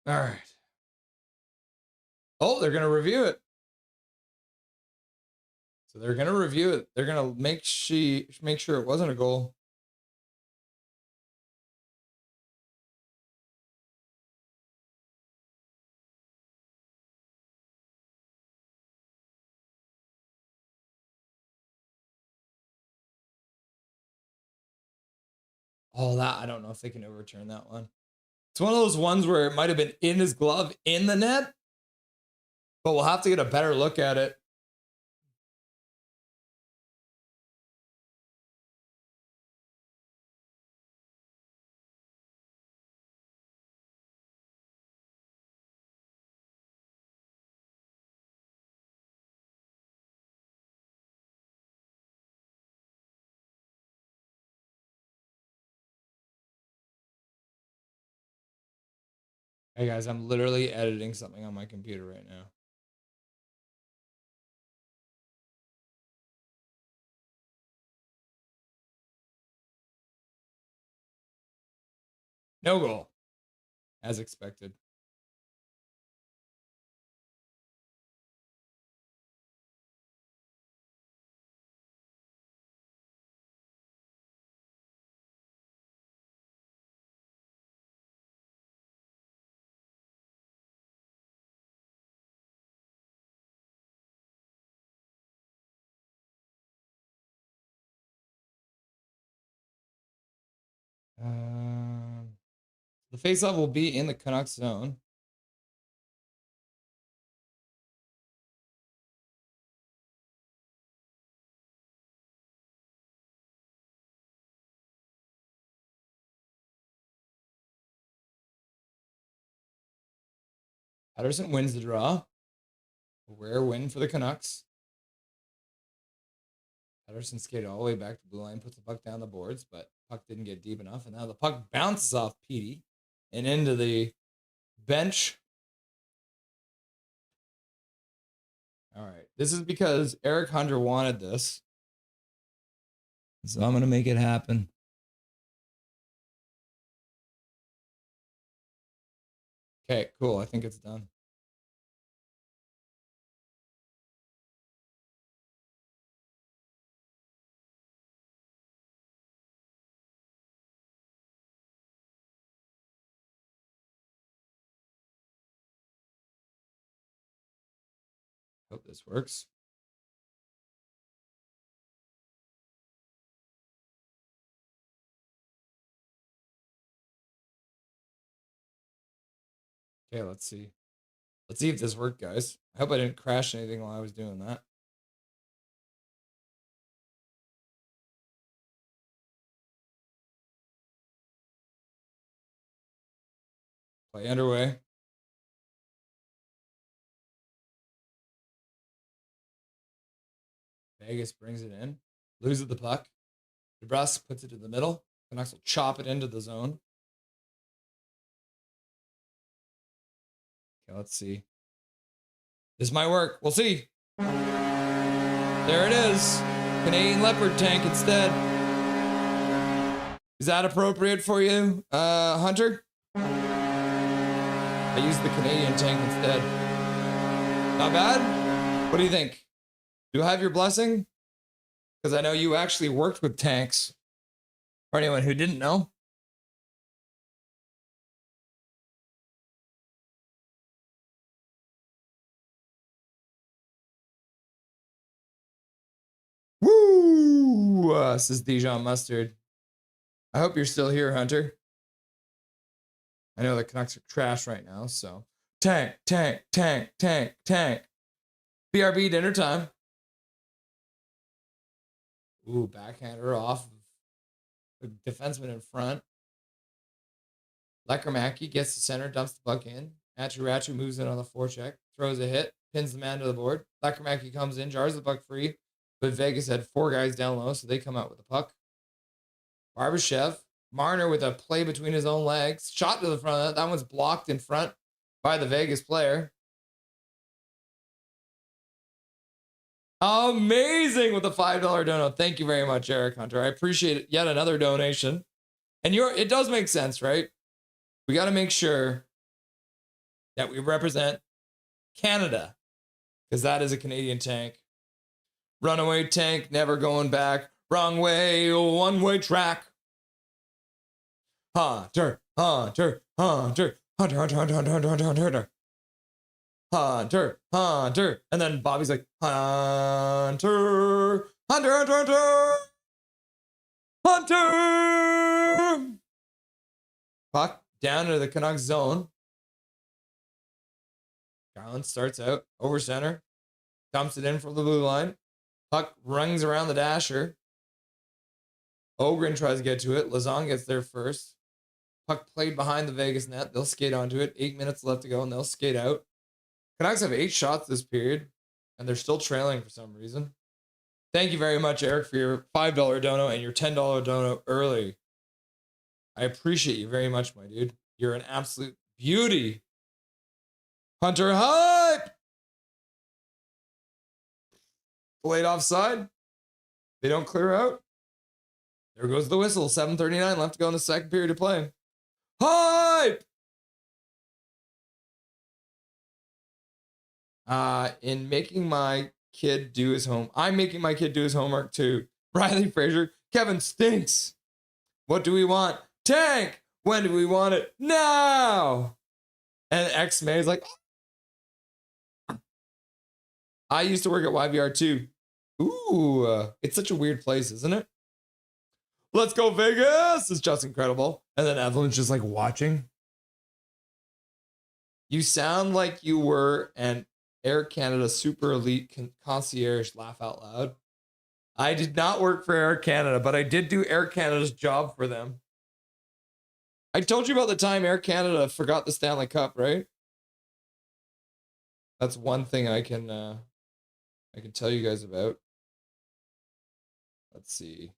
All right. Oh, they're going to review it. So they're going to review it. They're going to make sure it wasn't a goal. Oh, that I don't know if they can overturn that one. It's one of those ones where it might have been in his glove in the net, but we'll have to get a better look at it. Hey guys, I'm literally editing something on my computer right now. No goal, as expected. The faceoff will be in the Canucks zone. Patterson wins the draw. A rare win for the Canucks. Patterson skated all the way back to blue line, puts the puck down the boards, but puck didn't get deep enough, and now the puck bounces off Petey and into the bench. All right. This is because Eric Hunter wanted this. So I'm going to make it happen. Okay, cool. I think it's done. Hope this works. Okay, let's see. Let's see if this worked, guys. I hope I didn't crash anything while I was doing that. Play underway. Vegas brings it in. Loses the puck. DeBrusque puts it to the middle. Canucks will chop it into the zone. Okay, let's see. This might work. We'll see. There it is. Canadian Leopard tank instead. Is that appropriate for you, Hunter? I used the Canadian tank instead. Not bad? What do you think? Do I have your blessing? Because I know you actually worked with tanks. For anyone who didn't know. Woo! Says Dijon Mustard. I hope you're still here, Hunter. I know the Canucks are trash right now, so. Tank, tank, tank, tank, tank. BRB dinner time. Ooh, backhander off. The defenseman in front. Lekramacky gets the center, dumps the puck in. Atchu moves in on the forecheck, throws a hit, pins the man to the board. Lekramacky comes in, jars the puck free, but Vegas had 4 guys down low, so they come out with the puck. Barbashev, Marner with a play between his own legs, shot to the front of that. That one's blocked in front by the Vegas player. Amazing with a $5 dono. Thank you very much, Eric Hunter. I appreciate it. Yet another donation. And it does make sense, right? We got to make sure that we represent Canada, because that is a Canadian tank. Runaway tank, never going back. Wrong way, one-way track. Hunter, Hunter, Hunter, Hunter, Hunter, Hunter, Hunter, Hunter, Hunter, Hunter. Hunter, Hunter. And then Bobby's like, Hunter, Hunter, Hunter, Hunter, Hunter. Puck down into the Canucks zone. Garland starts out over center, dumps it in from the blue line. Puck rings around the dasher. Ogren tries to get to it. Lazon gets there first. Puck played behind the Vegas net. They'll skate onto it. 8 minutes left to go, and they'll skate out. Canucks have 8 shots this period, and they're still trailing for some reason. Thank you very much, Eric, for your $5 dono and your $10 dono early. I appreciate you very much, my dude. You're an absolute beauty. Hunter hype! Played offside. They don't clear out. There goes the whistle. 7:39 left to go in the second period of play. Hype! In making my kid do his I'm making my kid do his homework too. Riley Fraser, Kevin stinks. What do we want? Tank! When do we want it? Now! And X-May is like, I used to work at YVR too. Ooh, it's such a weird place, isn't it? Let's go Vegas! It's just incredible. And then Evelyn's just like watching. You sound like you were an Air Canada super elite concierge, laugh out loud. I did not work for Air Canada, but I did do Air Canada's job for them. I told you about the time Air Canada forgot the Stanley Cup, right? That's one thing I can tell you guys about. Let's see.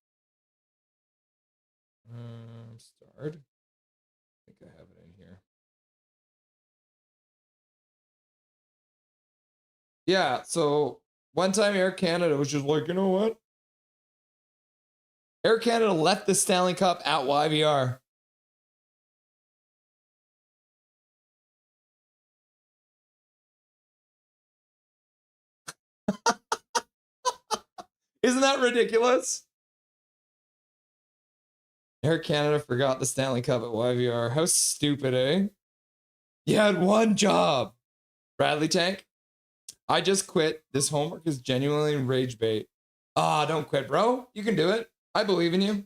Start. I think I have it in here. Yeah, so one time Air Canada was just like, you know what? Air Canada left the Stanley Cup at YVR. Isn't that ridiculous? Air Canada forgot the Stanley Cup at YVR. How stupid, eh? You had one job. Bradley Tank, I just quit. This homework is genuinely rage bait. Ah, don't quit, bro. You can do it. I believe in you.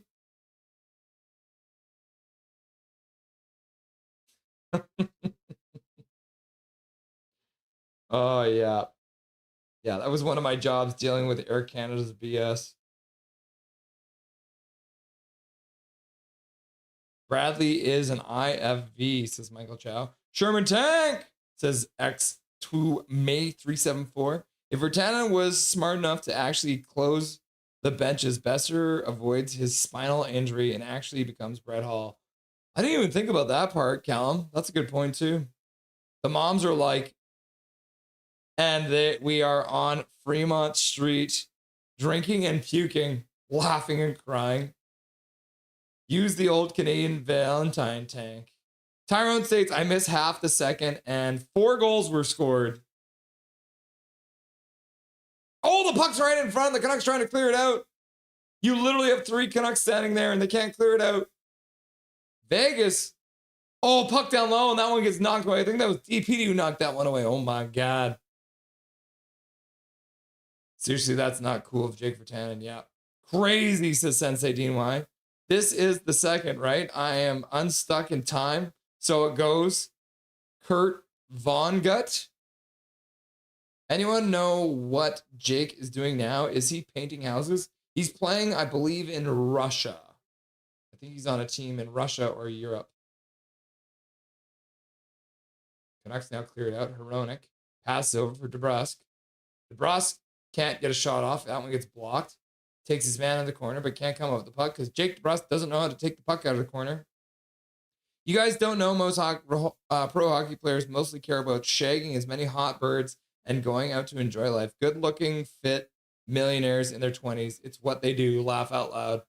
Oh, yeah. Yeah, that was one of my jobs, dealing with Air Canada's BS. Bradley is an IFV, says Michael Chow. Sherman Tank, says X2 May 374. If Virtanen was smart enough to actually close the benches, Besser avoids his spinal injury and actually becomes Brett Hall. I didn't even think about that part, Callum. That's a good point, too. The moms are like, and we are on Fremont Street, drinking and puking, laughing and crying. Use the old Canadian Valentine Tank. Tyrone states, I missed half the second and 4 goals were scored. Oh, the puck's right in front. The Canucks trying to clear it out. You literally have 3 Canucks standing there and they can't clear it out. Vegas. Oh, puck down low and that one gets knocked away. I think that was DPD who knocked that one away. Oh my God. Seriously, that's not cool of Jake Virtanen. Yeah. Crazy, says Sensei Dean Y. This is the second, right? I am unstuck in time. So it goes. Kurt Vongut. Anyone know what Jake is doing now? Is he painting houses? He's playing, I believe, in Russia. I think he's on a team in Russia or Europe. Canucks now cleared out. Hronek. Pass over for DeBrusk. DeBrusk can't get a shot off. That one gets blocked. Takes his man in the corner, but can't come up with the puck because Jake DeBrusk doesn't know how to take the puck out of the corner. You guys don't know most pro hockey players mostly care about shagging as many hot birds and going out to enjoy life. Good-looking, fit millionaires in their 20s. It's what they do. Laugh out loud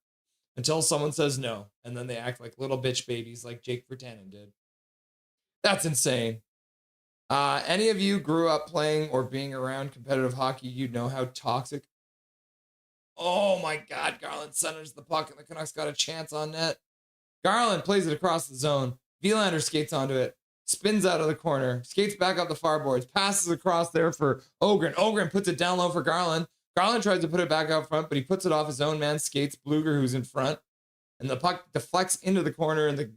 until someone says no, and then they act like little bitch babies like Jake Virtanen did. That's insane. Any of you grew up playing or being around competitive hockey, you'd know how toxic. Oh my God, Garland centers the puck and the Canucks got a chance on net. Garland plays it across the zone. Vilander skates onto it, spins out of the corner, skates back up the far boards, passes across there for Ogren. Ogren puts it down low for Garland. Garland tries to put it back out front, but he puts it off his own man, skates Bluger, who's in front. And the puck deflects into the corner, and the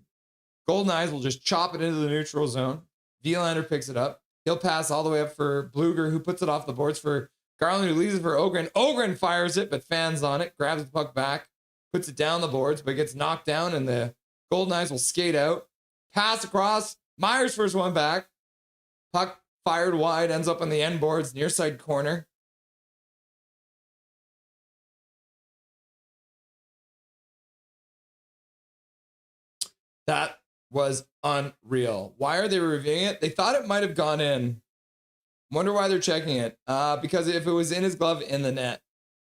Golden Eyes will just chop it into the neutral zone. Vilander picks it up. He'll pass all the way up for Bluger, who puts it off the boards for Garland, who leaves it for Ogren. Ogren fires it, but fans on it, grabs the puck back, puts it down the boards, but gets knocked down, and the Golden Eyes will skate out. Pass across. Myers first one back. Puck fired wide, ends up on the end boards, near side corner. That was unreal. Why are they reviewing it? They thought it might have gone in. Wonder why they're checking it. Because if it was in his glove in the net,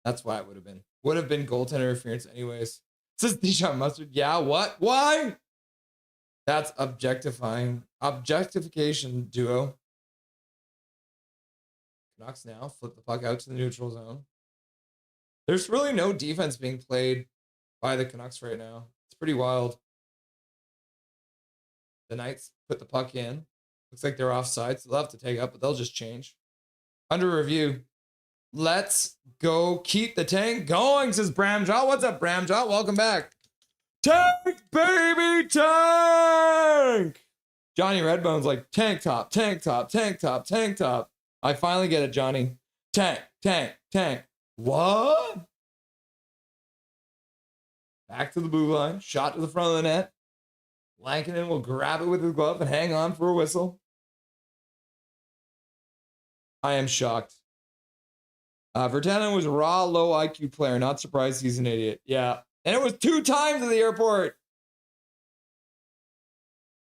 that's why it would have been. Would have been goaltender interference anyways. Says Dijon Mustard. Yeah, what? Why? That's objectifying. Objectification, duo. Canucks now flip the puck out to the neutral zone. There's really no defense being played by the Canucks right now. It's pretty wild. The Knights put the puck in. Looks like they're offside, so they'll have to take up, but they'll just change. Under review. Let's go keep the tank going, says Bramjaw. What's up, Bramjaw? Welcome back. Tank, baby, tank! Johnny Redbone's like, tank top, tank top, tank top, tank top. I finally get it, Johnny. Tank, tank, tank. What? Back to the blue line. Shot to the front of the net. Lankinen will grab it with his glove and hang on for a whistle. I am shocked. Virtanen was a raw, low IQ player. Not surprised he's an idiot. Yeah. And it was 2 times at the airport.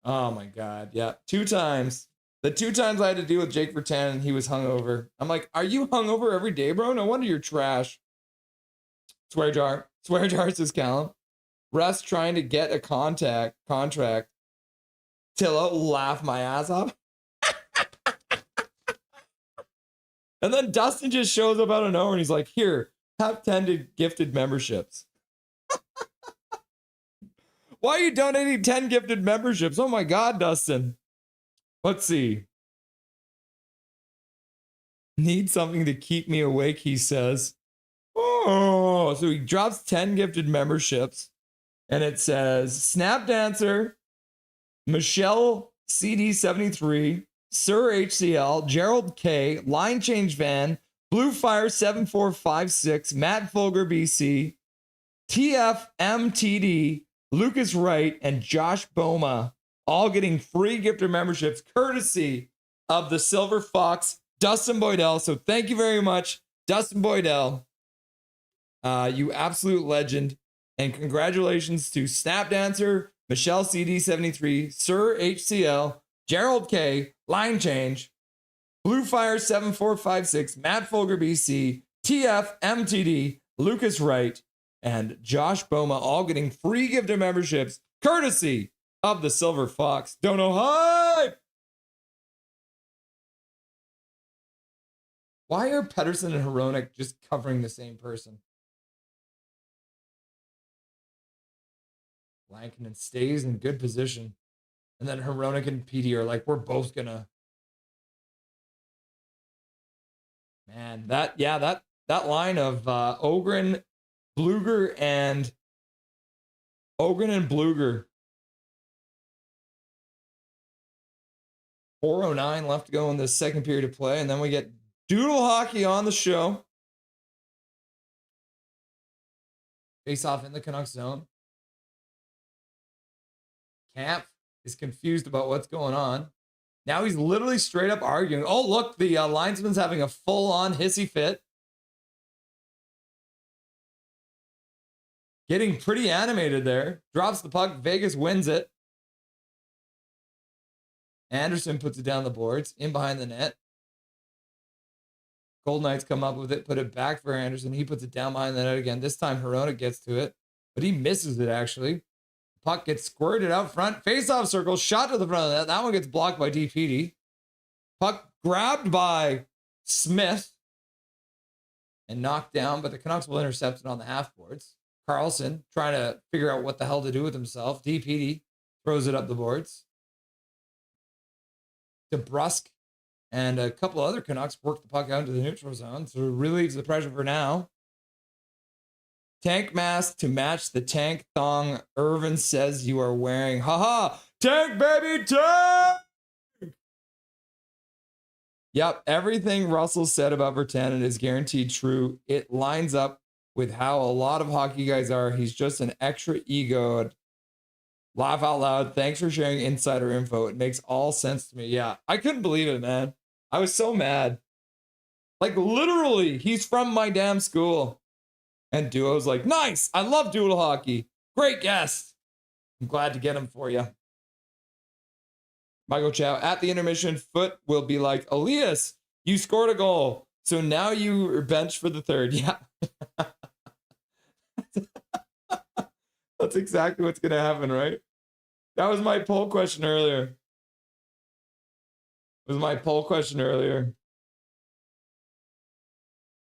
Oh my God. Yeah. 2 times. The 2 times I had to deal with Jake Virtanen, he was hungover. I'm like, are you hungover every day, bro? No wonder you're trash. Swear jar. Swear jar, says Callum. Russ trying to get a contract. Tillo, laugh my ass off. And then Dustin just shows up out of nowhere and he's like, here, have 10 gifted memberships. Why are you donating 10 gifted memberships? Oh my God, Dustin. Let's see. Need something to keep me awake, he says. Oh, so he drops 10 gifted memberships. And it says Snap Dancer, Michelle CD73, Sir HCL, Gerald K, Line Change Van, Blue Fire 7456, Matt Folger BC, TFMTD, Lucas Wright, and Josh Boma, all getting free gifted memberships courtesy of the Silver Fox, Dustin Boydell. So thank you very much, Dustin Boydell. You absolute legend. And congratulations to Snap Dancer, Michelle CD73, Sir HCL, Gerald K, Line Change, Blue Fire 7456, Matt Folger BC, TF MTD, Lucas Wright, and Josh Boma, all getting free gifted memberships courtesy of the Silver Fox. Dono hype! Why are Pedersen and Hronek just covering the same person? Lankinen stays in good position. And then Hronek and PD are like, we're both gonna. Man, that line of Ogren, Bluger, and Bluger. 4:09 left to go in the second period of play, and then we get Doodle Hockey on the show. Face off in the Canucks zone. Camp is confused about what's going on. Now he's literally straight up arguing. Oh, look, the linesman's having a full-on hissy fit. Getting pretty animated there. Drops the puck. Vegas wins it. Anderson puts it down the boards. In behind the net. Golden Knights come up with it. Put it back for Anderson. He puts it down behind the net again. This time Hronek gets to it. But he misses it, actually. Puck gets squirted out front. Face-off circle. Shot to the front of the net. That one gets blocked by DPD. Puck grabbed by Smith. And knocked down. But the Canucks will intercept it on the half boards. Carlson trying to figure out what the hell to do with himself. DPD throws it up the boards. DeBrusk and a couple other Canucks work the puck out into the neutral zone. So it relieves the pressure for now. Tank mask to match the tank thong Irvin says you are wearing. Haha! Tank, baby, tank! Yep, everything Russell said about Virtanen is guaranteed true. It lines up with how a lot of hockey guys are. He's just an extra ego. Laugh out loud. Thanks for sharing insider info. It makes all sense to me. Yeah, I couldn't believe it, man. I was so mad. Like, literally, he's from my damn school. And Duo's like, nice. I love Doodle Hockey. Great guest. I'm glad to get him for you. Michael Chow, at the intermission, Foot will be like, Elias, you scored a goal. So now you are benched for the third. Yeah. That's exactly what's going to happen, right? That was my poll question earlier.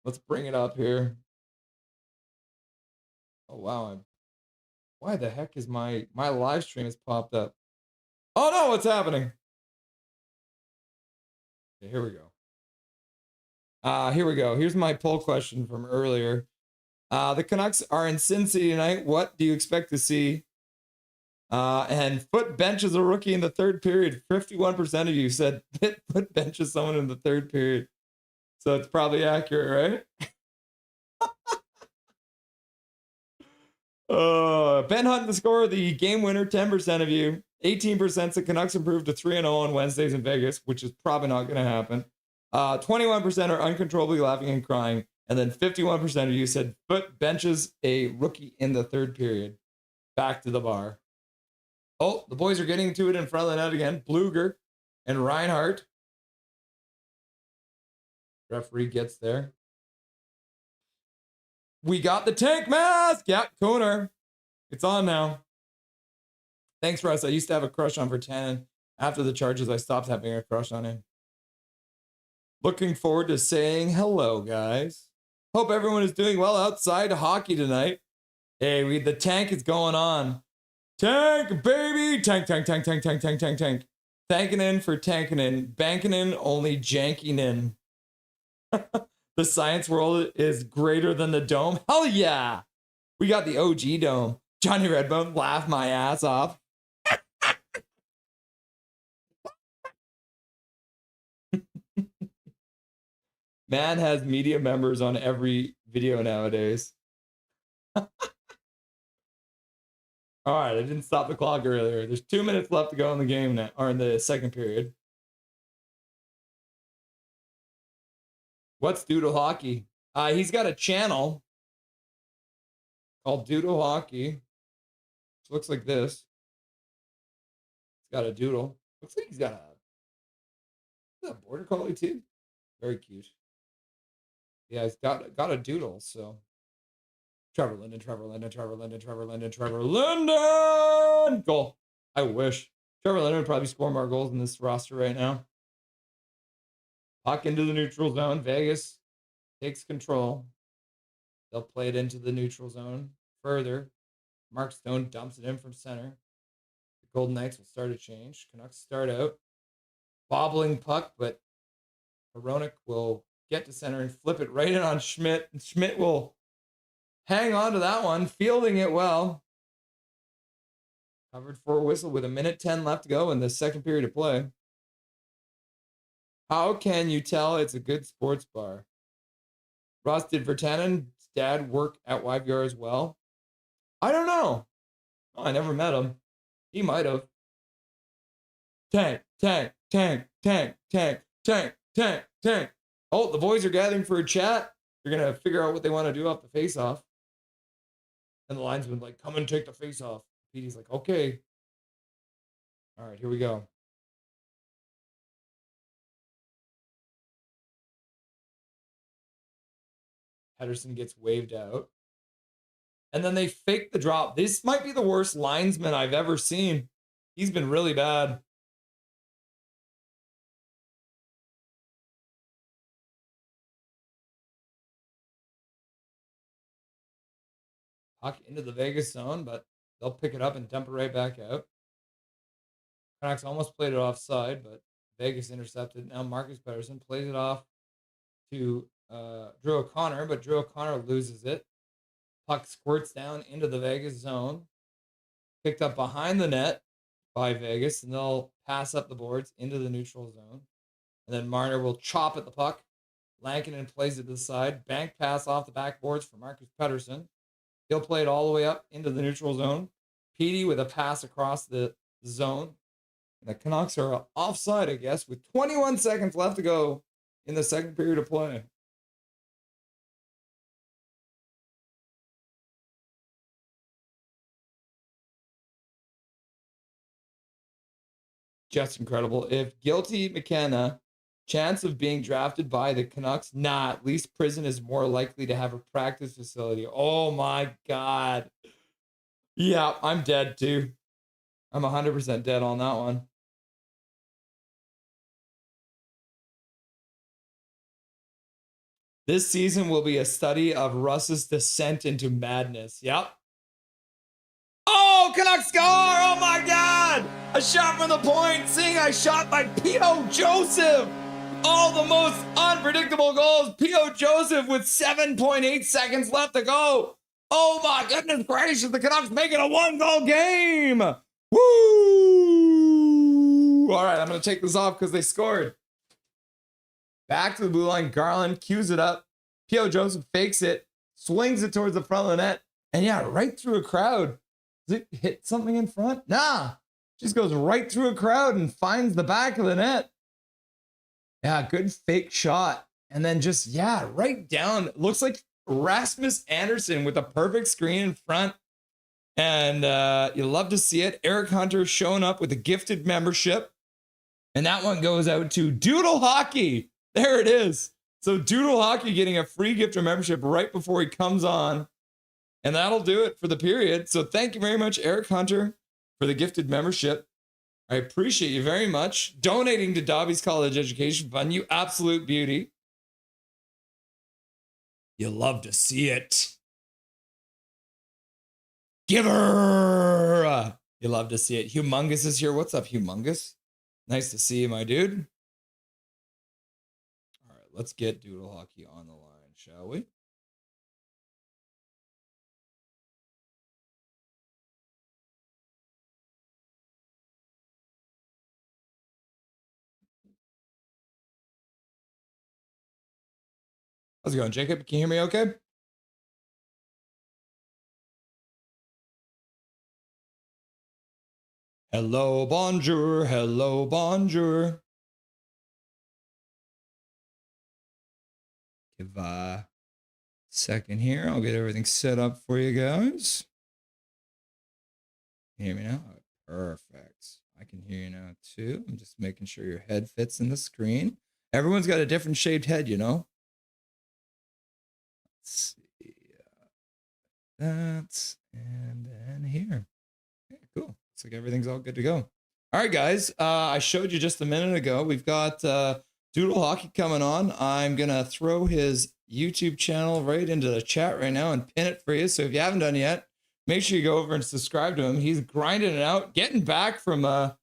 Let's bring it up here. Oh, wow. Why the heck is my live stream has popped up? Oh, no, what's happening? Okay, here we go. Here's my poll question from earlier. The Canucks are in Sin City tonight. What do you expect to see? And Foot benches a rookie in the third period. 51% of you said Foot benches someone in the third period. So it's probably accurate, right? Ben Hunt, the scorer, the game winner, 10% of you. 18% said Canucks improved to 3-0 on Wednesdays in Vegas, which is probably not going to happen. 21% are uncontrollably laughing and crying. And then 51% of you said Foot benches a rookie in the third period. Back to the bar. Oh, the boys are getting to it in front of the net again. Bluger and Reinhardt. Referee gets there. We got the tank mask. Yeah, Koner. It's on now. Thanks, Russ. I used to have a crush on Virtanen. After the charges, I stopped having a crush on him. Looking forward to saying hello, guys. Hope everyone is doing well outside hockey tonight. Hey, the tank is going on. Tank, baby! Tank, tank, tank, tank, tank, tank, tank, tank. Thanking in for tanking in. Banking in, only janking in. The science world is greater than the dome. Hell yeah! We got the OG dome. Johnny Redbone, laugh my ass off. Man has media members on every video nowadays. All right, I didn't stop the clock earlier. There's 2 minutes left to go in the game now, or in the second period. What's Doodle Hockey? He's got a channel called Doodle Hockey. Which looks like this. He's got a doodle. Looks like he's got a border collie too. Very cute. Yeah, he's got a doodle. So Trevor Linden. Goal. I wish. Trevor Linden would probably score more goals in this roster right now. Puck into the neutral zone. Vegas takes control. They'll play it into the neutral zone further. Mark Stone dumps it in from center. The Golden Knights will start a change. Canucks start out. Bobbling puck, but Hronek will get to center and flip it right in on Schmidt. And Schmidt will hang on to that one, fielding it well. Covered for a whistle with 1:10 left to go in the second period of play. How can you tell it's a good sports bar? Ross, did Virtanen's dad work at YVR as well? I don't know. Oh, I never met him. He might have. Tank, tank, tank, tank, tank, tank, tank, tank. Oh, the boys are gathering for a chat. They're going to figure out what they want to do off the face-off. And the linesman's like, come and take the face-off. Petey's like, okay. All right, here we go. Pedersen gets waved out. And then they fake the drop. This might be the worst linesman I've ever seen. He's been really bad. Puck into the Vegas zone, but they'll pick it up and dump it right back out. Canucks almost played it offside, but Vegas intercepted. Now Marcus Pedersen plays it off to Drew O'Connor, but Drew O'Connor loses it. Puck squirts down into the Vegas zone. Picked up behind the net by Vegas, and they'll pass up the boards into the neutral zone. And then Marner will chop at the puck. Lankinen plays it to the side. Bank pass off the backboards for Marcus Pedersen. He'll play it all the way up into the neutral zone. Petey with a pass across the zone. And the Canucks are offside, I guess, with 21 seconds left to go in the second period of play. Just incredible. If guilty McKenna, chance of being drafted by the Canucks, nah, at least prison is more likely to have a practice facility. Oh my God. Yeah, I'm dead too. I'm 100% dead on that one. This season will be a study of Russ's descent into madness. Yep. Oh, Canucks score! Oh my God! A shot from the point. Seeing a shot by P.O. Joseph. All the most unpredictable goals. P.O. Joseph with 7.8 seconds left to go. Oh my goodness gracious! The Canucks make it a 1-goal game. Woo! All right, I'm gonna take this off because they scored. Back to the blue line. Garland cues it up. P.O. Joseph fakes it, swings it towards the front of the net, and yeah, right through a crowd. Does it hit something in front? Nah. Just goes right through a crowd and finds the back of the net. Yeah, good fake shot. And then just, yeah, right down. Looks like Rasmus Anderson with a perfect screen in front. And you love to see it. Eric Hunter showing up with a gifted membership. And that one goes out to Doodle Hockey. There it is. So Doodle Hockey getting a free gift or membership right before he comes on. And that'll do it for the period. So thank you very much, Eric Hunter, for the gifted membership. I appreciate you very much. Donating to Dobby's College Education Fund, you absolute beauty. You love to see it. Giver! You love to see it. Humongous is here. What's up, Humongous? Nice to see you, my dude. All right, let's get Doodle Hockey on the line, shall we? How's it going, Jacob? Can you hear me okay? Hello, bonjour. Hello, bonjour. Give a second here. I'll get everything set up for you guys. Can you hear me now? Oh, perfect. I can hear you now too. I'm just making sure your head fits in the screen. Everyone's got a different shaped head, you know? Let's see. That's and then here. Okay, cool. Looks like everything's all good to go. All right, guys. I showed you just a minute ago. We've got Doodle Hockey coming on. I'm going to throw his YouTube channel right into the chat right now and pin it for you. So if you haven't done yet, make sure you go over and subscribe to him. He's grinding it out, getting back from a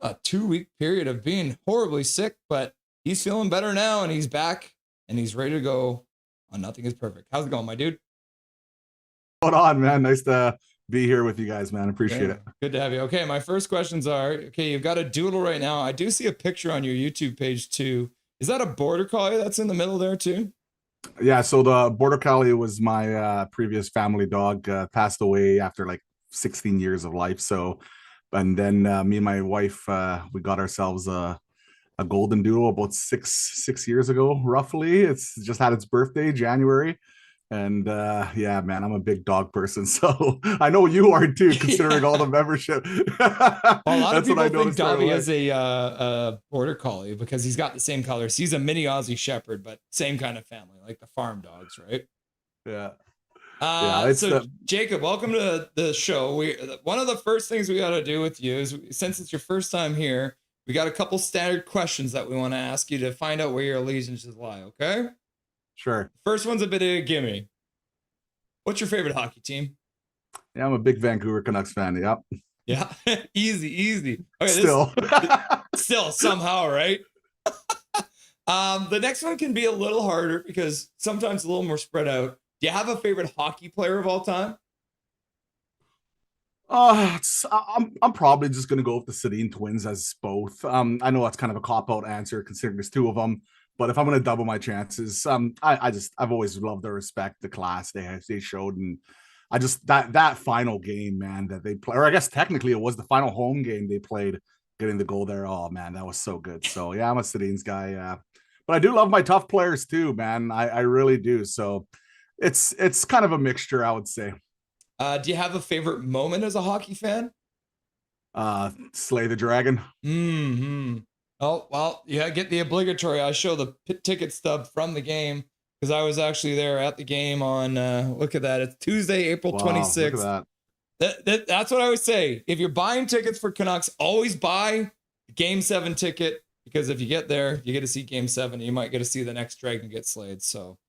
2-week period of being horribly sick, but he's feeling better now and he's back and he's ready to go on Nothing is Perfect. How's it going, my dude? Hold on, man. Nice to be here with you guys, man. Appreciate it. Good to have you. Okay, my first questions are, okay, you've got a doodle right now. I do see a picture on your YouTube page too. Is that a border collie that's in the middle there too? Yeah, so the border collie was my previous family dog, passed away after like 16 years of life. So, and then me and my wife, we got ourselves a golden doodle about six years ago, roughly. It's just had its birthday, January. And yeah, man, I'm a big dog person, so I know you are too, considering all the membership. Well, a lot of people think Dobby is a border collie because he's got the same colors. He's a mini Aussie Shepherd, but same kind of family, like the farm dogs, right? Yeah. So Jacob, welcome to the show. One of the first things we got to do with you is, since it's your first time here, we got a couple standard questions that we want to ask you to find out where your allegiances lie. Okay. Sure. First one's a bit of a gimme. What's your favorite hockey team? Yeah, I'm a big Vancouver Canucks fan. Yep. Yeah. Easy. Okay, still. Still somehow, right? The next one can be a little harder because sometimes a little more spread out. Do you have a favorite hockey player of all time? I'm probably just gonna go with the Sedin twins as both. I know that's kind of a cop-out answer considering there's two of them. But if I'm going to double my chances, I've always loved the respect, the class they showed, and I just that final game, man, that they play, or I guess technically it was the final home game they played, getting the goal there. Oh man, that was so good. So yeah, I'm a Sedin's guy. Yeah, but I do love my tough players too, man. I really do. So it's kind of a mixture, I would say. Do you have a favorite moment as a hockey fan? Slay the Dragon. Mm-hmm. Oh, well, yeah, get the obligatory. I show the ticket stub from the game because I was actually there at the game on, look at that. It's Tuesday, April 26th. Look at that. That's what I always say. If you're buying tickets for Canucks, always buy the Game 7 ticket because if you get there, you get to see Game 7. You might get to see the next Dragon get slayed. So,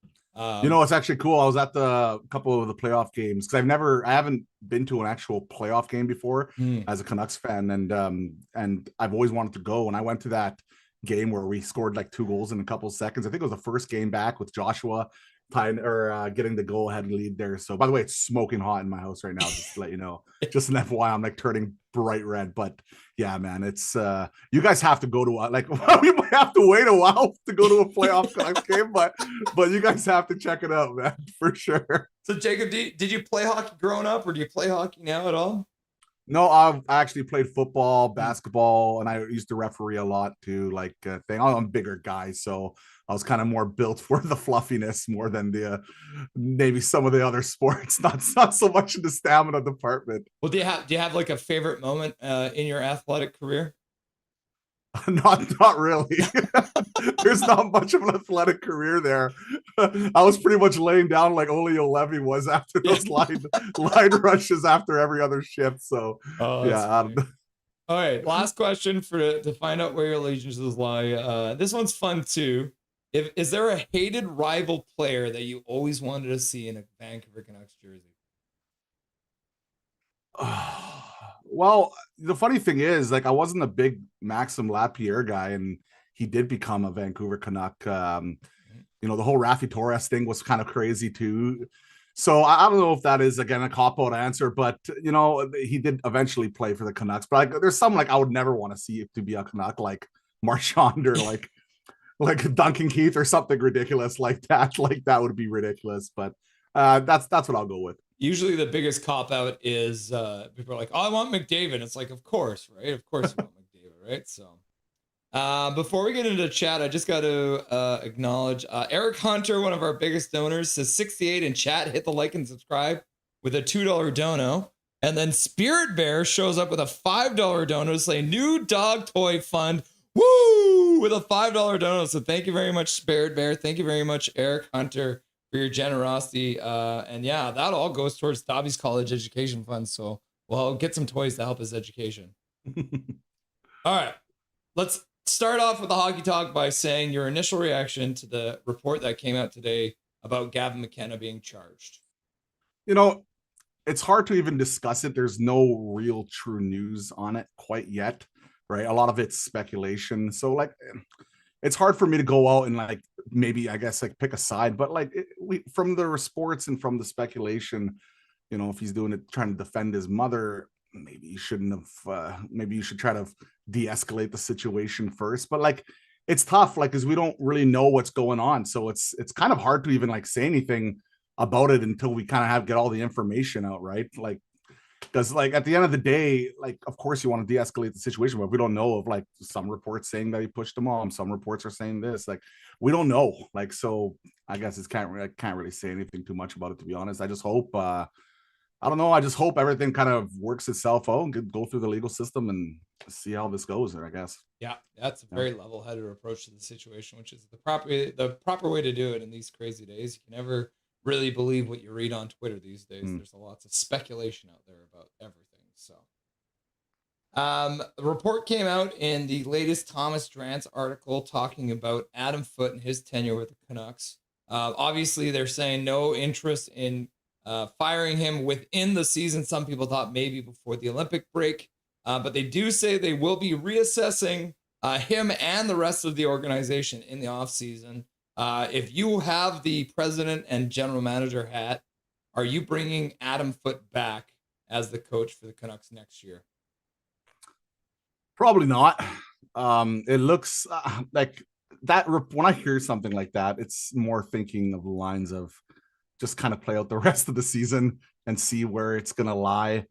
you know, it's actually cool. I was at the couple of the playoff games because I haven't been to an actual playoff game before as a Canucks fan, and I've always wanted to go. And I went to that game where we scored like 2 goals in a couple of seconds. I think it was the first game back with Joshua getting the goal ahead lead there. So by the way, it's smoking hot in my house right now, just to let you know. Just an FYI, I'm like turning bright red. But yeah, man, it's you guys have to go to like we might have to wait a while to go to a playoff Canucks game, but you guys have to check it out, man, for sure. So Jacob, did you play hockey growing up, or do you play hockey now at all? No, I actually played football, basketball, and I used to referee a lot too. Like thing, I'm a bigger guy, so I was kind of more built for the fluffiness more than the maybe some of the other sports. Not so much in the stamina department. Well, do you have like a favorite moment in your athletic career? Not really. There's not much of an athletic career there. I was pretty much laying down like Olio Levy was after those line rushes after every other shift. So yeah. All right, last question to find out where your allegiances lie. This one's fun too. Is there a hated rival player that you always wanted to see in a Vancouver Canucks jersey? Well, the funny thing is, like, I wasn't a big Maxim Lapierre guy, and he did become a Vancouver Canuck. The whole Rafi Torres thing was kind of crazy too. So I don't know if that is, again, a cop-out answer, but he did eventually play for the Canucks. But like, there's some like I would never want to see it to be a Canuck, like Marchand or like Duncan Keith or something ridiculous like that. Like that would be ridiculous. But that's what I'll go with. Usually the biggest cop out is people are like, "Oh, I want McDavid." It's like, of course, right? Of course you want McDavid, right? So before we get into chat, I just got to acknowledge Eric Hunter, one of our biggest donors, says 68 in chat. Hit the like and subscribe with a $2 dono. And then Spirit Bear shows up with a $5 dono saying new dog toy fund. Woo! With a $5 dono. So thank you very much, Spirit Bear. Thank you very much, Eric Hunter, for your generosity. And yeah, that all goes towards Dobby's college education fund. So we'll get some toys to help his education. All right. Let's start off with the hockey talk by saying your initial reaction to the report that came out today about Gavin McKenna being charged. It's hard to even discuss it. There's no real true news on it quite yet, right? A lot of it's speculation. So like, it's hard for me to go out and like, maybe, I guess, like pick a side, but like from the reports and from the speculation, if he's doing it, trying to defend his mother, maybe you shouldn't have, maybe you should try to de-escalate the situation first. But like, it's tough, like, because we don't really know what's going on. So it's kind of hard to even like say anything about it until we kind of get all the information out, right? Like, because like at the end of the day, like, of course you want to de-escalate the situation, but we don't know of like some reports saying that he pushed him on, some reports are saying this, like we don't know. Like, so I guess I can't really say anything too much about it, to be honest. I just hope I don't know. I just hope everything kind of works itself out and go through the legal system and see how this goes there, I guess. Yeah, that's a very level-headed approach to the situation, which is the proper way to do it in these crazy days. You can never really believe what you read on Twitter these days. There's lots of speculation out there about everything. So the report came out in the latest Thomas Drance article talking about Adam Foote and his tenure with the Canucks. Obviously, they're saying no interest in firing him within the season. Some people thought maybe before the Olympic break, but they do say they will be reassessing him and the rest of the organization in the offseason. If you have the president and general manager hat, are you bringing Adam Foote back as the coach for the Canucks next year? Probably not. It looks like that when I hear something like that, it's more thinking of the lines of just kind of play out the rest of the season and see where it's going to lie.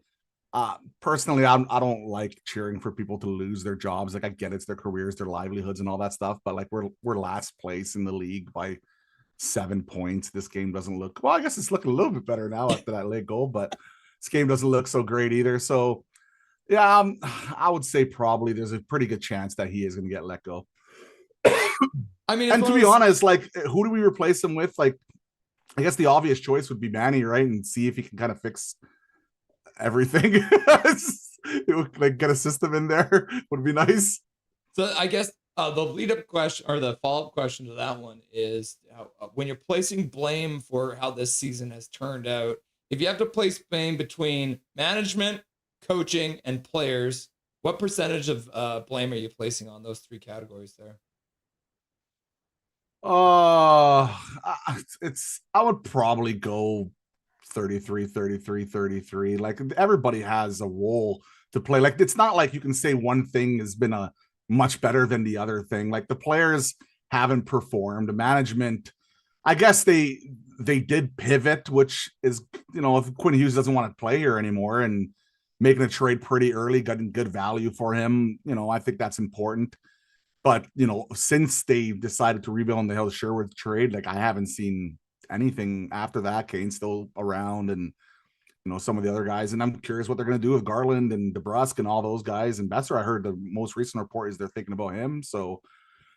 Personally, I don't like cheering for people to lose their jobs. Like, I get it's their careers, their livelihoods and all that stuff, but like we're last place in the league by 7 points. This game doesn't look, well, I guess it's looking a little bit better now after that late goal, but this game doesn't look so great either. So yeah, I would say probably there's a pretty good chance that he is going to get let go. I mean, and to be honest, like, who do we replace him with? Like, I guess the obvious choice would be Manny, right? And see if he can kind of fix everything. Like, get a system in there would be nice. So I guess the lead-up question or the follow-up question to that one is when you're placing blame for how this season has turned out, if you have to place blame between management, coaching, and players, what percentage of blame are you placing on those three categories there? It's, I would probably go 33. Like, everybody has a role to play. Like, it's not like you can say one thing has been a much better than the other thing. Like, the players haven't performed. The management, I guess they did pivot, which is, if Quinn Hughes doesn't want to play here anymore and making a trade pretty early, getting good value for him, I think that's important. But, since they decided to rebuild the Hill Sherwood trade, like, I haven't seen anything after that. Kane's still around, and, some of the other guys. And I'm curious what they're going to do with Garland and DeBrusk and all those guys. And Besser, I heard the most recent report is they're thinking about him. So,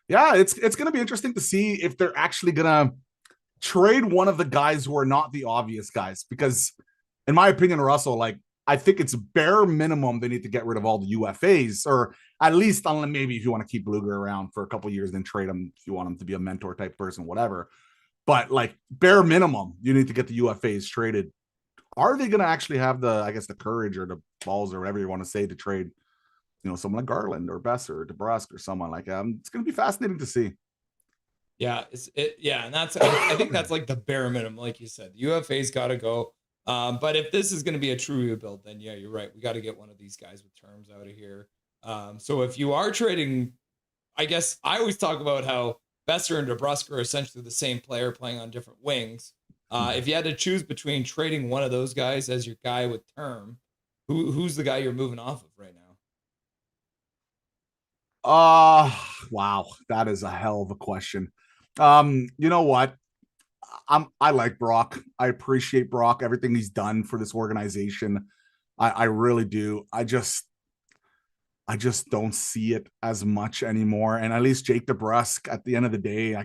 yeah, it's going to be interesting to see if they're actually going to trade one of the guys who are not the obvious guys. Because, in my opinion, Russell, like, I think it's bare minimum they need to get rid of all the UFAs, or at least maybe if you want to keep Luger around for a couple of years, then trade him if you want him to be a mentor type person, whatever. But like bare minimum, you need to get the UFAs traded. Are they going to actually have the courage or the balls or whatever you want to say to trade, someone like Garland or Besser or DeBrusque or someone like that? It's going to be fascinating to see. Yeah, and I think that's like the bare minimum, like you said. The UFA's got to go. But if this is going to be a true rebuild, then yeah, you're right. We got to get one of these guys with terms out of here. So if you are trading, I guess I always talk about how Besser and DeBrusque are essentially the same player playing on different wings. If you had to choose between trading one of those guys as your guy with term, who's the guy you're moving off of right now? Wow, that is a hell of a question. You know what? I like Brock. I appreciate Brock, everything he's done for this organization. I really do. I just don't see it as much anymore. And at least Jake DeBrusque, at the end of the day,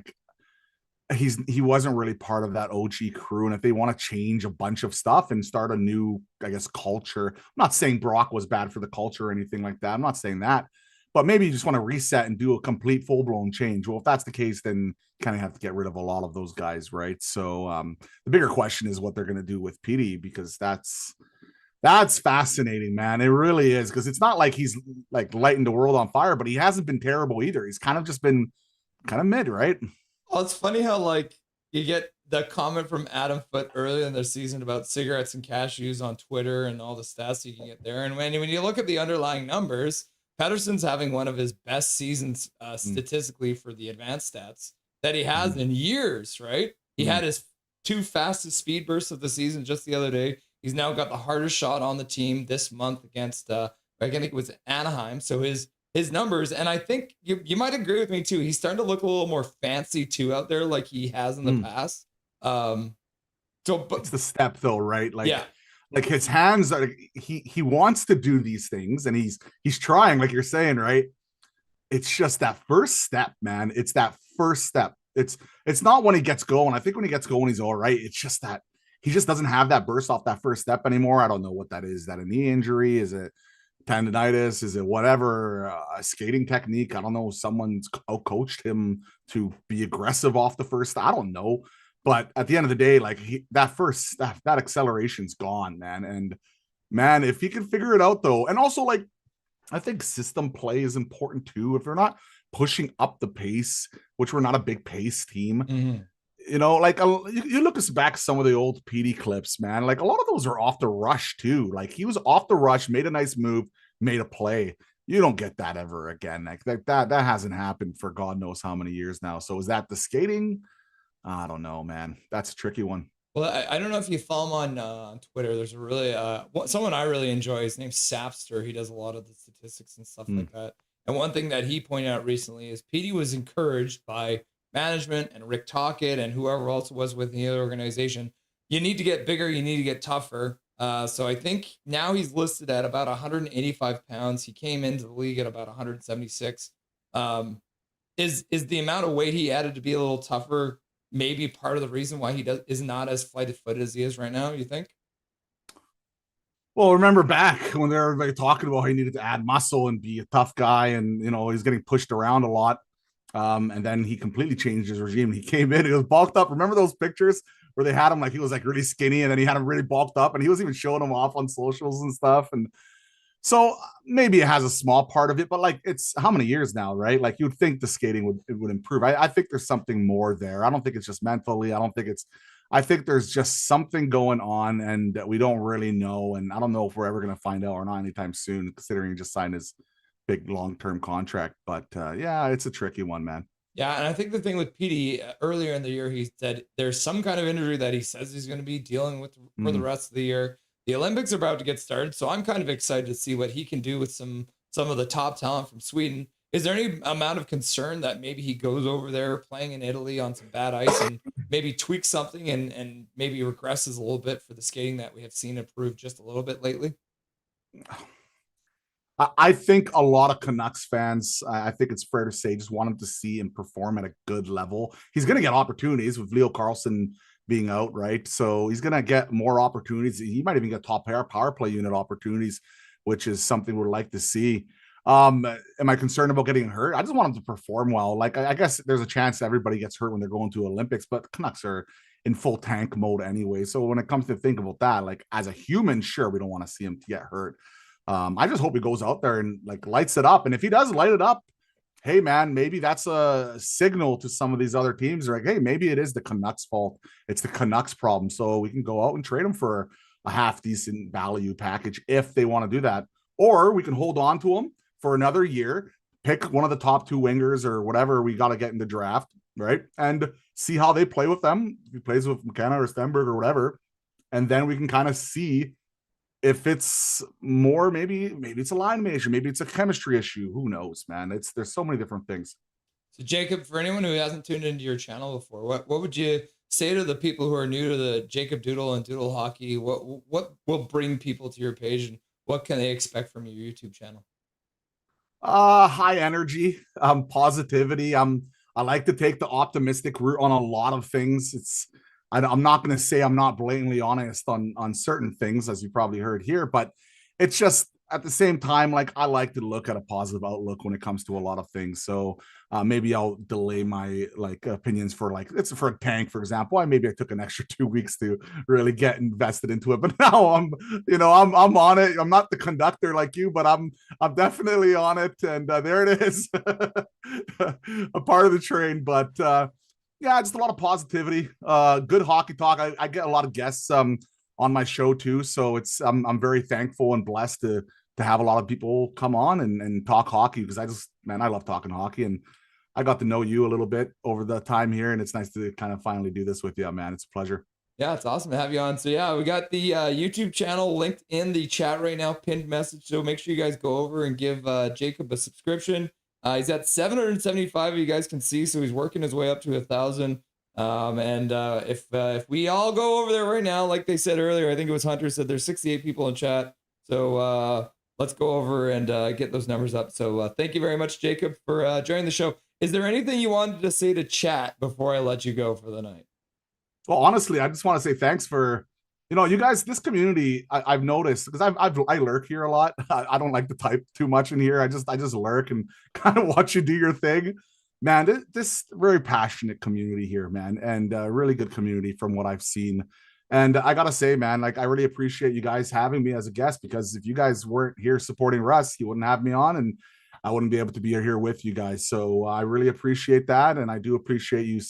he wasn't really part of that OG crew. And if they want to change a bunch of stuff and start a new, I guess, culture, I'm not saying Brock was bad for the culture or anything like that. I'm not saying that. But maybe you just want to reset and do a complete full-blown change. Well, if that's the case, then you kind of have to get rid of a lot of those guys, right? So the bigger question is what they're going to do with Petey, because that's fascinating, man. It really is, because it's not like he's like lighting the world on fire, but he hasn't been terrible either. He's kind of just been kind of mid, right? Well, it's funny how like you get the comment from Adam Foote earlier in the season about cigarettes and cashews on Twitter and all the stats you can get there. And when you look at the underlying numbers, Pettersson's having one of his best seasons statistically for the advanced stats that he has in years, right? He had his 2 fastest speed bursts of the season just the other day. He's now got the hardest shot on the team this month against, I think it was Anaheim. So his numbers, and I think you might agree with me too, he's starting to look a little more fancy too out there like he has in the past. But it's the step though, right? Like, yeah. Like his hands are, he wants to do these things and he's trying, like you're saying, right? It's just that first step, man. It's that first step. It's not when he gets going. I think when he gets going, he's all right. It's just that he just doesn't have that burst off that first step anymore. I don't know what that is. Is that a knee injury? Is it tendonitis? Is it whatever? A skating technique? I don't know. Someone's coached him to be aggressive off the first. I don't know. But at the end of the day, like that acceleration's gone, man. And man, if he can figure it out though, and also like, I think system play is important too. If they're not pushing up the pace, which we're not a big pace team, like you look us back some of the old PD clips, man. Like a lot of those are off the rush too. Like he was off the rush, made a nice move, made a play. You don't get that ever again. Like that hasn't happened for God knows how many years now. So is that the skating? I don't know, man. That's a tricky one. Well, I don't know if you follow him on Twitter. There's a really someone I really enjoy. His name's Sapster. He does a lot of the statistics and stuff like that. And one thing that he pointed out recently is Petey was encouraged by management and Rick Tocchet and whoever else was within the other organization. You need to get bigger. You need to get tougher. So I think now he's listed at about 185 pounds. He came into the league at about 176. Is the amount of weight he added to be a little tougher maybe part of the reason why he is not as flight-of-footed as he is right now, you think? Well, remember back when they were everybody talking about how he needed to add muscle and be a tough guy, and he's getting pushed around a lot. And then he completely changed his regime. He came in, he was bulked up. Remember those pictures where they had him like he was like really skinny, and then he had him really bulked up, and he was even showing him off on socials and stuff. And so maybe it has a small part of it, but like it's how many years now, right? Like you'd think the skating would improve. I think there's something more there. I don't think it's just mentally. I think there's just something going on and that we don't really know. And I don't know if we're ever going to find out or not anytime soon, considering he just signed his big long-term contract. But yeah, it's a tricky one, man. Yeah, and I think the thing with Petey, earlier in the year, he said there's some kind of injury that he says he's going to be dealing with for the rest of the year. The Olympics are about to get started, so I'm kind of excited to see what he can do with some of the top talent from Sweden. Is there any amount of concern that maybe he goes over there playing in Italy on some bad ice and maybe tweaks something and maybe regresses a little bit for the skating that we have seen improve just a little bit lately? I think a lot of Canucks fans, I think it's fair to say, just want him to see him perform at a good level. He's going to get opportunities with Leo Carlson being out, right? So he's going to get more opportunities. He might even get top power play unit opportunities, which is something we'd like to see. Am I concerned about getting hurt? I just want him to perform well. Like, I guess there's a chance everybody gets hurt when they're going to Olympics, but Canucks are in full tank mode anyway. So when it comes to think about that, like as a human, sure, we don't want to see him get hurt. I just hope he goes out there and like lights it up. And if he does light it up, hey man, maybe that's a signal to some of these other teams. They're like, hey, maybe it is the Canucks' fault. It's the Canucks' problem. So we can go out and trade him for a half decent value package if they want to do that. Or we can hold on to him for another year, pick one of the top 2 wingers or whatever we got to get in the draft, right? And see how they play with them. If he plays with McKenna or Stenberg or whatever. And then we can kind of see if it's more, maybe it's a line issue, maybe it's a chemistry issue. Who knows, man? There's so many different things. So Jacob, for anyone who hasn't tuned into your channel before, what would you say to the people who are new to the Jacob Doodle and Doodle Hockey? What will bring people to your page, and what can they expect from your YouTube channel? High energy, positivity. I like to take the optimistic route on a lot of things. I'm not going to say I'm not blatantly honest on certain things, as you probably heard here, but it's just at the same time, like I like to look at a positive outlook when it comes to a lot of things. So maybe I'll delay my like opinions for like, it's for a tank, for example. Maybe I took an extra 2 weeks to really get invested into it, but now I'm on it. I'm not the conductor like you, but I'm definitely on it. And there it is, a part of the train. But yeah, just a lot of positivity, good hockey talk. I get a lot of guests on my show too, so I'm very thankful and blessed to have a lot of people come on and talk hockey, because I love talking hockey, and I got to know you a little bit over the time here, and it's nice to kind of finally do this with you, man. It's a pleasure. Yeah, it's awesome to have you on. So yeah, we got the YouTube channel linked in the chat right now, pinned message. So make sure you guys go over and give Jacob a subscription. He's at 775, you guys can see, so he's working his way up to 1,000. If we all go over there right now, like they said earlier, I think it was Hunter said there's 68 people in chat. So let's go over and get those numbers up. So thank you very much, Jacob, for joining the show. Is there anything you wanted to say to chat before I let you go for the night? Well, honestly, I just want to say thanks for, you guys, this community. I've noticed, because I lurk here a lot. I don't like to type too much in here. I just lurk and kind of watch you do your thing. Man, this very passionate community here, man, and really good community from what I've seen. And I gotta say, man, like I really appreciate you guys having me as a guest, because if you guys weren't here supporting Russ, you wouldn't have me on, and I wouldn't be able to be here with you guys. So I really appreciate that, and I do appreciate you.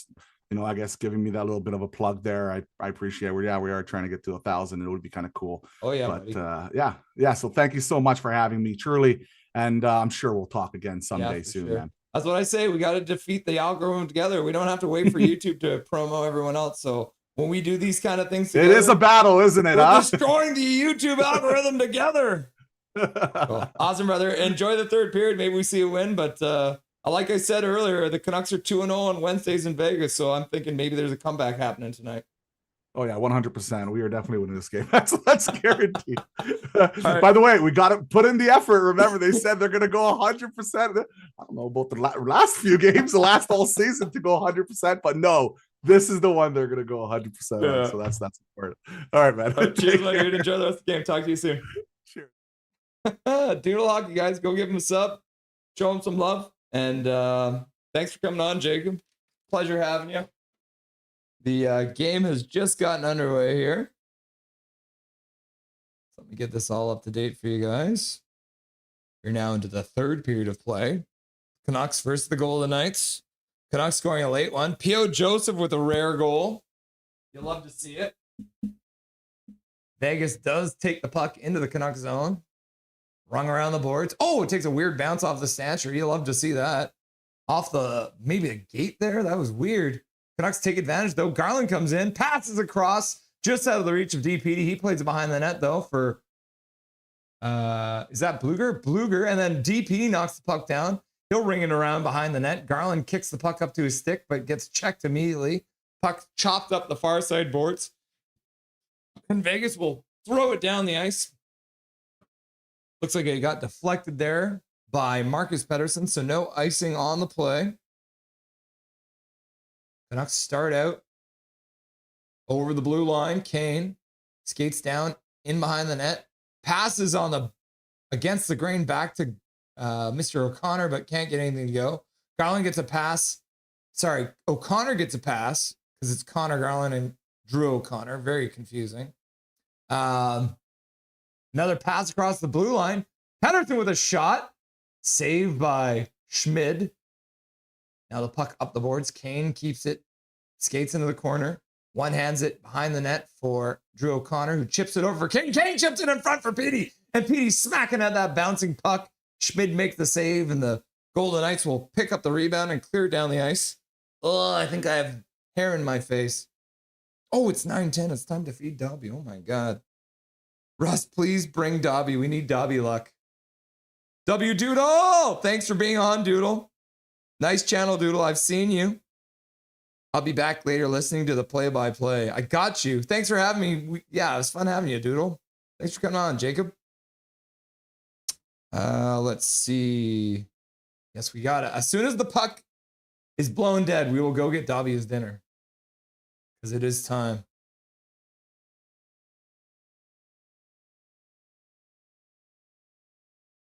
I guess giving me that little bit of a plug there. I appreciate it. We are trying to get to 1,000. It would be kind of cool. Oh yeah, but yeah. So thank you so much for having me, truly, and I'm sure we'll talk again someday soon, man. That's what I say. We got to defeat the algorithm together. We don't have to wait for YouTube to promo everyone else. So when we do these kind of things together, it is a battle, isn't it? We're destroying the YouTube algorithm together. Cool. Awesome, brother. Enjoy the third period. Maybe we see a win, but like I said earlier, the Canucks are 2-0 on Wednesdays in Vegas, so I'm thinking maybe there's a comeback happening tonight. Oh yeah, 100%. We are definitely winning this game. That's guaranteed. Right. By the way, we got to put in the effort. Remember, they said they're going to go 100%. I don't know about the last few games, the last whole season to go 100%, but no, this is the one they're going to go 100%. Yeah. So that's important. All right, man. All right, cheers, my dude. Enjoy the rest of the game. Talk to you soon. Cheers. Doodle Hockey, guys. Go give him a sub. Show him some love. And thanks for coming on, Jacob. Pleasure having you. The game has just gotten underway here. Let me get this all up to date for you guys. You're now into the third period of play. Canucks versus the Golden Knights. Canucks scoring a late one. P.O. Joseph with a rare goal. You'll love to see it. Vegas does take the puck into the Canucks zone. Rung around the boards. Oh, it takes a weird bounce off the stanchion. You'll love to see that. Off maybe a gate there. That was weird. Canucks take advantage, though. Garland comes in, passes across, just out of the reach of DPD. He plays it behind the net, though, for, is that Bluger? Bluger, and then DPD knocks the puck down. He'll ring it around behind the net. Garland kicks the puck up to his stick, but gets checked immediately. Puck chopped up the far side boards. And Vegas will throw it down the ice. Looks like it got deflected there by Marcus Pettersson, so no icing on the play. Canucks start out Over the blue line, Kane skates down in behind the net, passes on the against the grain back to Mr. O'Connor, but can't get anything to go. Garland gets a pass. Sorry, O'Connor gets a pass because it's Connor Garland and Drew O'Connor. Very confusing. Another pass across the blue line. Henderson with a shot. Saved by Schmid. Now the puck up the boards. Kane keeps it. Skates into the corner. One hands it behind the net for Drew O'Connor, who chips it over for Kane. Kane chips it in front for Petey. And Petey smacking at that bouncing puck. Schmid makes the save, and the Golden Knights will pick up the rebound and clear down the ice. Oh, I think I have hair in my face. Oh, it's 9:10. It's time to feed Dobby. Oh, my God. Russ, please bring Dobby. We need Dobby luck. W Doodle! Thanks for being on, Doodle. Nice channel, Doodle. I've seen you. I'll be back later listening to the play-by-play. I got you. Thanks for having me. Yeah, it was fun having you, Doodle. Thanks for coming on, Jacob. Let's see. Yes, we got it. As soon as the puck is blown dead, we will go get Dobby his dinner. Because it is time.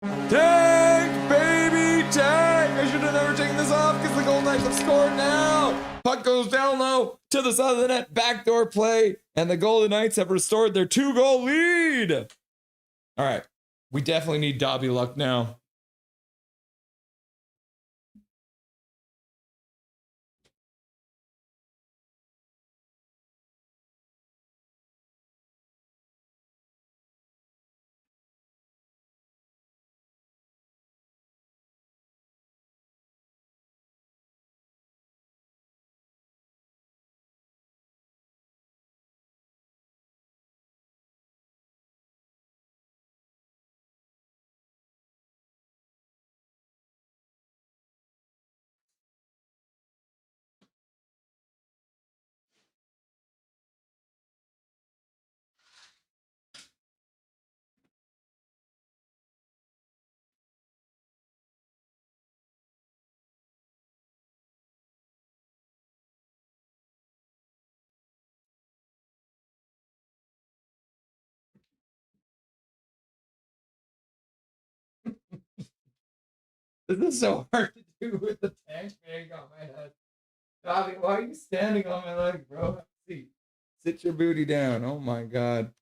Tank, baby, tank! I should have never taken this off because the Golden Knights have scored now. Puck goes down low to the side of the net, backdoor play, and the Golden Knights have restored their 2-goal lead. All right, we definitely need Dobby luck now. This is so hard to do with the tank bag on my head. Dobby, why are you standing on my leg, bro? Sit your booty down. Oh my God.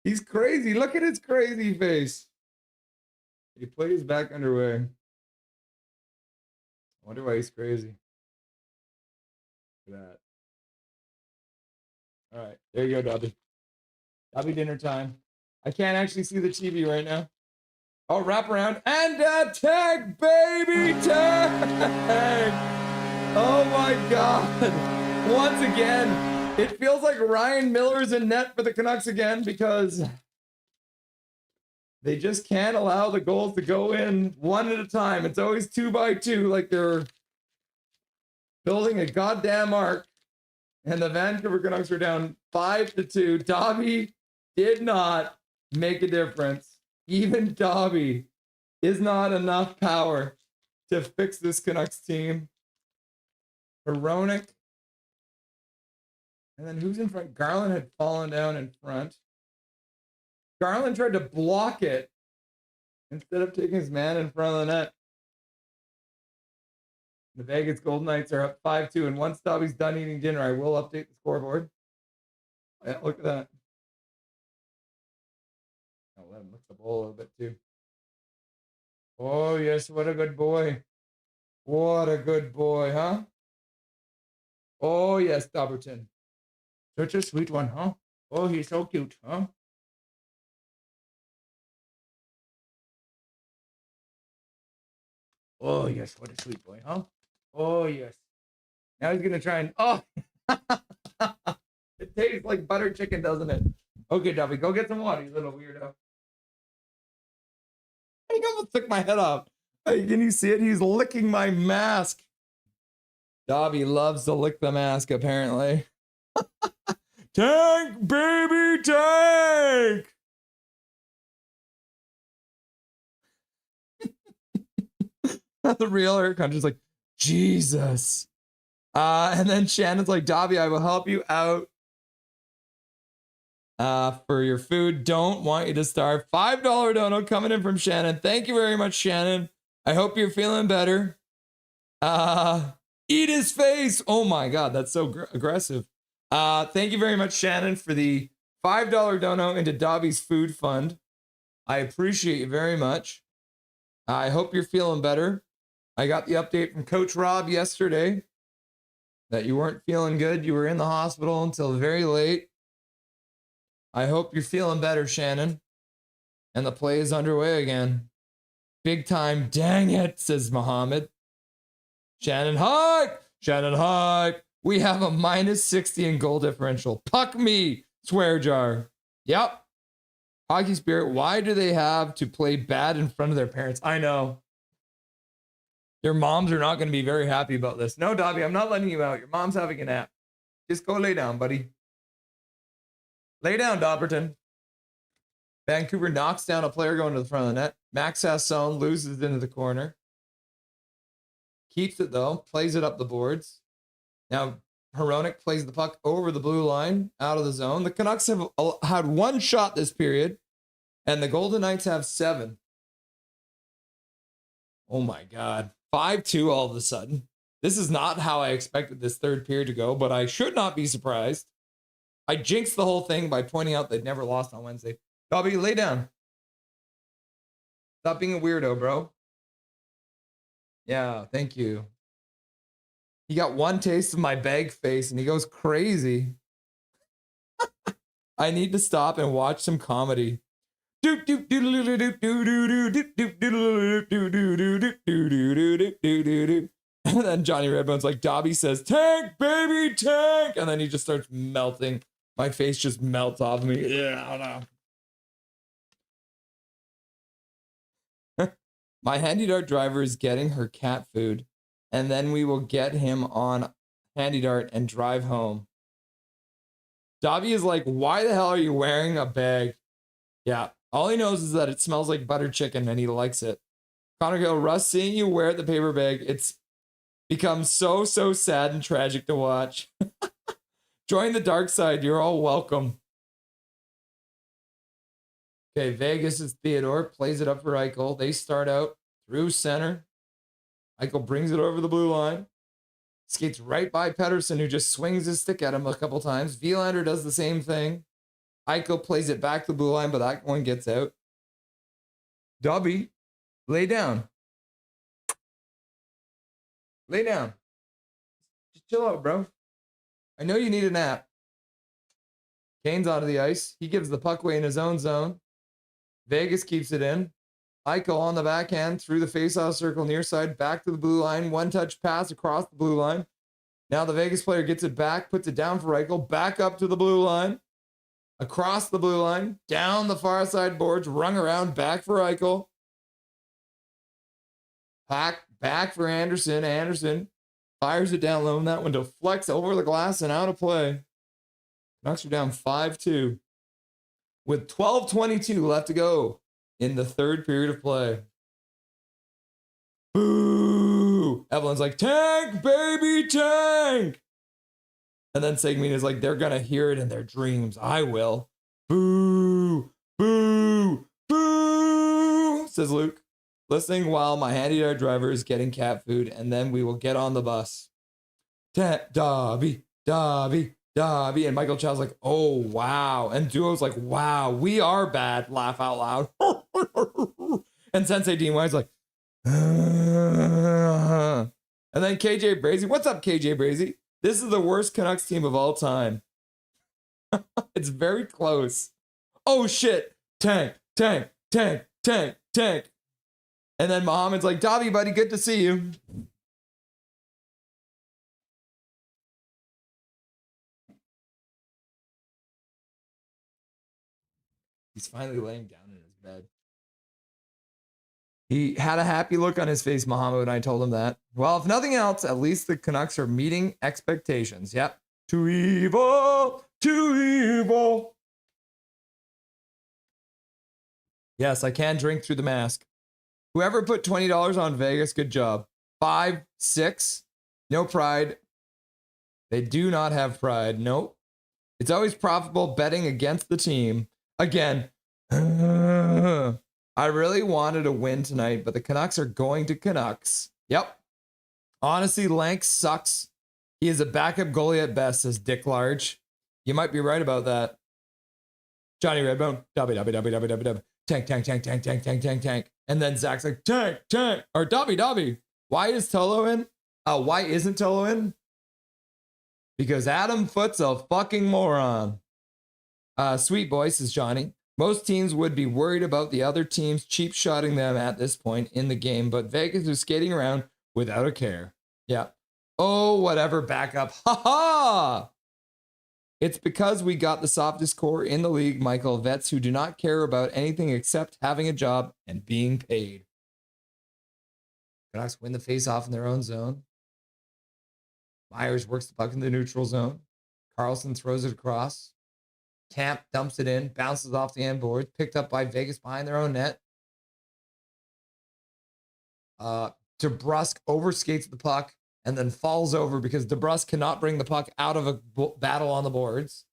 He's crazy. Look at his crazy face. He put his back underway. I wonder why he's crazy. Look at that. All right, there you go, Dobby. Dobby dinner time. I can't actually see the TV right now. Oh, wrap around and tag, baby, tag! Oh my God. Once again, it feels like Ryan Miller's in net for the Canucks again because they just can't allow the goals to go in one at a time. It's always 2x2, like they're building a goddamn ark. And the Vancouver Canucks are down 5-2. Dobby did not make a difference. Even Dobby is not enough power to fix this Canucks team. Hronek. And then who's in front? Garland had fallen down in front. Garland tried to block it instead of taking his man in front of the net. The Vegas Golden Knights are up 5-2. And once Dobby's done eating dinner, I will update the scoreboard. Yeah, look at that. I'll let him lick the bowl a little bit too. Oh, yes, what a good boy. What a good boy, huh? Oh, yes, Dobberton. Such a sweet one, huh? Oh, he's so cute, huh? Oh, yes, what a sweet boy, huh? Oh, yes. Now he's going to try and... Oh! It tastes like butter chicken, doesn't it? Okay, Dobby, go get some water, you little weirdo. I almost took my head off. Hey, can you see it? He's licking my mask. Dobby loves to lick the mask, apparently. Tank, baby, tank! The real Eric Hunter's like, Jesus. And then Shannon's like, Dobby, I will help you out. for your food. Don't want you to starve. $5 dono coming in from Shannon. Thank you very much, Shannon. I hope you're feeling better. Eat his face. Oh my God, that's so aggressive. Thank you very much, Shannon, for the $5 dono into Dobby's food fund. I appreciate you very much. I hope you're feeling better. I got the update from Coach Rob yesterday that you weren't feeling good. You were in the hospital until very late. I hope you're feeling better, Shannon. And the play is underway again. Big time. Dang it, says Mohammed. Shannon hype. Shannon hype. We have a minus 60 in goal differential. Puck me. Swear jar. Yep. Hockey Spirit, why do they have to play bad in front of their parents? I know. Their moms are not going to be very happy about this. No, Dobby, I'm not letting you out. Your mom's having a nap. Just go lay down, buddy. Lay down, Dobberton. Vancouver knocks down a player going to the front of the net. Max Sasson loses into the corner. Keeps it, though. Plays it up the boards. Now, Hronek plays the puck over the blue line, out of the zone. The Canucks have had one shot this period, and the Golden Knights have 7. Oh my God. 5-2 all of a sudden. This is not how I expected this third period to go, but I should not be surprised. I jinxed the whole thing by pointing out they'd never lost on Wednesday. Dobby, lay down. Stop being a weirdo, bro. Yeah, thank you. He got one taste of my bag face and he goes crazy. I need to stop and watch some comedy. And then Johnny Redbone's like, Dobby says, tank, baby, tank. And then he just starts melting. My face just melts off me. Yeah, I don't know. My handy dart driver is getting her cat food. And then we will get him on handy dart and drive home. Dobby is like, why the hell are you wearing a bag? Yeah, all he knows is that it smells like butter chicken and he likes it. Connor Gill, Russ, seeing you wear the paper bag, it's become so sad and tragic to watch. Join the dark side. You're all welcome. Okay, Vegas is Theodore, plays it up for Eichel. They start out through center. Eichel brings it over the blue line. Skates right by Pettersson, who just swings his stick at him a couple times. Vilander does the same thing. Eichel plays it back to the blue line, but that one gets out. Dobby, lay down. Lay down. Just chill out, bro. I know you need a nap. Kane's onto the ice. He gives the puck away in his own zone. Vegas keeps it in. Eichel on the backhand through the faceoff circle near side, back to the blue line. One touch pass across the blue line. Now the Vegas player gets it back, puts it down for Eichel, back up to the blue line, across the blue line, down the far side boards, rung around, back for Eichel. Back for Anderson. Anderson fires it down low, and that one deflects over the glass and out of play. Canucks are down 5-2 with 12:22 left to go in the third period of play. Boo! Evelyn's like, tank, baby, tank! And then Segmin is like, they're gonna hear it in their dreams. I will. Boo! Boo! Boo! Says Luke, listening while my handy dart driver is getting cat food, and then we will get on the bus. Dobby, Dobby, Dobby. And Michael Chow's like, oh, wow. And Duo's like, wow, we are bad. Laugh out loud. And Sensei Dean White's like, and then KJ Brazy. What's up, KJ Brazy? This is the worst Canucks team of all time. It's very close. Oh, shit. Tank, tank, tank, tank, tank. And then Mohammed's like, Dobby, buddy, good to see you. He's finally laying down in his bed. He had a happy look on his face, Mohammed, when I told him that. Well, if nothing else, at least the Canucks are meeting expectations. Yep. Too evil. Too evil. Yes, I can drink through the mask. Whoever put $20 on Vegas, good job. 5, 6. No pride. They do not have pride. Nope. It's always profitable betting against the team. Again, I really wanted to win tonight, but the Canucks are going to Canucks. Yep. Honestly, Lank sucks. He is a backup goalie at best, says Dick Large. You might be right about that. Johnny Redbone, W. Tank, tank, tank, tank, tank, tank, tank, tank. And then Zach's like, tank, tank, or W. Why is Tolo in? Why isn't Tolo in? Because Adam Foote's a fucking moron. Sweet boy, says Johnny. Most teams would be worried about the other teams cheap shotting them at this point in the game, but Vegas is skating around without a care. Yeah. Oh, whatever, backup. Ha ha! It's because we got the softest core in the league, Michael. Vets who do not care about anything except having a job and being paid. Canucks win the face-off in their own zone. Myers works the puck in the neutral zone. Carlson throws it across. Camp dumps it in, bounces off the end board, picked up by Vegas behind their own net. DeBrusk overskates the puck and then falls over because DeBrusk cannot bring the puck out of a battle on the boards.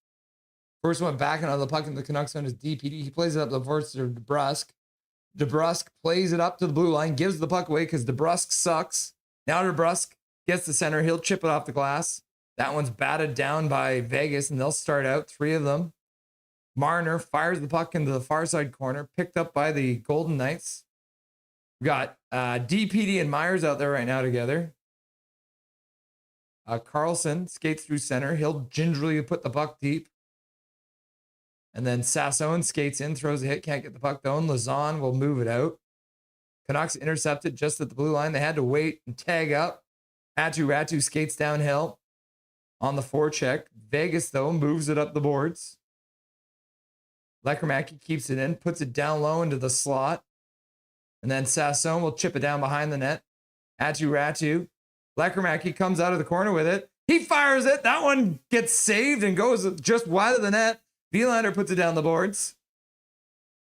First one backing on the puck in the Canucks zone is DPD. He plays it up the boards to DeBrusk. DeBrusk plays it up to the blue line, gives the puck away because DeBrusk sucks. Now DeBrusk gets the center. He'll chip it off the glass. That one's batted down by Vegas, and they'll start out, 3 of them. Marner fires the puck into the far side corner, picked up by the Golden Knights. We got DPD and Myers out there right now together. Carlson skates through center. He'll gingerly put the puck deep. And then Sasson skates in, throws a hit, can't get the puck though. Lazan will move it out. Canucks intercepted just at the blue line. They had to wait and tag up. Ratu skates downhill on the forecheck. Vegas, though, moves it up the boards. Lekramacky keeps it in, puts it down low into the slot. And then Sasson will chip it down behind the net. Ratu. Lekramacky comes out of the corner with it. He fires it. That one gets saved and goes just wide of the net. Vilander puts it down the boards.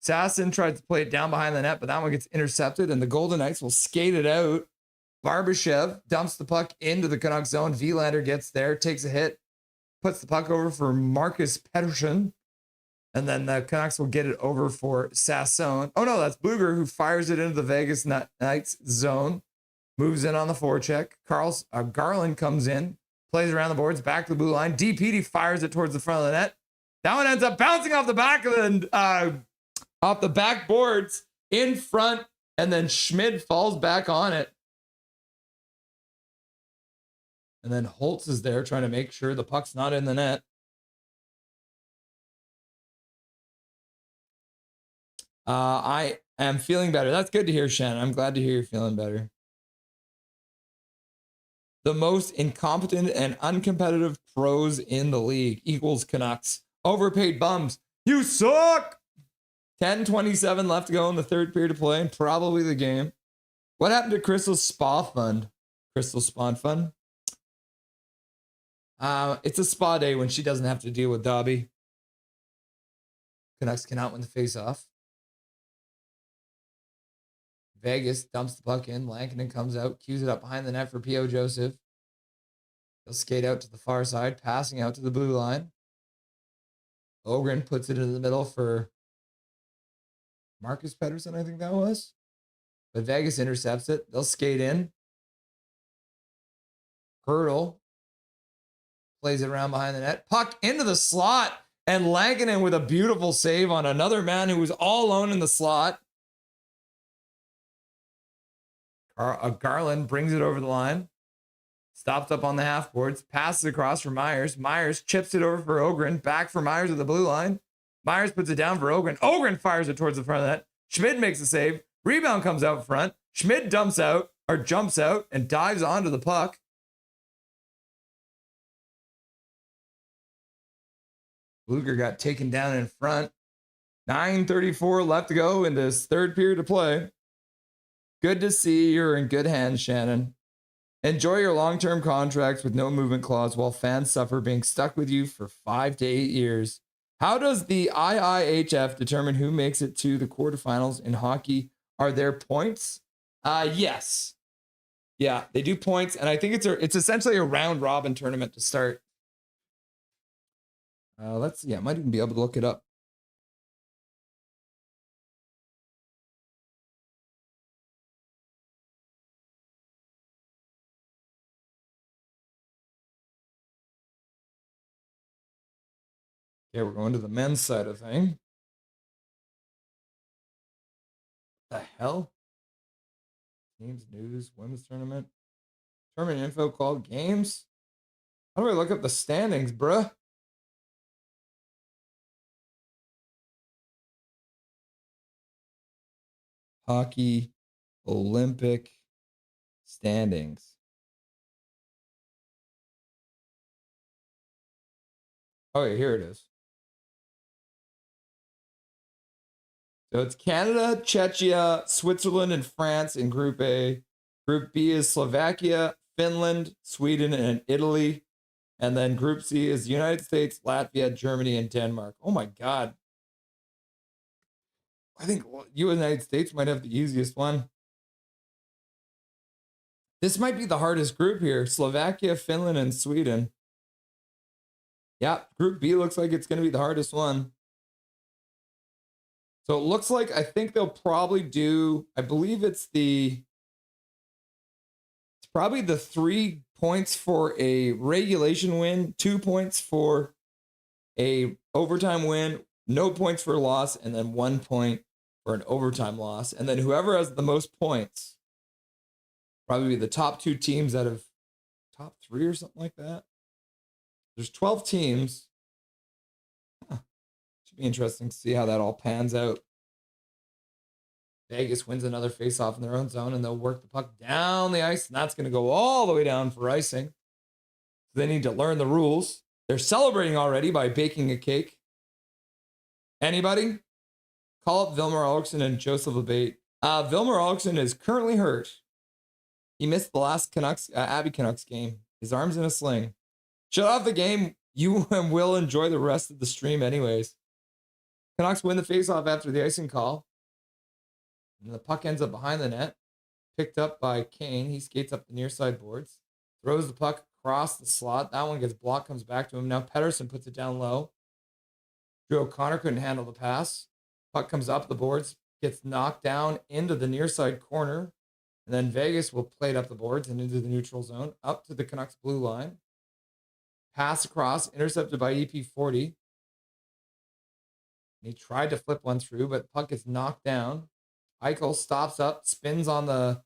Sasson tries to play it down behind the net, but that one gets intercepted, and the Golden Knights will skate it out. Barbashev dumps the puck into the Canucks zone. Vilander gets there, takes a hit, puts the puck over for Marcus Pettersson. And then the Canucks will get it over for Sasson. Oh, no, that's Bluger who fires it into the Vegas Knights zone. Moves in on the forecheck. Garland comes in, plays around the boards, back to the blue line. DPD fires it towards the front of the net. That one ends up bouncing off the back of off the backboards in front, and then Schmid falls back on it. And then Holtz is there trying to make sure the puck's not in the net. I am feeling better. That's good to hear, Shannon. I'm glad to hear you're feeling better. The most incompetent and uncompetitive pros in the league equals Canucks. Overpaid bums. You suck! 10:27 left to go in the third period of play, and probably the game. What happened to Crystal's spa fund? Crystal Spawn Fund? It's a spa day when she doesn't have to deal with Dobby. Canucks cannot win the face-off. Vegas dumps the puck in. Lankinen comes out, cues it up behind the net for P.O. Joseph. He'll skate out to the far side, passing out to the blue line. Ogren puts it in the middle for Marcus Pettersson, I think that was. But Vegas intercepts it. They'll skate in. Hurdle plays it around behind the net. Puck into the slot. And Lankinen with a beautiful save on another man who was all alone in the slot. Garland brings it over the line. Stops up on the half boards. Passes across for Myers. Myers chips it over for Ogren. Back for Myers at the blue line. Myers puts it down for Ogren. Ogren fires it towards the front of the net. Schmid makes a save. Rebound comes out front. Schmid jumps out and dives onto the puck. Luger got taken down in front. 9:34 left to go in this third period of play. Good to see you're in good hands, Shannon. Enjoy your long-term contracts with no movement clause while fans suffer being stuck with you for 5 to 8 years. How does the IIHF determine who makes it to the quarterfinals in hockey? Are there points? Yes. Yeah, they do points, and I think it's essentially a round-robin tournament to start. Let's see. I might even be able to look it up. Okay, we're going to the men's side of thing. The hell? Teams, news, women's tournament. Tournament info called games. How do I look up the standings, bruh? Hockey Olympic standings. Oh, yeah, here it is. So it's Canada, Czechia, Switzerland, and France in Group A. Group B is Slovakia, Finland, Sweden, and Italy. And then Group C is the United States, Latvia, Germany, and Denmark. Oh my God. I think United States might have the easiest one. This might be the hardest group here. Slovakia, Finland, and Sweden. Yeah, Group B looks like it's going to be the hardest one. So it looks like, I think they'll probably do, I believe it's probably the 3 points for a regulation win, 2 points for a overtime win, no points for a loss, and then 1 point for an overtime loss. And then whoever has the most points, probably be the top 2 teams out of top 3 or something like that. There's 12 teams. Huh. Should be interesting to see how that all pans out. Vegas wins another faceoff in their own zone, and they'll work the puck down the ice, and that's going to go all the way down for icing. So they need to learn the rules. They're celebrating already by baking a cake. Anybody? Call up Vilmer Olofsson and Joseph Labate. Vilmer Olofsson is currently hurt. He missed the last Abbey Canucks game. His arm's in a sling. Shut off the game. You will enjoy the rest of the stream anyways. Canucks win the faceoff after the icing call. And the puck ends up behind the net. Picked up by Kane. He skates up the near side boards. Throws the puck across the slot. That one gets blocked, comes back to him. Now Pettersson puts it down low. Drew O'Connor couldn't handle the pass. Puck comes up the boards. Gets knocked down into the near side corner. And then Vegas will play it up the boards and into the neutral zone. Up to the Canucks blue line. Pass across. Intercepted by EP40. He tried to flip one through, but the puck gets knocked down. Eichel stops up, spins on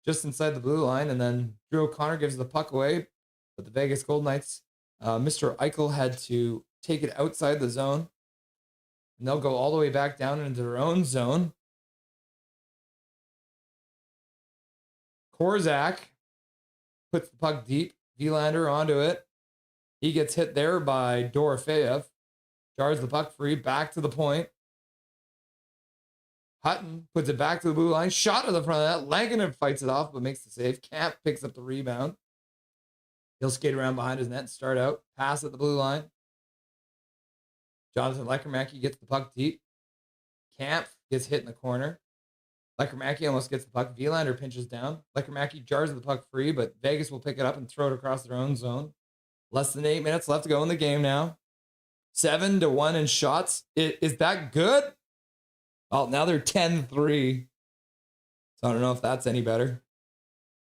just inside the blue line, and then Drew O'Connor gives the puck away. But the Vegas Golden Knights, Mr. Eichel had to take it outside the zone. And they'll go all the way back down into their own zone. Korzak puts the puck deep. Vilander onto it. He gets hit there by Dorofeyev. Jars the puck free, back to the point. Hutton puts it back to the blue line. Shot to the front of that. Lankanen fights it off, but makes the save. Camp picks up the rebound. He'll skate around behind his net and start out. Pass at the blue line. Jonathan Lekermacki gets the puck deep. Camp gets hit in the corner. Lekermacki almost gets the puck. Vilander pinches down. Lekermacki jars the puck free, but Vegas will pick it up and throw it across their own zone. Less than 8 minutes left to go in the game now. 7-1 in shots. Is that good? Oh, now they're 10-3. So I don't know if that's any better.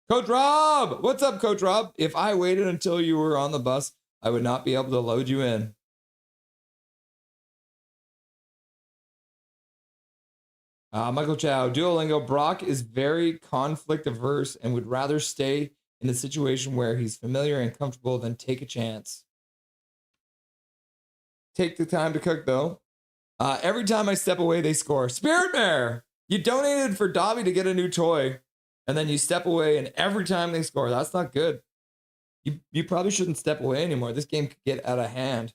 Coach Rob! What's up, Coach Rob? If I waited until you were on the bus, I would not be able to load you in. Michael Chow, Duolingo. Brock is very conflict averse and would rather stay in a situation where he's familiar and comfortable than take a chance. Take the time to cook, though. Every time I step away, they score. Spirit Bear, you donated for Dobby to get a new toy, and then you step away, and every time they score, that's not good. You probably shouldn't step away anymore. This game could get out of hand.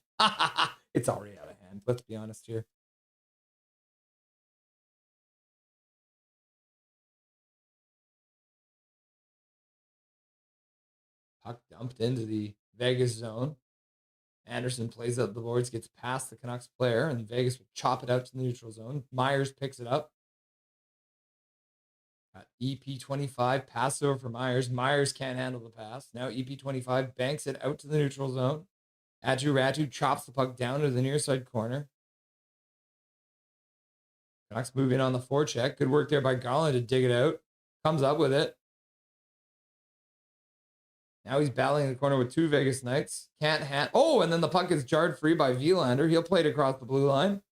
It's already out of hand. Let's be honest here. Puck dumped into the Vegas zone. Anderson plays up the boards, gets past the Canucks player, and Vegas will chop it out to the neutral zone. Myers picks it up. Got EP25, pass over for Myers. Myers can't handle the pass. Now EP25 banks it out to the neutral zone. Atu Ratu chops the puck down to the near side corner. Canucks move in on the forecheck. Good work there by Garland to dig it out. Comes up with it. Now he's battling in the corner with two Vegas Knights. Can't hand. Oh, and then the puck is jarred free by Vilander. He'll play it across the blue line.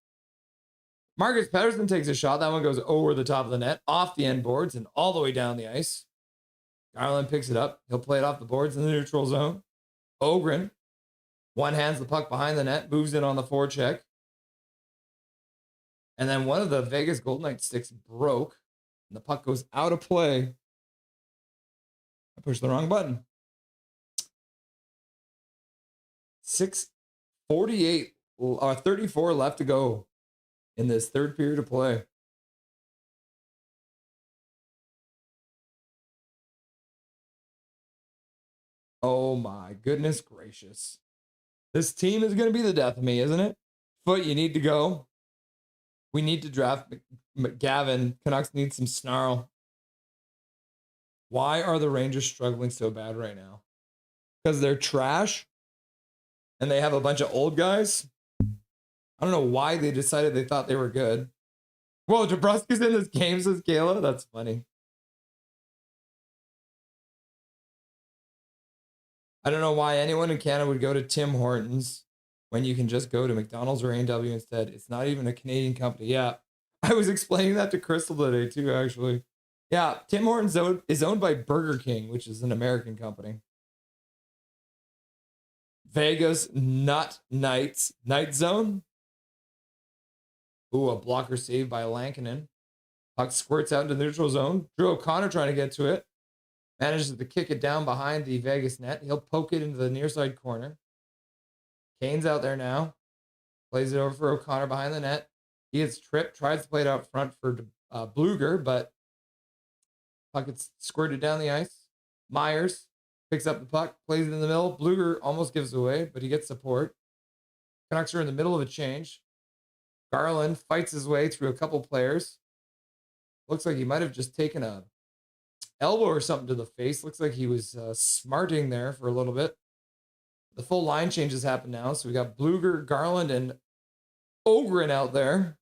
Marcus Pettersson takes a shot. That one goes over the top of the net, off the end boards, and all the way down the ice. Garland picks it up. He'll play it off the boards in the neutral zone. Ogren one-hands the puck behind the net, moves in on the forecheck. And then one of the Vegas Golden Knights sticks broke, and the puck goes out of play. I pushed the wrong button. 6:48 or 34 left to go in this third period of play. Oh my goodness gracious. This team is going to be the death of me, isn't it? Foot, you need to go. We need to draft McGavin. Canucks need some snarl. Why are the Rangers struggling so bad right now? Because they're trash and they have a bunch of old guys. I don't know why they decided they thought they were good. Whoa, DeBrusk's in this game, says Kayla. That's funny. I don't know why anyone in Canada would go to Tim Hortons when you can just go to McDonald's or A&W instead. It's not even a Canadian company. Yeah, I was explaining that to Crystal today too, actually. Yeah, Tim Hortons is owned by Burger King, which is an American company. Vegas Night Zone. Ooh, a blocker saved by Lankinen. Puck squirts out into the neutral zone. Drew O'Connor trying to get to it. Manages to kick it down behind the Vegas net. He'll poke it into the near side corner. Kane's out there now. Plays it over for O'Connor behind the net. He gets tripped. Tries to play it out front for Bluger, but puck gets squirted down the ice. Myers picks up the puck, plays it in the middle. Bluger almost gives away, but he gets support. Canucks are in the middle of a change. Garland fights his way through a couple players. Looks like he might have just taken a elbow or something to the face. Looks like he was smarting there for a little bit. The full line changes happen now. So we got Bluger, Garland, and Ogren out there.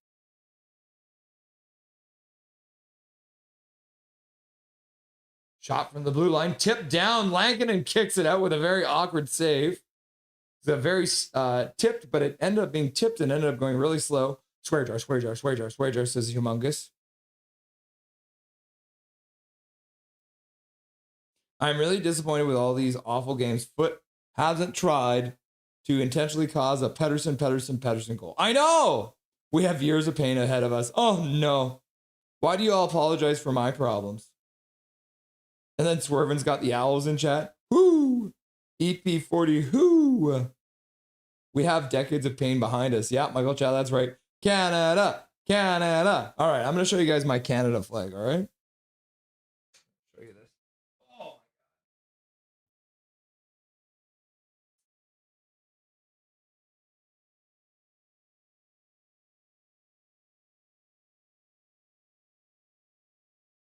Shot from the blue line, tipped down. Lankinen kicks it out with a very awkward save. It's a very tipped, but it ended up being tipped and ended up going really slow. Swear jar, says Humongous. I'm really disappointed with all these awful games. Foot hasn't tried to intentionally cause a Pettersson goal. I know! We have years of pain ahead of us. Oh, no. Why do you all apologize for my problems? And then Swervin's got the owls in chat. Whoo! EP40, whoo! We have decades of pain behind us. Yeah, Michael Chow, that's right. Canada. All right, I'm going to show you guys my Canada flag, all right? Show you this. Oh,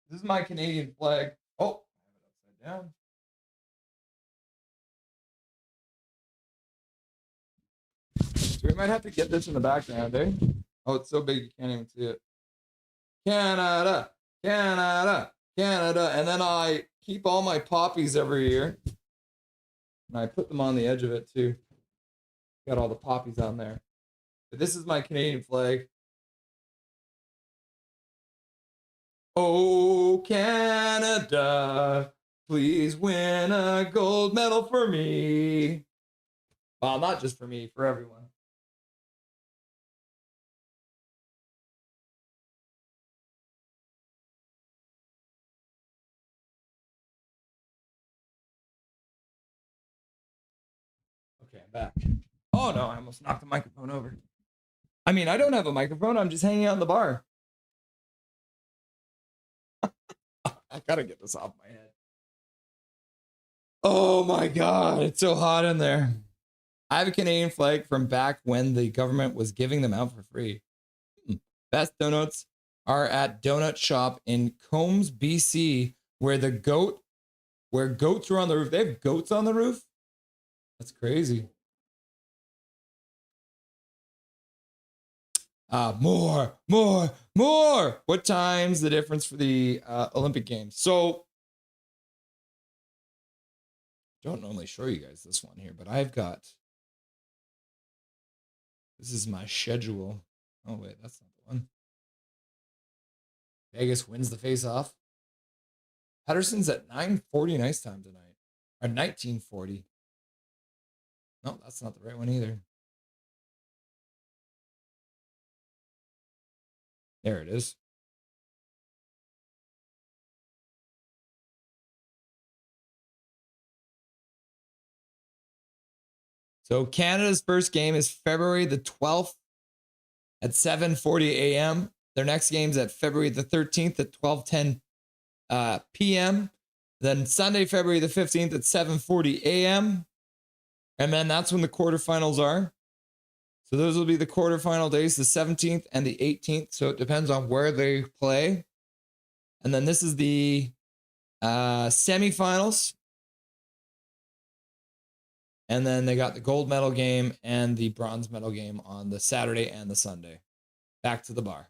this is my Canadian flag. Oh, I have it upside down. So we might have to get this in the background, eh? Oh, it's so big you can't even see it. Canada. And then I keep all my poppies every year. And I put them on the edge of it too. Got all the poppies on there. But this is my Canadian flag. Oh, Canada, please win a gold medal for me. Well, not just for me, for everyone. Okay, I'm back. Oh no, I almost knocked the microphone over. I mean, I don't have a microphone. I'm just hanging out in the bar. I gotta get this off my head. Oh my God, it's so hot in there. I have a Canadian flag from back when the government was giving them out for free. Best donuts are at Donut Shop in Combs, BC, where goats are on the roof. They have goats on the roof? That's crazy. More. What time's the difference for the Olympic Games? So, don't normally show you guys this one here, but this is my schedule. Oh, wait, that's not the one. Vegas wins the face-off. Pedersen's at 9:40 nice time tonight. Or 19:40. No, that's not the right one either. There it is. So Canada's first game is February the 12th at 7:40 a.m. Their next game's at February the 13th at 12:10 p.m. Then Sunday, February the 15th at 7:40 a.m. And then that's when the quarterfinals are. So those will be the quarterfinal days, the 17th and the 18th. So it depends on where they play. And then this is the semifinals. And then they got the gold medal game and the bronze medal game on the Saturday and the Sunday. Back to the bar.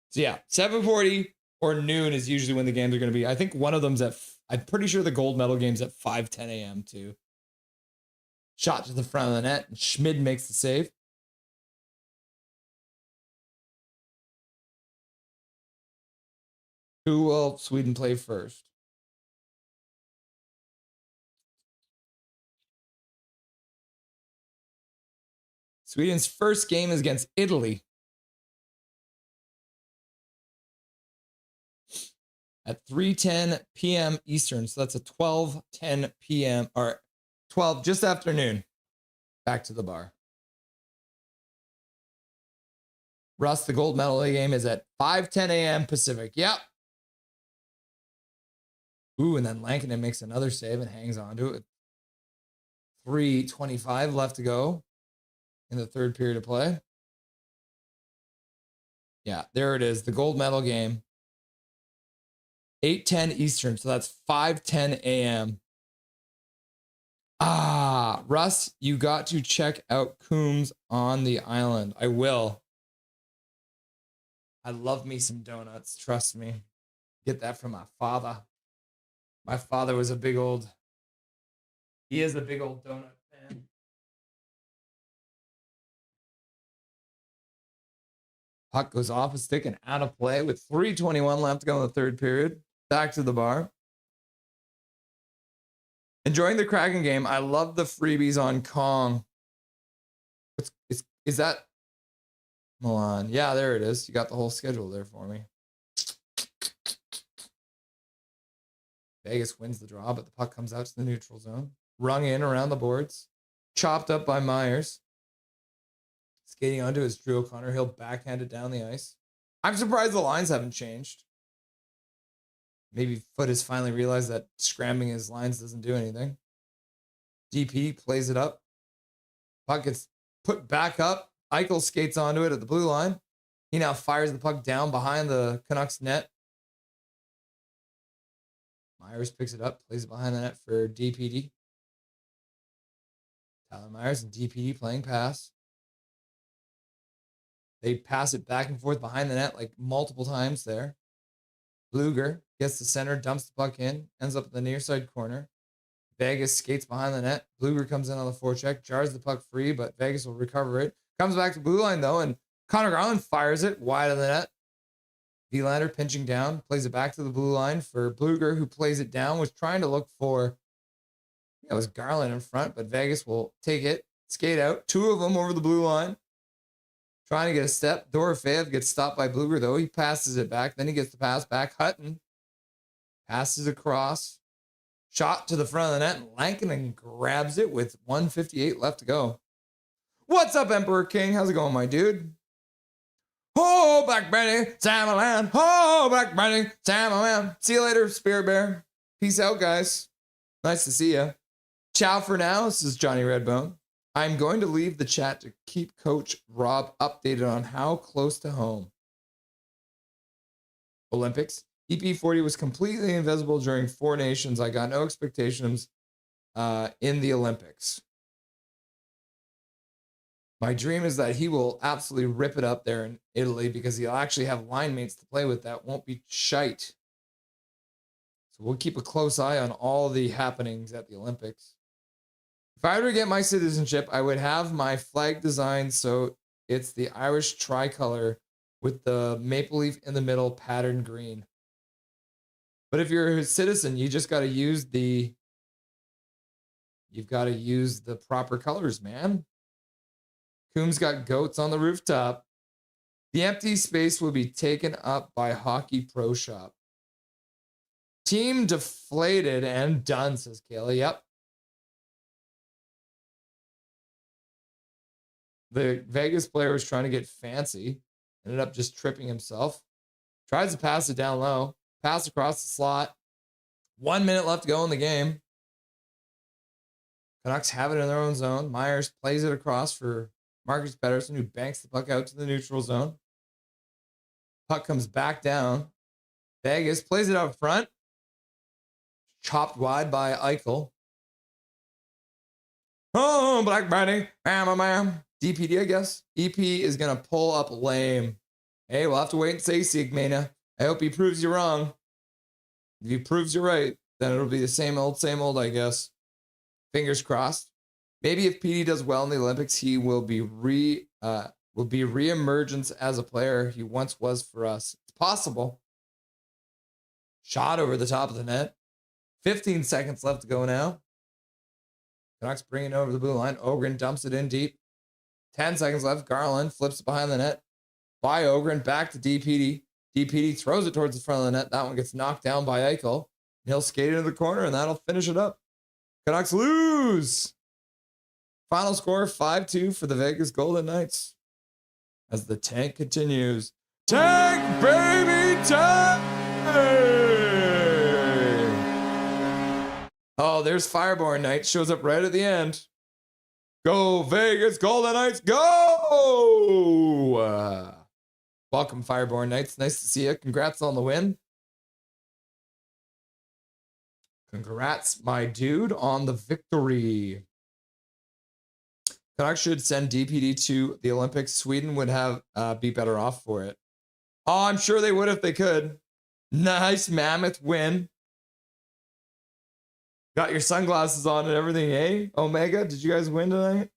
So yeah, 7:40 or noon is usually when the games are going to be. I think one of them's I'm pretty sure the gold medal game's at 5:10 a.m. too. Shot to the front of the net, and Schmid makes the save. Who will Sweden play first? Sweden's first game is against Italy at 3:10 p.m. Eastern. So that's a 12:10 p.m. or 12 just afternoon. Back to the bar. Russ, the gold medal game is at 5:10 a.m. Pacific. Yep. Ooh, and then Lankinen makes another save and hangs on to it. 3:25 left to go in the third period of play. Yeah, there it is. The gold medal game. 8:10 Eastern. So that's 5:10 a.m. Russ, you got to check out Coombs on the island. I will. I love me some donuts. Trust me. Get that from my father. My father was he is a big old donut fan. Puck goes off a stick and out of play with 3:21 left to go in the third period. Back to the bar. Enjoying the Kraken game. I love the freebies on Kong. Is that Milan? Yeah, there it is. You got the whole schedule there for me. Vegas wins the draw, but the puck comes out to the neutral zone. Rung in around the boards. Chopped up by Myers. Skating onto his Drew O'Connor. He'll backhand it down the ice. I'm surprised the lines haven't changed. Maybe Foote has finally realized that scrambling his lines doesn't do anything. DP plays it up. Puck gets put back up. Eichel skates onto it at the blue line. He now fires the puck down behind the Canucks net. Myers picks it up, plays it behind the net for DPD. Tyler Myers and DPD playing pass. They pass it back and forth behind the net like multiple times there. Bluger gets the center, dumps the puck in, ends up at the near side corner. Vegas skates behind the net. Bluger comes in on the forecheck, jars the puck free, but Vegas will recover it. Comes back to blue line though, and Connor Garland fires it wide of the net. Vilander pinching down, plays it back to the blue line for Bluger, who plays it down, was trying to look for, it was Garland in front, but Vegas will take it, skate out. Two of them over the blue line. Trying to get a step. Dorofeyev gets stopped by Bluger, though. He passes it back. Then he gets the pass back. Hutton passes across. Shot to the front of the net. And Lankinen grabs it with 1:58 left to go. What's up, Emperor King? How's it going, my dude? Oh, Black Betty, Samaland. Oh, Black Betty, Samaland. See you later, Spirit Bear. Peace out, guys. Nice to see you. Ciao for now. This is Johnny Redbone. I'm going to leave the chat to keep Coach Rob updated on how close to home. Olympics. EP40 was completely invisible during Four Nations. I got no expectations in the Olympics. My dream is that he will absolutely rip it up there in Italy because he'll actually have line mates to play with that won't be shite. So we'll keep a close eye on all the happenings at the Olympics. If I were to get my citizenship, I would have my flag designed so it's the Irish tricolor with the maple leaf in the middle, patterned green. But if you're a citizen, you just got to use the proper colors, man. Coombs got goats on the rooftop. The empty space will be taken up by Hockey Pro Shop. Team deflated and done, says Kayla. Yep. The Vegas player was trying to get fancy. Ended up just tripping himself. Tries to pass it down low. Pass across the slot. 1 minute left to go in the game. Canucks have it in their own zone. Myers plays it across for Marcus Pettersson, who banks the puck out to the neutral zone. Puck comes back down. Vegas plays it out front. Chopped wide by Eichel. Oh, Black Betty. Bam. DPD, I guess. EP is going to pull up lame. Hey, we'll have to wait and see, Sigmania. I hope he proves you wrong. If he proves you right, then it'll be the same old, I guess. Fingers crossed. Maybe if PD does well in the Olympics, he will be re-emergence as a player he once was for us. It's possible. Shot over the top of the net. 15 seconds left to go now. Canucks bring it over the blue line. Ogren dumps it in deep. 10 seconds left. Garland flips it behind the net. By Ogren, back to DPD. DPD throws it towards the front of the net. That one gets knocked down by Eichel. He'll skate into the corner, and that'll finish it up. Canucks lose. Final score, 5-2 for the Vegas Golden Knights. As the tank continues. Tank, baby, tank! Oh, there's Fireborn Knight. Shows up right at the end. Go, Vegas Golden Knights, go! Welcome, Fireborn Knights. Nice to see you. Congrats on the win. Congrats, my dude, on the victory. Canucks should send DPD to the Olympics. Sweden would have be better off for it. Oh, I'm sure they would if they could. Nice mammoth win. Got your sunglasses on and everything, eh? Omega, did you guys win tonight?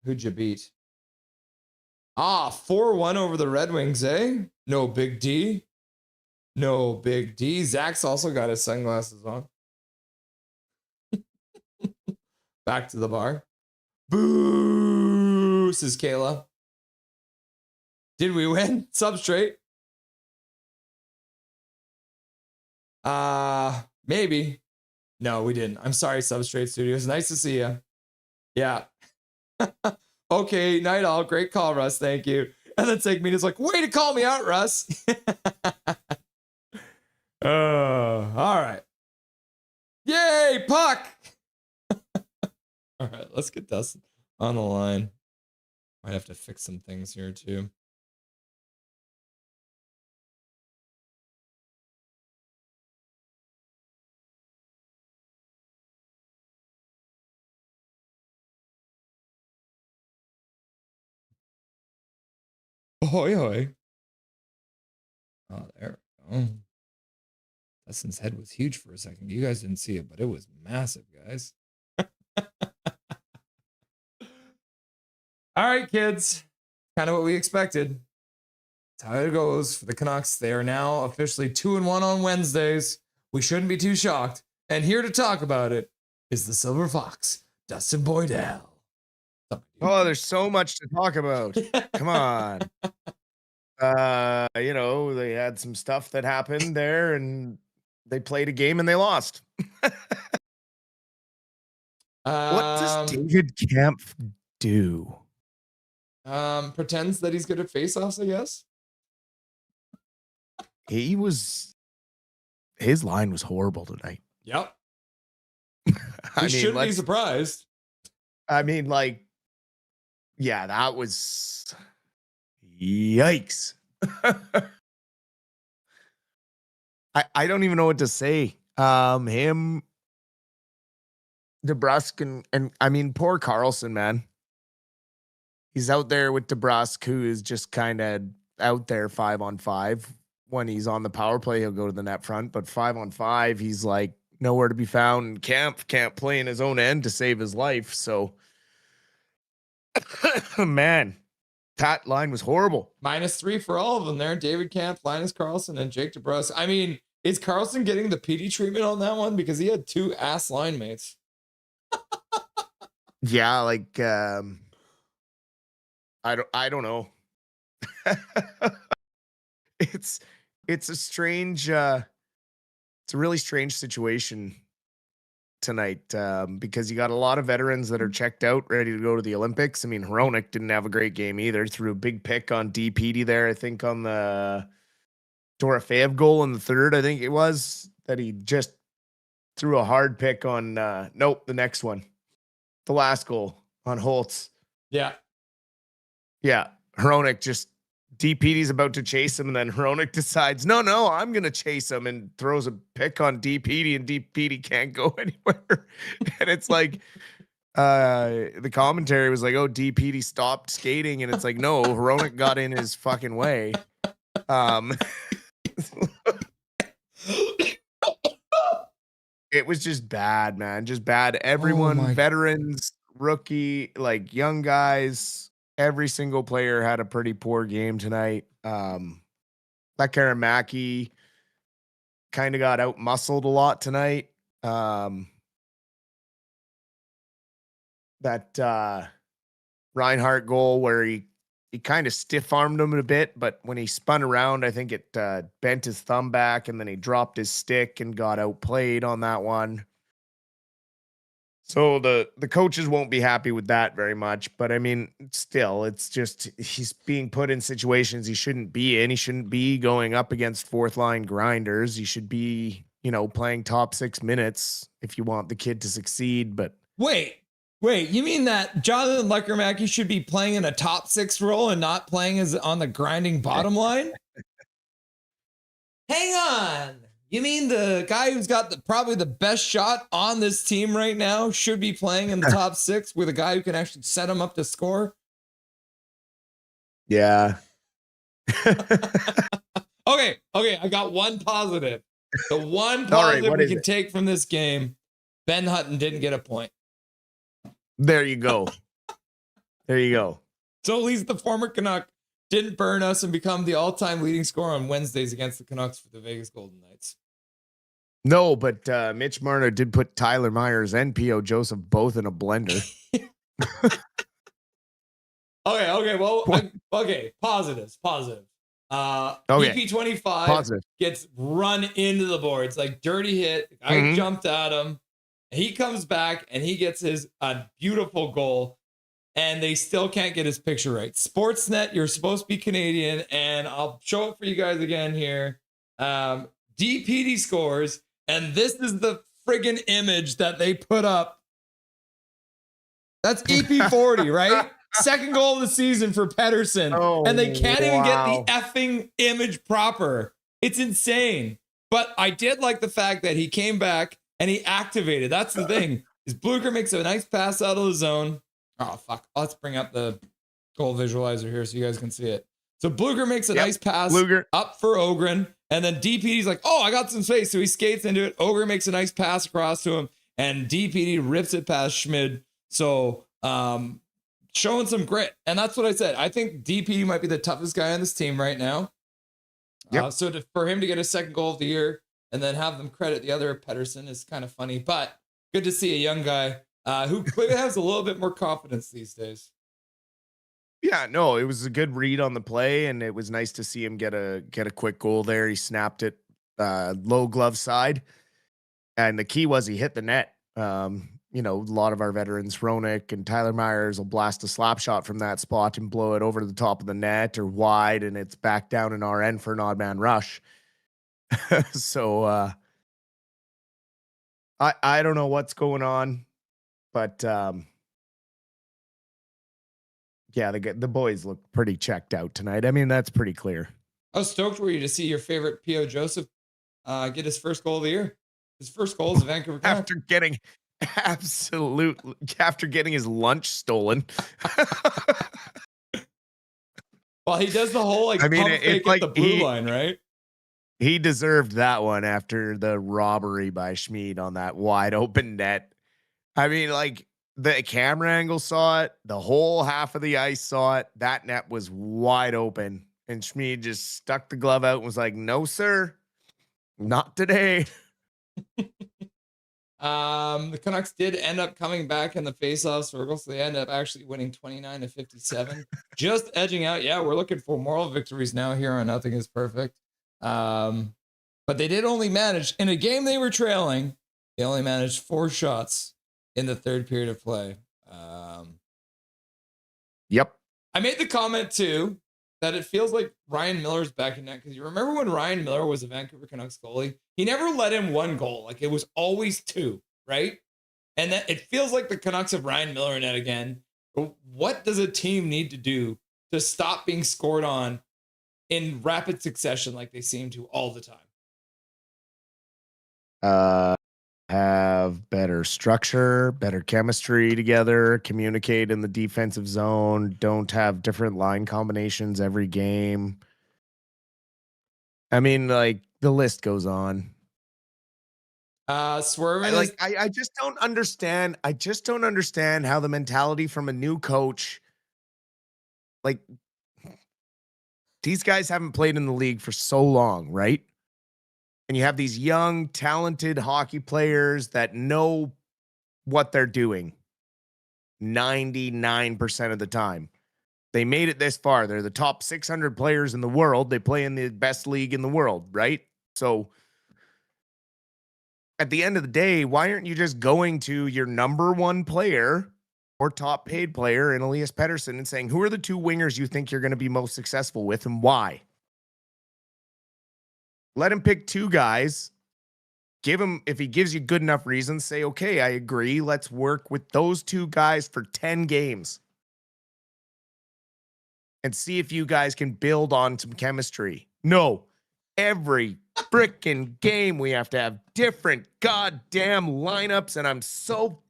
Who'd you beat? 4-1 over the Red Wings, eh? No big D. No big D. Zach's also got his sunglasses on. Back to the bar. Boo, says Kayla. Did we win? Substrate. Maybe. No, we didn't. I'm sorry, Substrate Studios. Nice to see you. Yeah. Okay, night all. Great call, Russ. Thank you. And then Segmina's like, way to call me out, Russ. All right. Yay, puck. All right, let's get Dustin on the line. Might have to fix some things here too. Ahoy, ahoy. Oh, there we go. Dustin's head was huge for a second. You guys didn't see it, but it was massive, guys. All right, kids. Kind of what we expected. That's how it goes for the Canucks. They are now officially 2-1 on Wednesdays. We shouldn't be too shocked. And here to talk about it is the Silver Fox, Dustin Boydell. Oh, there's so much to talk about. Come on. They had some stuff that happened there and they played a game and they lost. What does David Kemp do? Pretends that he's good at face-offs, I guess. His line was horrible tonight. Yep. We shouldn't be surprised. I mean, yeah, that was yikes. I don't even know what to say. Him DeBrusque and I mean, poor Carlson, man. He's out there with DeBrusque, who is just kind of out there 5-on-5. When he's on the power play, he'll go to the net front, but 5-on-5, he's like nowhere to be found. Camp can't play in his own end to save his life. So, man, that line was horrible. -3 for all of them there. David Camp, Linus Carlson, and Jake DeBrusque. I mean, is Carlson getting the PD treatment on that one? Because he had 2 ass line mates. Yeah, like I don't know. It's a strange it's a really strange situation tonight because you got a lot of veterans that are checked out, ready to go to the Olympics. I mean, Hronek didn't have a great game either. Threw a big pick on DPD there, I think on the Dorofeev goal in the third, I think it was, that he just threw a hard pick on the next one. The last goal on Holtz. Yeah. Yeah. Hronek just DPD's about to chase him, and then Hronek decides, no, I'm going to chase him, and throws a pick on DPD, and DPD can't go anywhere. And it's like, the commentary was like, oh, DPD stopped skating, and it's like, no, Hronek got in his fucking way. It was just bad, man. Just bad. Everyone, veterans, rookie, like young guys, every single player had a pretty poor game tonight. Lekaramaki kind of got out muscled a lot tonight. That Reinhardt goal where he kind of stiff armed him a bit, but when he spun around, I think it bent his thumb back, and then he dropped his stick and got outplayed on that one. So the coaches won't be happy with that very much, but I mean, still, it's just he's being put in situations he shouldn't be in. He shouldn't be going up against fourth line grinders. He should be, playing top 6 minutes if you want the kid to succeed. But Wait, you mean that Jonathan Lekaramaki should be playing in a top 6 role and not playing as on the grinding bottom line? Hang on. You mean the guy who's got probably the best shot on this team right now should be playing in the top 6 with a guy who can actually set him up to score? Yeah. Okay, I got one positive. The one positive we can take from this game, Ben Hutton didn't get a point. There you go. So at least the former Canuck didn't burn us and become the all-time leading scorer on Wednesdays against the Canucks for the Vegas Golden Knights. No, but Mitch Marner did put Tyler Myers and P.O. Joseph both in a blender. Okay, positives. EP25 gets run into the boards, like dirty hit. I jumped at him. He comes back and he gets a beautiful goal, and they still can't get his picture right. Sportsnet, you're supposed to be Canadian, and I'll show it for you guys again here. DPD scores, and this is the friggin' image that they put up. That's EP40, right? Second goal of the season for Pettersson, and they can't even get the effing image proper. It's insane. But I did like the fact that he came back and he activated. That's the thing. Is Blucher makes a nice pass out of the zone. Oh, fuck. Let's bring up the goal visualizer here so you guys can see it. So Blucher makes a nice pass up for Ogren. And then DPD's like, oh, I got some space. So he skates into it. Ogren makes a nice pass across to him. And DPD rips it past Schmid. So showing some grit. And that's what I said. I think DPD might be the toughest guy on this team right now. So for him to get a second goal of the year and then have them credit the other Pettersson is kind of funny, but good to see a young guy who clearly has a little bit more confidence these days. Yeah, no, it was a good read on the play, and it was nice to see him get a quick goal there. He snapped it low glove side, and the key was he hit the net. A lot of our veterans, Hronek and Tyler Myers, will blast a slap shot from that spot and blow it over the top of the net or wide, and it's back down in our end for an odd man rush. So I don't know what's going on, but yeah, the boys look pretty checked out tonight. I mean, that's pretty clear. How stoked were you to see your favorite P.O. Joseph get his first goal of the year? His first goal is the Vancouver Canucks. After getting Absolutely. After getting his lunch stolen. Well, he does the whole like I mean, pump it's fake like at the blue line, right? He deserved that one after the robbery by Schmid on that wide open net. I mean, like the camera angle saw it, the whole half of the ice saw it. That net was wide open, and Schmid just stuck the glove out and was like, "No, sir, not today." The Canucks did end up coming back in the faceoff circle, so they end up actually winning 29-57, just edging out. Yeah, we're looking for moral victories now here on Nothing Is Perfect. But they did only manage in a game they were trailing. They only managed 4 shots in the third period of play. Yep. I made the comment too that it feels like Ryan Miller's back in net, because you remember when Ryan Miller was a Vancouver Canucks goalie, he never let in 1 goal. Like it was always 2, right? And that it feels like the Canucks have Ryan Miller in net again. What does a team need to do to stop being scored on in rapid succession like they seem to all the time? Have better structure, better chemistry together, communicate in the defensive zone, don't have different line combinations every game. I mean, like the list goes on. Swerving. I just don't understand. I just don't understand how the mentality from a new coach, like these guys haven't played in the league for so long, right? And you have these young, talented hockey players that know what they're doing 99% of the time. They made it this far. They're the top 600 players in the world. They play in the best league in the world, right? So at the end of the day, why aren't you just going to your number 1 player or top paid player in Elias Pettersson and saying, who are the 2 wingers you think you're going to be most successful with and why? Let him pick 2 guys. Give him, if he gives you good enough reasons, say, okay, I agree. Let's work with those 2 guys for 10 games and see if you guys can build on some chemistry. No, every freaking game we have to have different goddamn lineups, and I'm so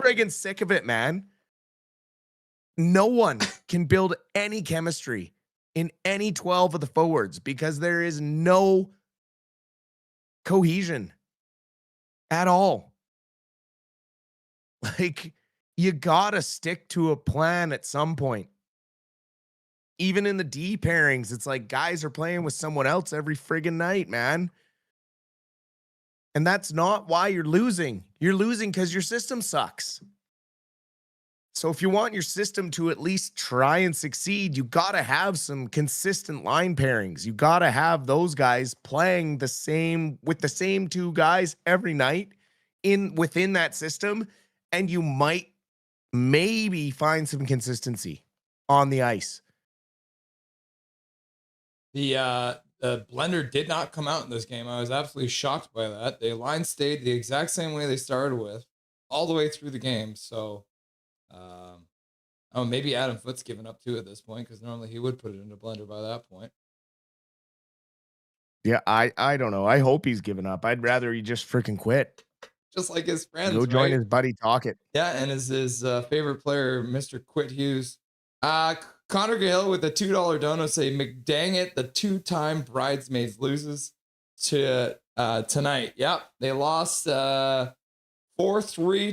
friggin' sick of it, man. No one can build any chemistry in any 12 of the forwards because there is no cohesion at all. Like, you gotta stick to a plan at some point. Even in the D pairings, it's like guys are playing with someone else every friggin' night, man. And that's not why you're losing. You're losing because your system sucks. So if you want your system to at least try and succeed, you got to have some consistent line pairings. You got to have those guys playing the same with the same 2 guys every night within that system, and you might maybe find some consistency on the ice. The blender did not come out in this game. I was absolutely shocked by that. The line stayed the exact same way they started with all the way through the game. So maybe Adam Foote's given up too at this point, because normally he would put it into blender by that point. Yeah, I don't know. I hope he's given up. I'd rather he just freaking quit. Just like his friends. Go join right? his buddy Talkit. Yeah, and his favorite player, Mr. Quit Hughes. Connor Gale with a $2 donut say, McDang it, the 2-time bridesmaids loses to tonight. Yep, they lost 4-3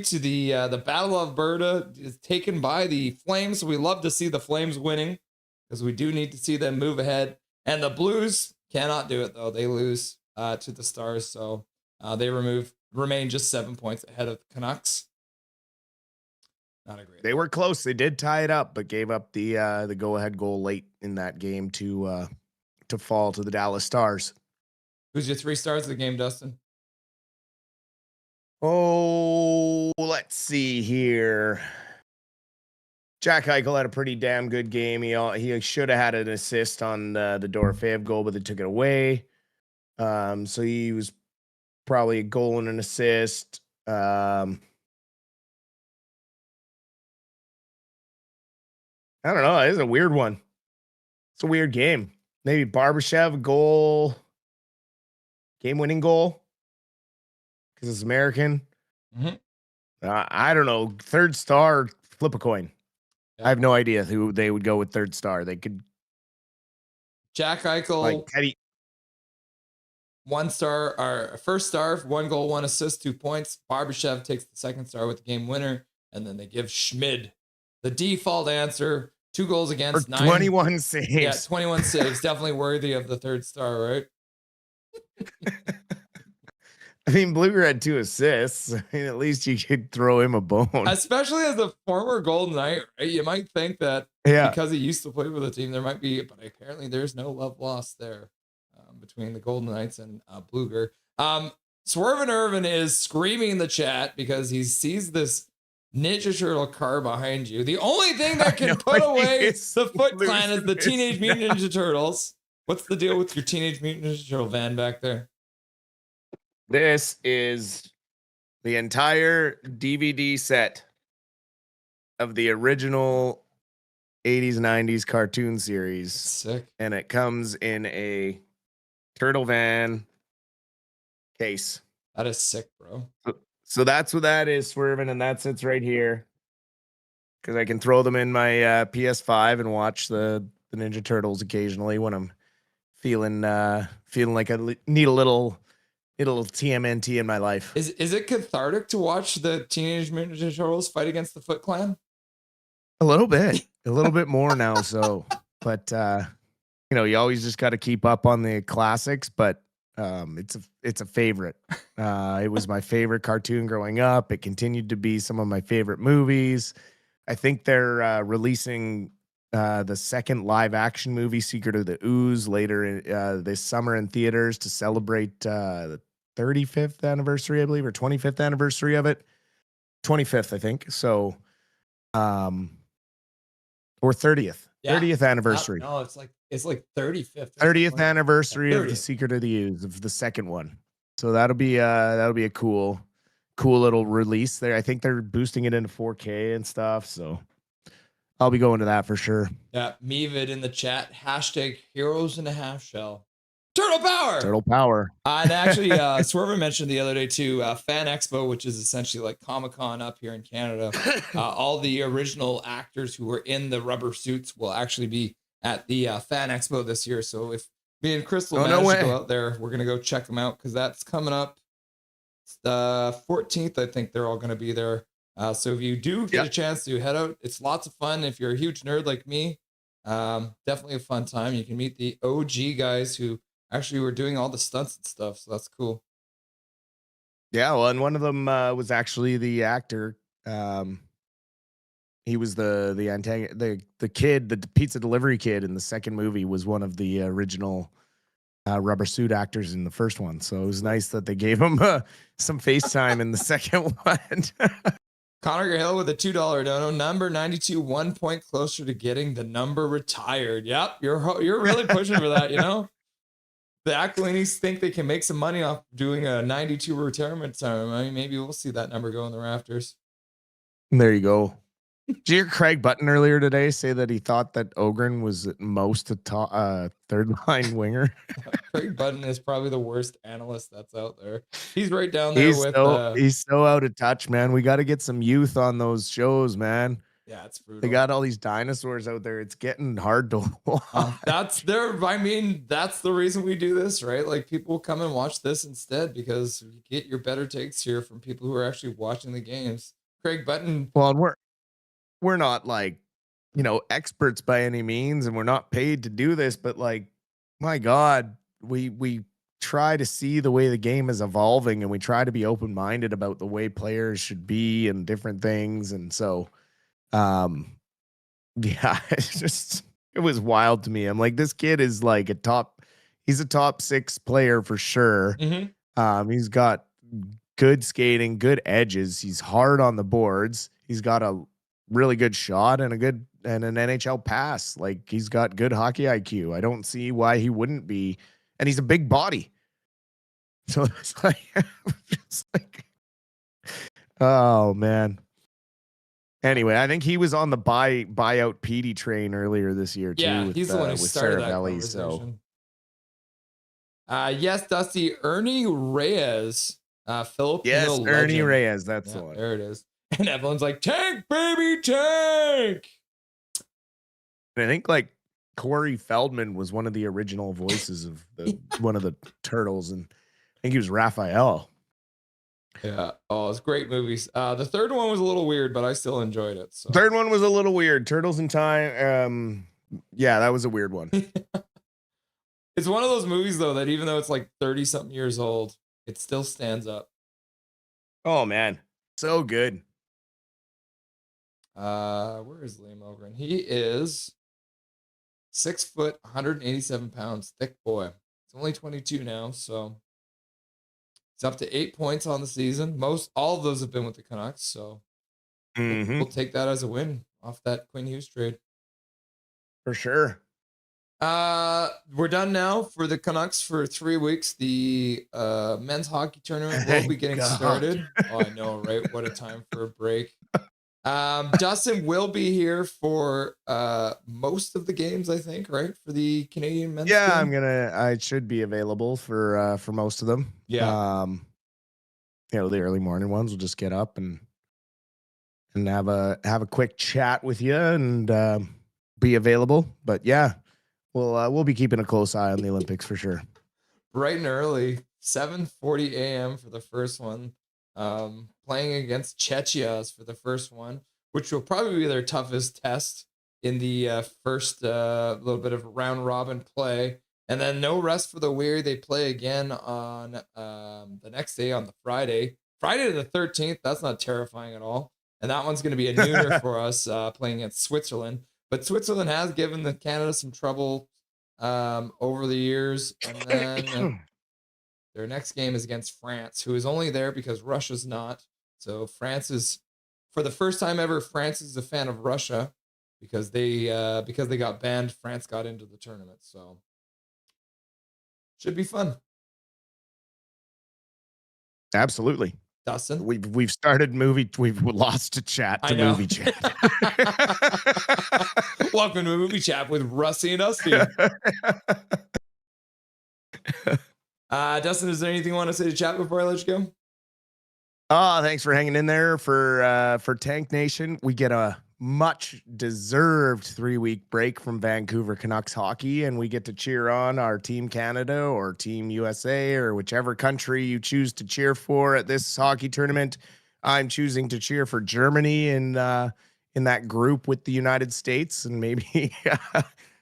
to the Battle of Alberta, is taken by the Flames. So we love to see the Flames winning, because we do need to see them move ahead. And the Blues cannot do it, though. They lose to the Stars, so they remain just 7 points ahead of the Canucks. Not a great. They were close. They did tie it up, but gave up the go-ahead goal late in that game to fall to the Dallas Stars. Who's your 3 stars of the game, Dustin? Oh, let's see here. Jack Eichel had a pretty damn good game. He should have had an assist on the Dorofeyev goal, but they took it away. So he was probably a goal and an assist. I don't know. It's a weird one. It's a weird game. Maybe Barbashev goal, game-winning goal, because it's American. Mm-hmm. I don't know. Third star, flip a coin. Yeah. I have no idea who they would go with third star. They could Jack Eichel, like Teddy. 1 star, or first star, 1 goal, 1 assist, 2 points. Barbashev takes the second star with the game winner, and then they give Schmid the default answer. 2 goals against, 21 saves. Yeah, 21 saves. Definitely worthy of the third star, right? I mean, Blueger had 2 assists. I mean, at least you could throw him a bone. Especially as a former Golden Knight, right? You might think that because he used to play for the team, there might be, but apparently there's no love lost there between the Golden Knights and Blueger. Swervin Irvin is screaming in the chat because he sees this Ninja Turtle car behind you. The only thing that can put away the Foot Clan is the Teenage Mutant Ninja Turtles. What's the deal with your Teenage Mutant Ninja Turtle van back there? This is the entire DVD set of the original 80s, 90s cartoon series. Sick. And it comes in a turtle van case. That is sick, bro. So that's what that is, Swervin, and that sits right here. Because I can throw them in my PS5 and watch the Ninja Turtles occasionally when I'm feeling like I need a little TMNT in my life. Is it cathartic to watch the Teenage Mutant Ninja Turtles fight against the Foot Clan? A little bit more now. So, but you always just got to keep up on the classics. But it's a favorite. It was my favorite cartoon growing up. It continued to be some of my favorite movies. I think they're releasing the second live action movie, Secret of the Ooze, later this summer in theaters to celebrate the 35th anniversary, I believe, or 25th anniversary of it. 25th, I think. So, or 30th. Yeah. 30th anniversary. No, it's like 35th. 30th anniversary of the Secret of the Ooze, of the second one. So that'll be a cool little release there. I think they're boosting it into 4K and stuff. So I'll be going to that for sure. Yeah, Mevid in the chat. Hashtag heroes in a half shell. Turtle power. Turtle power. And actually, Swerver mentioned the other day too, Fan Expo, which is essentially like Comic-Con up here in Canada. All the original actors who were in the rubber suits will actually be at the Fan Expo this year. So if me and Crystal manage to go out there, we're gonna go check them out because that's coming up. The 14th, I think they're all gonna be there. So if you do get a chance to head out, it's lots of fun. If you're a huge nerd like me, definitely a fun time. You can meet the OG guys who actually were doing all the stunts and stuff. So that's cool. Yeah, well, and one of them was actually the actor. He was the antagonist, the kid, the pizza delivery kid in the second movie was one of the original rubber suit actors in the first one. So it was nice that they gave him some FaceTime in the second one. Connor Hill with a $2 dono. Number 92, 1 point closer to getting the number retired. Yep, you're really pushing for that, you know? The Aquilinis think they can make some money off doing a 92 retirement ceremony. Maybe we'll see that number go in the rafters. There you go. Did you hear Craig Button earlier today say that he thought that Ogren was at most a third line winger? Craig Button is probably the worst analyst that's out there. He's right down there he's so out of touch, man. We got to get some youth on those shows, man. Yeah, it's brutal. They got all these dinosaurs out there. It's getting hard to watch. That's the reason we do this, right? Like people come and watch this instead because you get your better takes here from people who are actually watching the games. Craig Button. Well, and we're not like, experts by any means, and we're not paid to do this, but like, my God, we try to see the way the game is evolving, and we try to be open-minded about the way players should be and different things. And so, yeah, it was wild to me. I'm like, this kid is like he's a top 6 player for sure. Mm-hmm. He's got good skating, good edges. He's hard on the boards. He's got a really good shot and an NHL pass. Like, he's got good hockey IQ. I don't see why he wouldn't be. And he's a big body. So it's like, oh man. Anyway, I think he was on the buyout Petey train earlier this year too. Yeah, he's the one who started that Saravelli, conversation. Yes, Dusty. Ernie Reyes. Philip. Yes, Ernie Reyes. That's the one. There it is. And everyone's like, tank, baby, tank. And I think like Corey Feldman was one of the original voices of one of the turtles, and I think he was Raphael. Yeah. Oh, it's great movies. The third one was a little weird, but I still enjoyed it. So. Third one was a little weird. Turtles in Time. Yeah, that was a weird one. It's one of those movies though that even though it's like 30 something years old, it still stands up. Oh man, so good. Where is Liam Ogren? He is 6 foot, 187 pounds, thick boy. He's only 22 now, so he's up to 8 points on the season. All of those have been with the Canucks, so we'll take that as a win off that Quinn Hughes trade. For sure. We're done now for the Canucks for 3 weeks. The men's hockey tournament will be getting started. Oh, I know, right? What a time for a break. Dustin will be here for most of the games, I think, right? For the Canadian men's game? I should be available for most of them. Yeah. The early morning ones, we'll just get up and have a quick chat with you and be available. But yeah, we'll be keeping a close eye on the Olympics for sure. Bright and early, 7:40 a.m. for the first one. Playing against Czechia for the first one, which will probably be their toughest test in the first little bit of round robin play. And then no rest for the weary. They play again on the next day on the Friday the 13th. That's not terrifying at all. And that one's going to be a nooner for us playing against Switzerland. But Switzerland has given the Canada some trouble over the years. And then their next game is against France, who is only there because Russia's not. So France is, for the first time ever, France is a fan of Russia because they got banned. France got into the tournament. So should be fun. Absolutely. Dustin, we've started movie. We've lost to chat to movie chat. Welcome to Movie Chat with Rusty and Dusty. Dustin, is there anything you want to say to chat before I let you go? Thanks for hanging in there for Tank Nation. We get a much deserved 3-week break from Vancouver Canucks hockey, and we get to cheer on our Team Canada or Team USA or whichever country you choose to cheer for at this hockey tournament. I'm choosing to cheer for Germany in that group with the United States, and maybe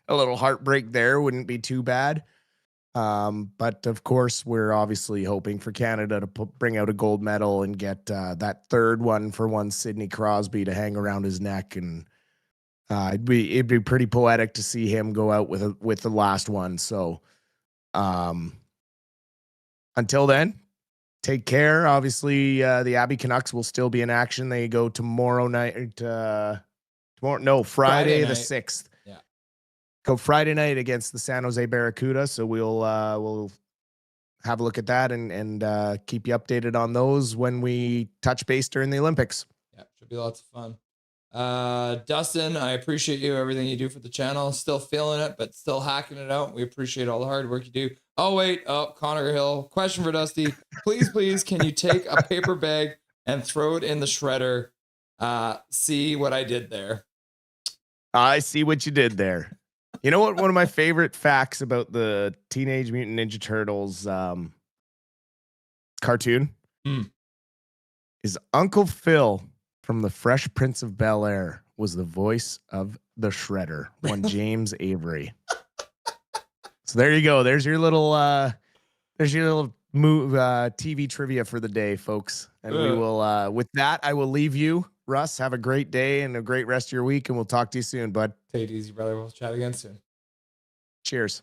a little heartbreak there wouldn't be too bad. But of course, we're obviously hoping for Canada to bring out a gold medal and get that third one for one Sidney Crosby to hang around his neck, and it'd be pretty poetic to see him go out with the last one. So, until then, take care. Obviously, the Abbey Canucks will still be in action. They go tomorrow night. Friday the 6th. Go Friday night against the San Jose Barracuda. So we'll have a look at that and keep you updated on those when we touch base during the Olympics. Yeah, should be lots of fun. Dustin, I appreciate you, everything you do for the channel. Still feeling it, but still hacking it out. We appreciate all the hard work you do. Oh, wait. Oh, Connor Hill. Question for Dusty. Please, can you take a paper bag and throw it in the shredder? See what I did there. I see what you did there. You know what? One of my favorite facts about the Teenage Mutant Ninja Turtles cartoon is Uncle Phil from The Fresh Prince of Bel-Air was the voice of the Shredder, one James Avery. So there you go. There's your little TV trivia for the day, folks. And we will, with that, I will leave you. Russ, have a great day and a great rest of your week, and we'll talk to you soon, bud. Take it easy, brother. We'll chat again soon. Cheers.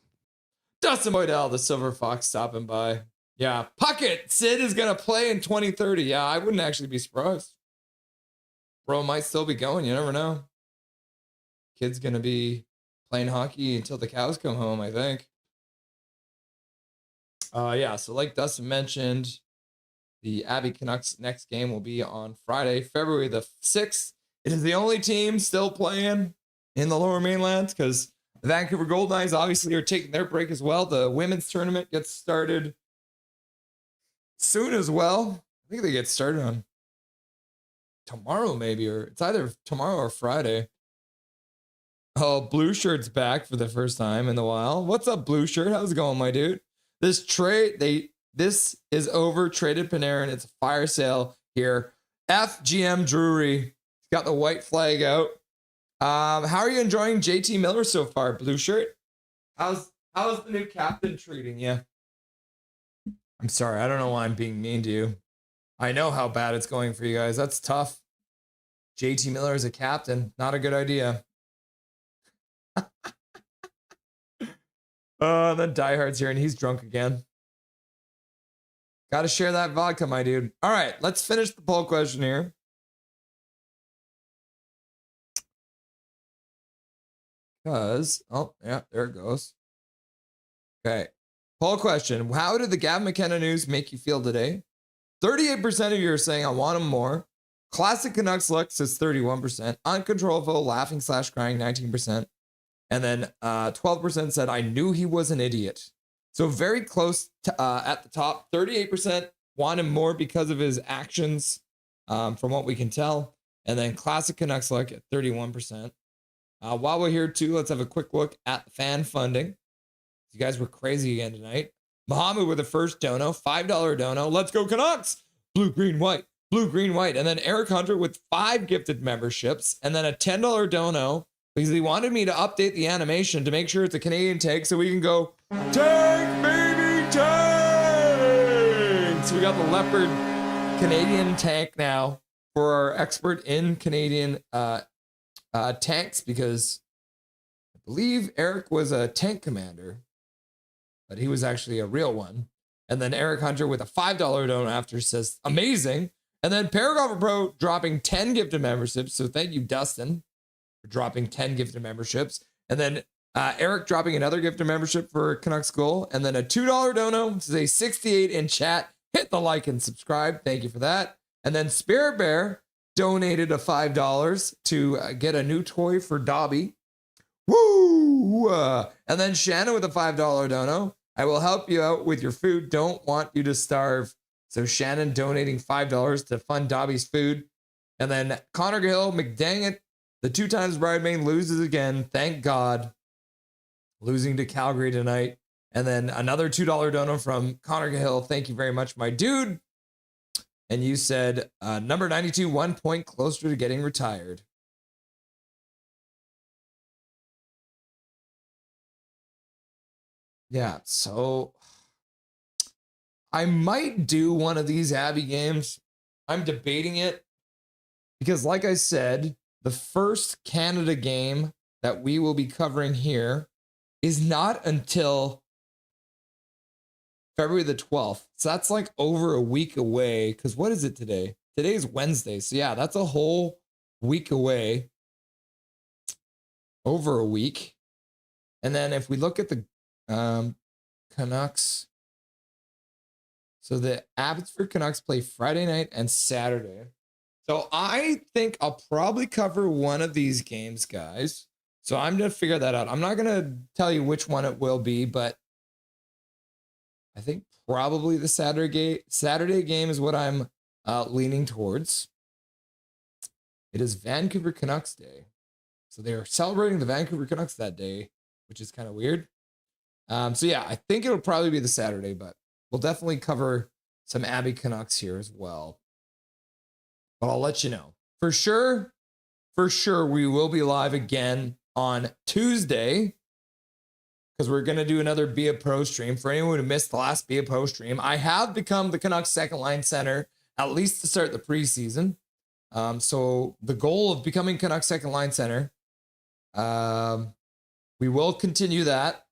Dustin Boydell, the Silver Fox, stopping by. Yeah, Puckett. Sid is going to play in 2030. Yeah, I wouldn't actually be surprised. Bro might still be going. You never know. Kid's going to be playing hockey until the cows come home, I think. Yeah, so like Dustin mentioned, the Abbey Canucks next game will be on Friday, February the 6th. It is the only team still playing in the Lower Mainland because the Vancouver Golden Knights obviously are taking their break as well. The women's tournament gets started soon as well. I think they get started on tomorrow maybe, or it's either tomorrow or Friday. Oh, Blue Shirt's back for the first time in a while. What's up, Blue Shirt? How's it going, my dude? This is over. Traded Panarin. It's a fire sale here. FGM Drury. He's got the white flag out. How are you enjoying JT Miller so far, Blue Shirt? How's the new captain treating you? I'm sorry, I don't know why I'm being mean to you. I know how bad it's going for you guys. That's tough. JT Miller as a captain, not a good idea. Then Diehard's here and he's drunk again. Got to share that vodka, my dude. All right, let's finish the poll question here. Because, oh, yeah, there it goes. Okay. Poll question. How did the Gavin McKenna news make you feel today? 38% of you are saying I want him more. Classic Canucks look says 31%. Uncontrollable laughing / crying 19%. And then 12% said I knew he was an idiot. So very close to, at the top. 38% want him more because of his actions, from what we can tell. And then classic Canucks look at 31%. While we're here too, let's have a quick look at the fan funding. You guys were crazy again tonight. Muhammad with the first dono, $5 dono. Let's go Canucks! Blue, green, white. Blue, green, white. And then Eric Hunter with 5 gifted memberships. And then a $10 dono because he wanted me to update the animation to make sure it's a Canadian tank so we can go, tank, baby, tank! So we got the Leopard Canadian tank now for our expert in Canadian tanks, because I believe Eric was a tank commander, but he was actually a real one. And then Eric Hunter with a $5 dono after says, amazing. And then Paragrapher Pro dropping 10 gifted memberships. So thank you, Dustin, for dropping 10 gifted memberships. And then Eric dropping another gifted membership for Canucks Goal. And then a $2 dono. This is a 68 in chat. Hit the like and subscribe. Thank you for that. And then Spirit Bear donated a $5 to get a new toy for Dobby. Woo! And then Shannon with a $5 dono. I will help you out with your food. Don't want you to starve. So Shannon donating $5 to fund Dobby's food. And then Connor Gill, McDangit, the 2 times bridesmaid, loses again. Thank God. Losing to Calgary tonight. And then another $2 dono from Connor Gill. Thank you very much, my dude. And you said number 92, 1 point closer to getting retired. Yeah, so I might do one of these Abby games. I'm debating it because, like I said, the first Canada game that we will be covering here is not until February the 12th. So that's like over a week away. Because what is it today? Today is Wednesday. So yeah, that's a whole week away. Over a week. And then if we look at the Canucks. So the Abbotsford Canucks play Friday night and Saturday. So I think I'll probably cover one of these games, guys. So I'm going to figure that out. I'm not going to tell you which one it will be, but I think probably the Saturday game is what I'm leaning towards. It is Vancouver Canucks Day. So they are celebrating the Vancouver Canucks that day, which is kind of weird. So yeah, I think it'll probably be the Saturday, but we'll definitely cover some Abby Canucks here as well. But I'll let you know. For sure, we will be live again on Tuesday because we're going to do another Be a Pro stream. For anyone who missed the last Be a Pro stream, I have become the Canucks second line center, at least to start the preseason. So the goal of becoming Canucks second line center, we will continue that.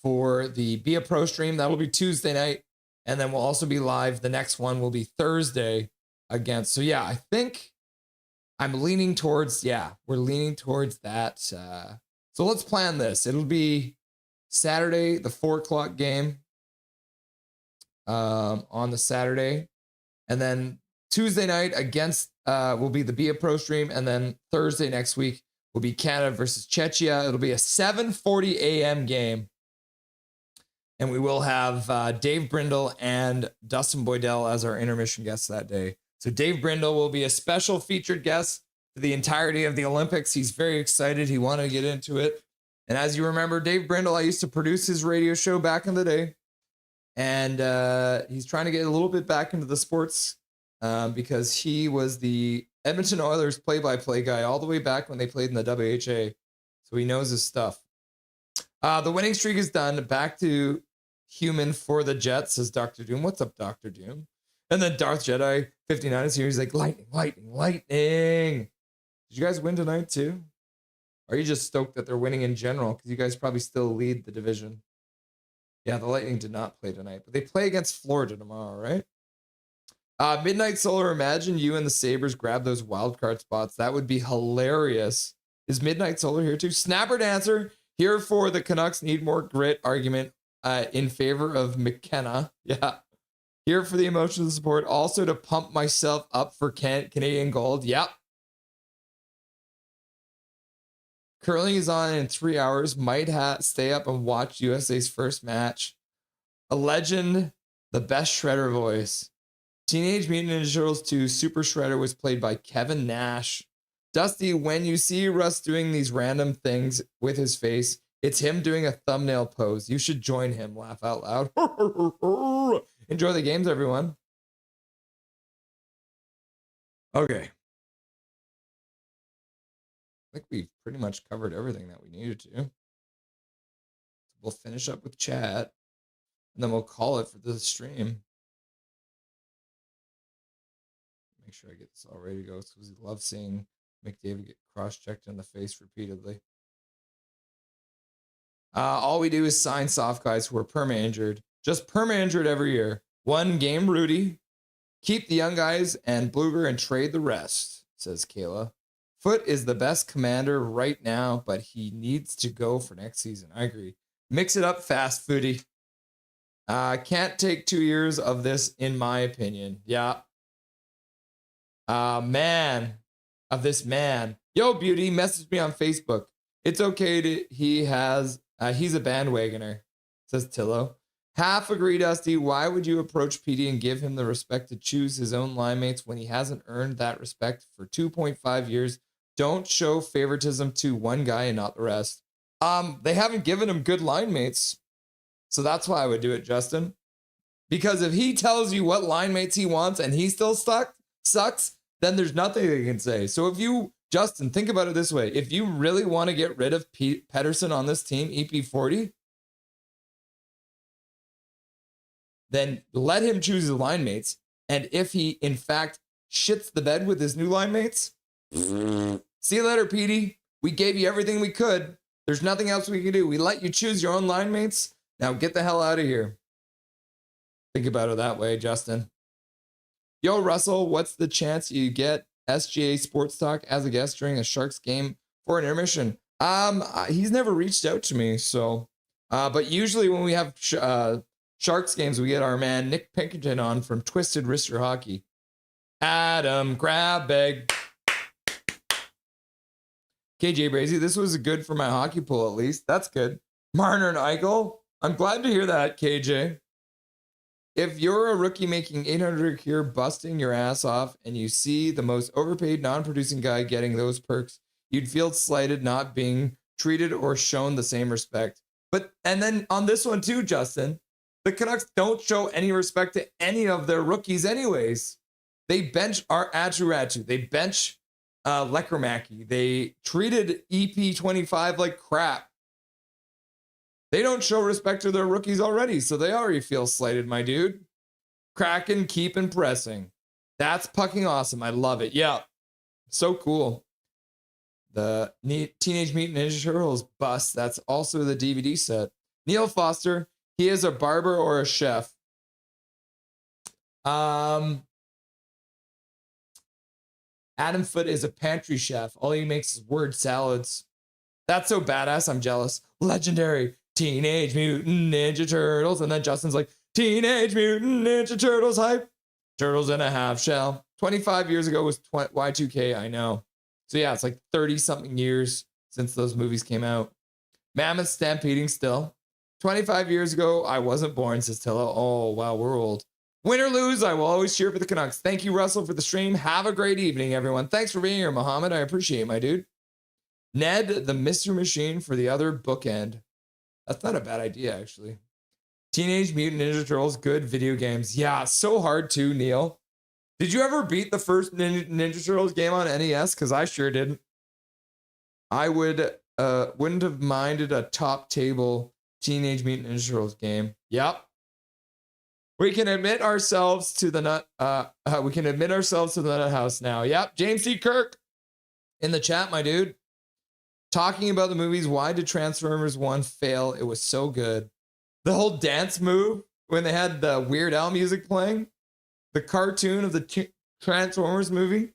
For the Be a Pro stream, that will be Tuesday night, and then we'll also be live. The next one will be Thursday again. So yeah, I think I'm leaning towards, we're leaning towards that. So let's plan this. It'll be Saturday, the 4:00 game on the Saturday, and then Tuesday night against will be the Be a Pro stream, and then Thursday next week will be Canada versus Czechia. It'll be a 7:40 a.m. game. And we will have Dave Brindle and Dustin Boydell as our intermission guests that day. So Dave Brindle will be a special featured guest for the entirety of the Olympics. He's very excited. He wanted to get into it. And as you remember, Dave Brindle, I used to produce his radio show back in the day. And he's trying to get a little bit back into the sports because he was the Edmonton Oilers play-by-play guy all the way back when they played in the WHA. So he knows his stuff. The winning streak is done. Back to human for the Jets, says Dr. Doom. What's up, Dr. Doom? And then Darth Jedi 59 is here. He's like, lightning, lightning, lightning. Did you guys win tonight too? Or are you just stoked that they're winning in general? Because you guys probably still lead the division. Yeah, the Lightning did not play tonight, but they play against Florida tomorrow, right? Midnight Solar, imagine you and the Sabres grab those wild card spots. That would be hilarious. Is Midnight Solar here too? Snapper Dancer, here for the Canucks need more grit argument in favor of McKenna. Yeah. Here for the emotional support. Also to pump myself up for Canadian gold. Yep. Curling is on in 3 hours. Might stay up and watch USA's first match. A legend, the best Shredder voice. Teenage Mutant Ninja Turtles 2 Super Shredder was played by Kevin Nash. Dusty, when you see Russ doing these random things with his face, it's him doing a thumbnail pose. You should join him. Laugh out loud. Enjoy the games, everyone. Okay. I think we've pretty much covered everything that we needed to. We'll finish up with chat, and then we'll call it for the stream. Make sure I get this all ready to go because we love seeing McDavid get cross-checked in the face repeatedly. All we do is sign soft guys who are perma-injured. Just perma-injured every year. 1 game Rudy. Keep the young guys and Bluger and trade the rest, says Kayla. Foot is the best commander right now, but he needs to go for next season. I agree. Mix it up fast, Footy. Can't take 2 years of this, in my opinion. Yeah. Man. Of this man. Yo, Beauty, message me on Facebook. It's okay to, he's a bandwagoner, says Tillo. Half agree, Dusty. Why would you approach PD and give him the respect to choose his own line mates when he hasn't earned that respect for 2.5 years? Don't show favoritism to one guy and not the rest. They haven't given him good line mates. So that's why I would do it, Justin. Because if he tells you what line mates he wants and he still sucks, then there's nothing they can say. So if you, Justin, think about it this way. If you really want to get rid of Pettersson on this team, EP40, then let him choose his line mates. And if he, in fact, shits the bed with his new line mates, see you later, Petey. We gave you everything we could. There's nothing else we can do. We let you choose your own line mates. Now get the hell out of here. Think about it that way, Justin. Yo, Russell, what's the chance you get SGA Sports Talk as a guest during a Sharks game for an intermission? He's never reached out to me, so. But usually when we have Sharks games, we get our man Nick Pinkerton on from Twisted Wrister Hockey. Adam Grabbeg. KJ Brazy, this was good for my hockey pool at least. That's good. Marner and Eichel. I'm glad to hear that, KJ. If you're a rookie making $800 a year, busting your ass off, and you see the most overpaid non-producing guy getting those perks, you'd feel slighted not being treated or shown the same respect. And then on this one too, Justin, the Canucks don't show any respect to any of their rookies anyways. They bench our Atu. They bench Lekromaki. They treated EP25 like crap. They don't show respect to their rookies already, so they already feel slighted, my dude. Kraken, keep impressing. That's fucking awesome. I love it. Yeah. So cool. The Teenage Mutant Ninja Turtles bust. That's also the DVD set. Neil Foster, he is a barber or a chef. Adam Foote is a pantry chef. All he makes is word salads. That's so badass. I'm jealous. Legendary. Teenage Mutant Ninja Turtles. And then Justin's like, Teenage Mutant Ninja Turtles hype. Turtles in a half shell. 25 years ago was Y2K, I know. So yeah, it's like 30 something years since those movies came out. Mammoth stampeding still. 25 years ago, I wasn't born, says Tillo. Oh, wow, we're old. Win or lose, I will always cheer for the Canucks. Thank you, Russell, for the stream. Have a great evening, everyone. Thanks for being here, Mohammed. I appreciate it, my dude. Ned, the Mr. Machine for the other bookend. That's not a bad idea, actually. Teenage Mutant Ninja Turtles, good video games. Yeah, so hard too, Neil. Did you ever beat the first Ninja Turtles game on NES? Because I sure didn't. I wouldn't have minded a top table Teenage Mutant Ninja Turtles game. Yep. We can admit ourselves to the nut. We can admit ourselves to the nut house now. Yep. James C. Kirk in the chat, my dude. Talking about the movies. Why did Transformers 1 fail? It was so good. The whole dance move when they had the Weird Al music playing. The cartoon of the Transformers movie.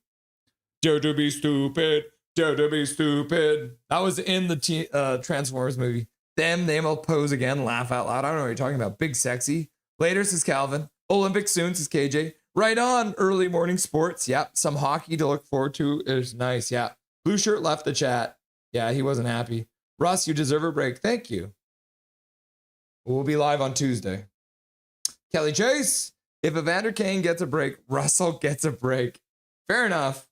Dare to be stupid. Dare to be stupid. That was in the Transformers movie. They will pose again. Laugh out loud. I don't know what you're talking about. Big sexy. Later, says Calvin. Olympic soon, says KJ. Right on. Early morning sports. Yep. Some hockey to look forward to. It's nice. Yeah. Blue shirt left the chat. Yeah, he wasn't happy. Russ, you deserve a break. Thank you. We'll be live on Tuesday. Kelly Chase. If Evander Kane gets a break, Russell gets a break. Fair enough.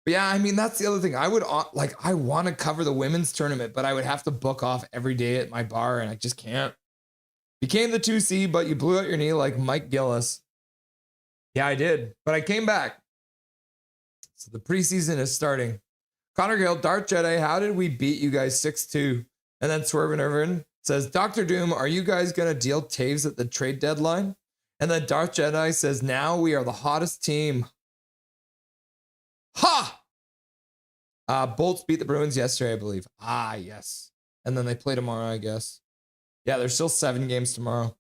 But yeah, I mean, that's the other thing. I want to cover the women's tournament, but I would have to book off every day at my bar, and I just can't. Became the 2C, but you blew out your knee like Mike Gillis. Yeah, I did, but I came back. So the preseason is starting. Connor Gill, Darth Jedi, how did we beat you guys 6-2? And then Swervin Irvin says, Dr. Doom, are you guys going to deal Taves at the trade deadline? And then Darth Jedi says, now we are the hottest team. Ha! Bolts beat the Bruins yesterday, I believe. Ah, yes. And then they play tomorrow, I guess. Yeah, there's still 7 games tomorrow.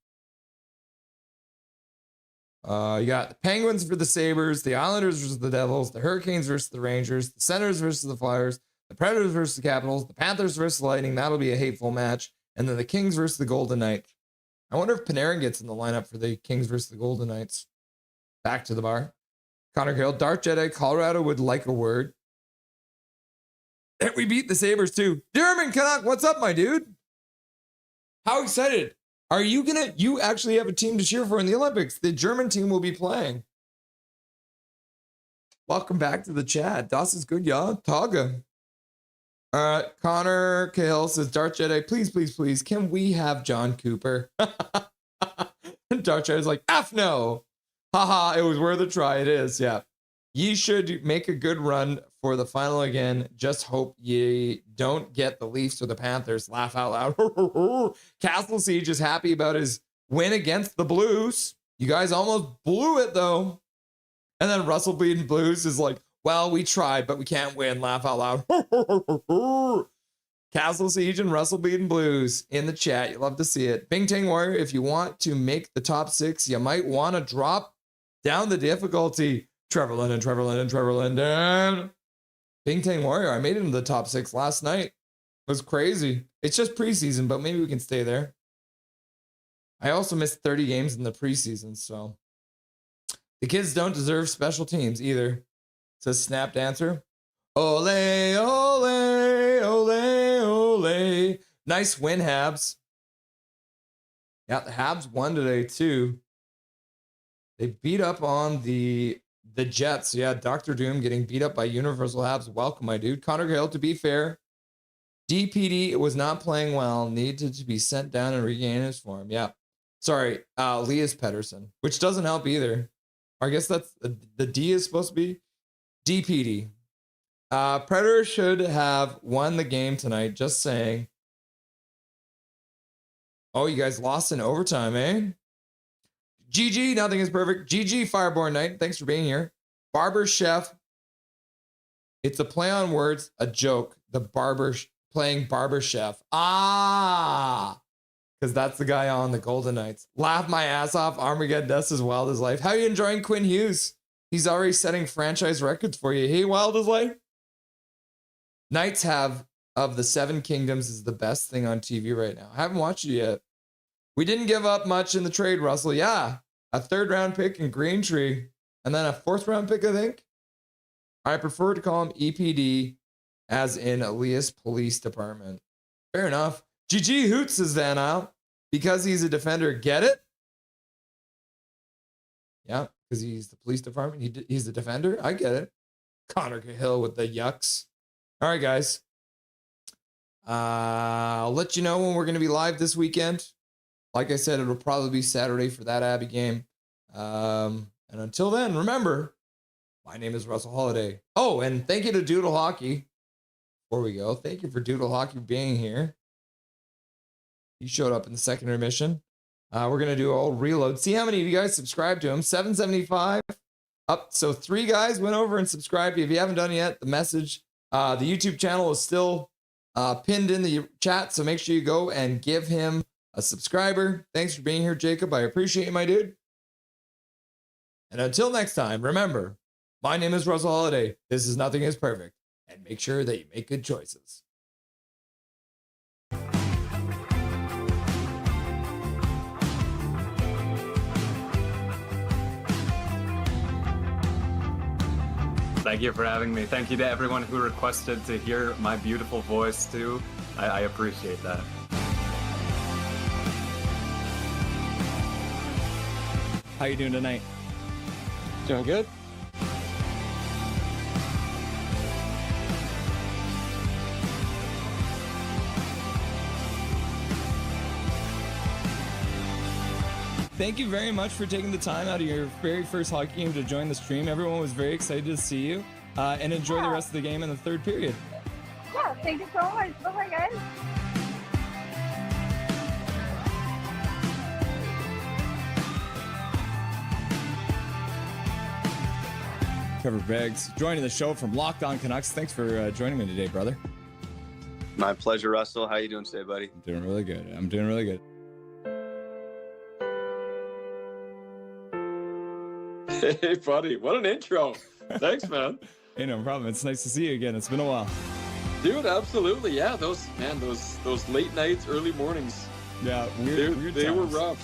You got the Penguins for the Sabres, the Islanders versus the Devils, the Hurricanes versus the Rangers, the Senators versus the Flyers, the Predators versus the Capitals, the Panthers versus the Lightning. That'll be a hateful match. And then the Kings versus the Golden Knights. I wonder if Panarin gets in the lineup for the Kings versus the Golden Knights. Back to the bar. Connor Gill, Darth Jedi, Colorado would like a word. And we beat the Sabres too. German Canuck, what's up, my dude? How excited are you you actually have a team to cheer for in the Olympics? The German team will be playing. Welcome back to the chat. Das is good, yeah. Taga. Connor Cahill says, Darth Jedi, please, please, please, can we have John Cooper? Darth Jedi's like, F no. Haha, it was worth a try. It is, yeah. Ye should make a good run for the final again. Just hope ye don't get the Leafs or the Panthers. Laugh out loud. Castle Siege is happy about his win against the Blues. You guys almost blew it, though. And then Russell Bleeding Blues is like, well, we tried, but we can't win. Laugh out loud. Castle Siege and Russell Bleeding Blues in the chat. You love to see it. Bing Tang Warrior, if you want to make the top 6, you might want to drop down the difficulty. Trevor Linden. Bing Tang Warrior, I made it into the top 6 last night. It was crazy. It's just preseason, but maybe we can stay there. I also missed 30 games in the preseason, so. The kids don't deserve special teams either. Says Snap Dancer. Ole, ole, ole, ole. Nice win, Habs. Yeah, the Habs won today, too. They beat up on the Jets. Yeah, Dr. Doom getting beat up by Universal Habs. Welcome, my dude. Connor Gale, to be fair, DPD was not playing well. Needed to be sent down and regain his form. Yeah. Sorry, Elias Pettersson, which doesn't help either. I guess that's the D is supposed to be DPD. Predator should have won the game tonight. Just saying. Oh, you guys lost in overtime, eh? GG, nothing is perfect. GG, Fireborn Knight. Thanks for being here. Barber Chef. It's a play on words, a joke. The barber playing Barber Chef. Ah, because that's the guy on the Golden Knights. Laugh my ass off. Armageddon Dust is Wild as Life. How are you enjoying Quinn Hughes? He's already setting franchise records for you. Hey, Wild as Life. Knights have of the 7 Kingdoms is the best thing on TV right now. I haven't watched it yet. We didn't give up much in the trade, Russell. Yeah, a 3rd round pick in Green Tree, and then a 4th round pick, I think. I prefer to call him EPD, as in Elias Police Department. Fair enough. GG Hoots, says Van Isle. Because he's a defender, get it? Yeah, because he's the police department. He's the defender. I get it. Connor Cahill with the yucks. All right, guys. I'll let you know when we're going to be live this weekend. Like I said, it'll probably be Saturday for that Abbey game. And until then, remember, my name is Russell Holiday. Oh, and thank you to Doodle Hockey. Before we go, thank you for Doodle Hockey being here. He showed up in the second intermission. We're going to do all reload. See how many of you guys subscribed to him. 775 up. So 3 guys went over and subscribed. If you haven't done it yet, the message, the YouTube channel is still pinned in the chat. So make sure you go and give him a subscriber. Thanks for being here, Jacob. I appreciate you, my dude. And until next time, remember, my name is Russell Holiday. This is Nothing is Perfect. And make sure that you make good choices. Thank you for having me. Thank you to everyone who requested to hear my beautiful voice too. I appreciate that. How you doing tonight? Doing good. Thank you very much for taking the time out of your very first hockey game to join the stream. Everyone was very excited to see you, and enjoy the rest of the game in the third period. Yeah, thank you so much. Bye-bye, guys. Trevor Beggs joining the show from Locked On Canucks. Thanks for joining me today, brother. My pleasure, Russell. How you doing today, buddy? I'm doing really good. I'm doing really good. Hey, buddy. What an intro. Thanks, man. Hey, no problem. It's nice to see you again. It's been a while. Dude, absolutely. Yeah, those late nights, early mornings. Yeah, they were rough.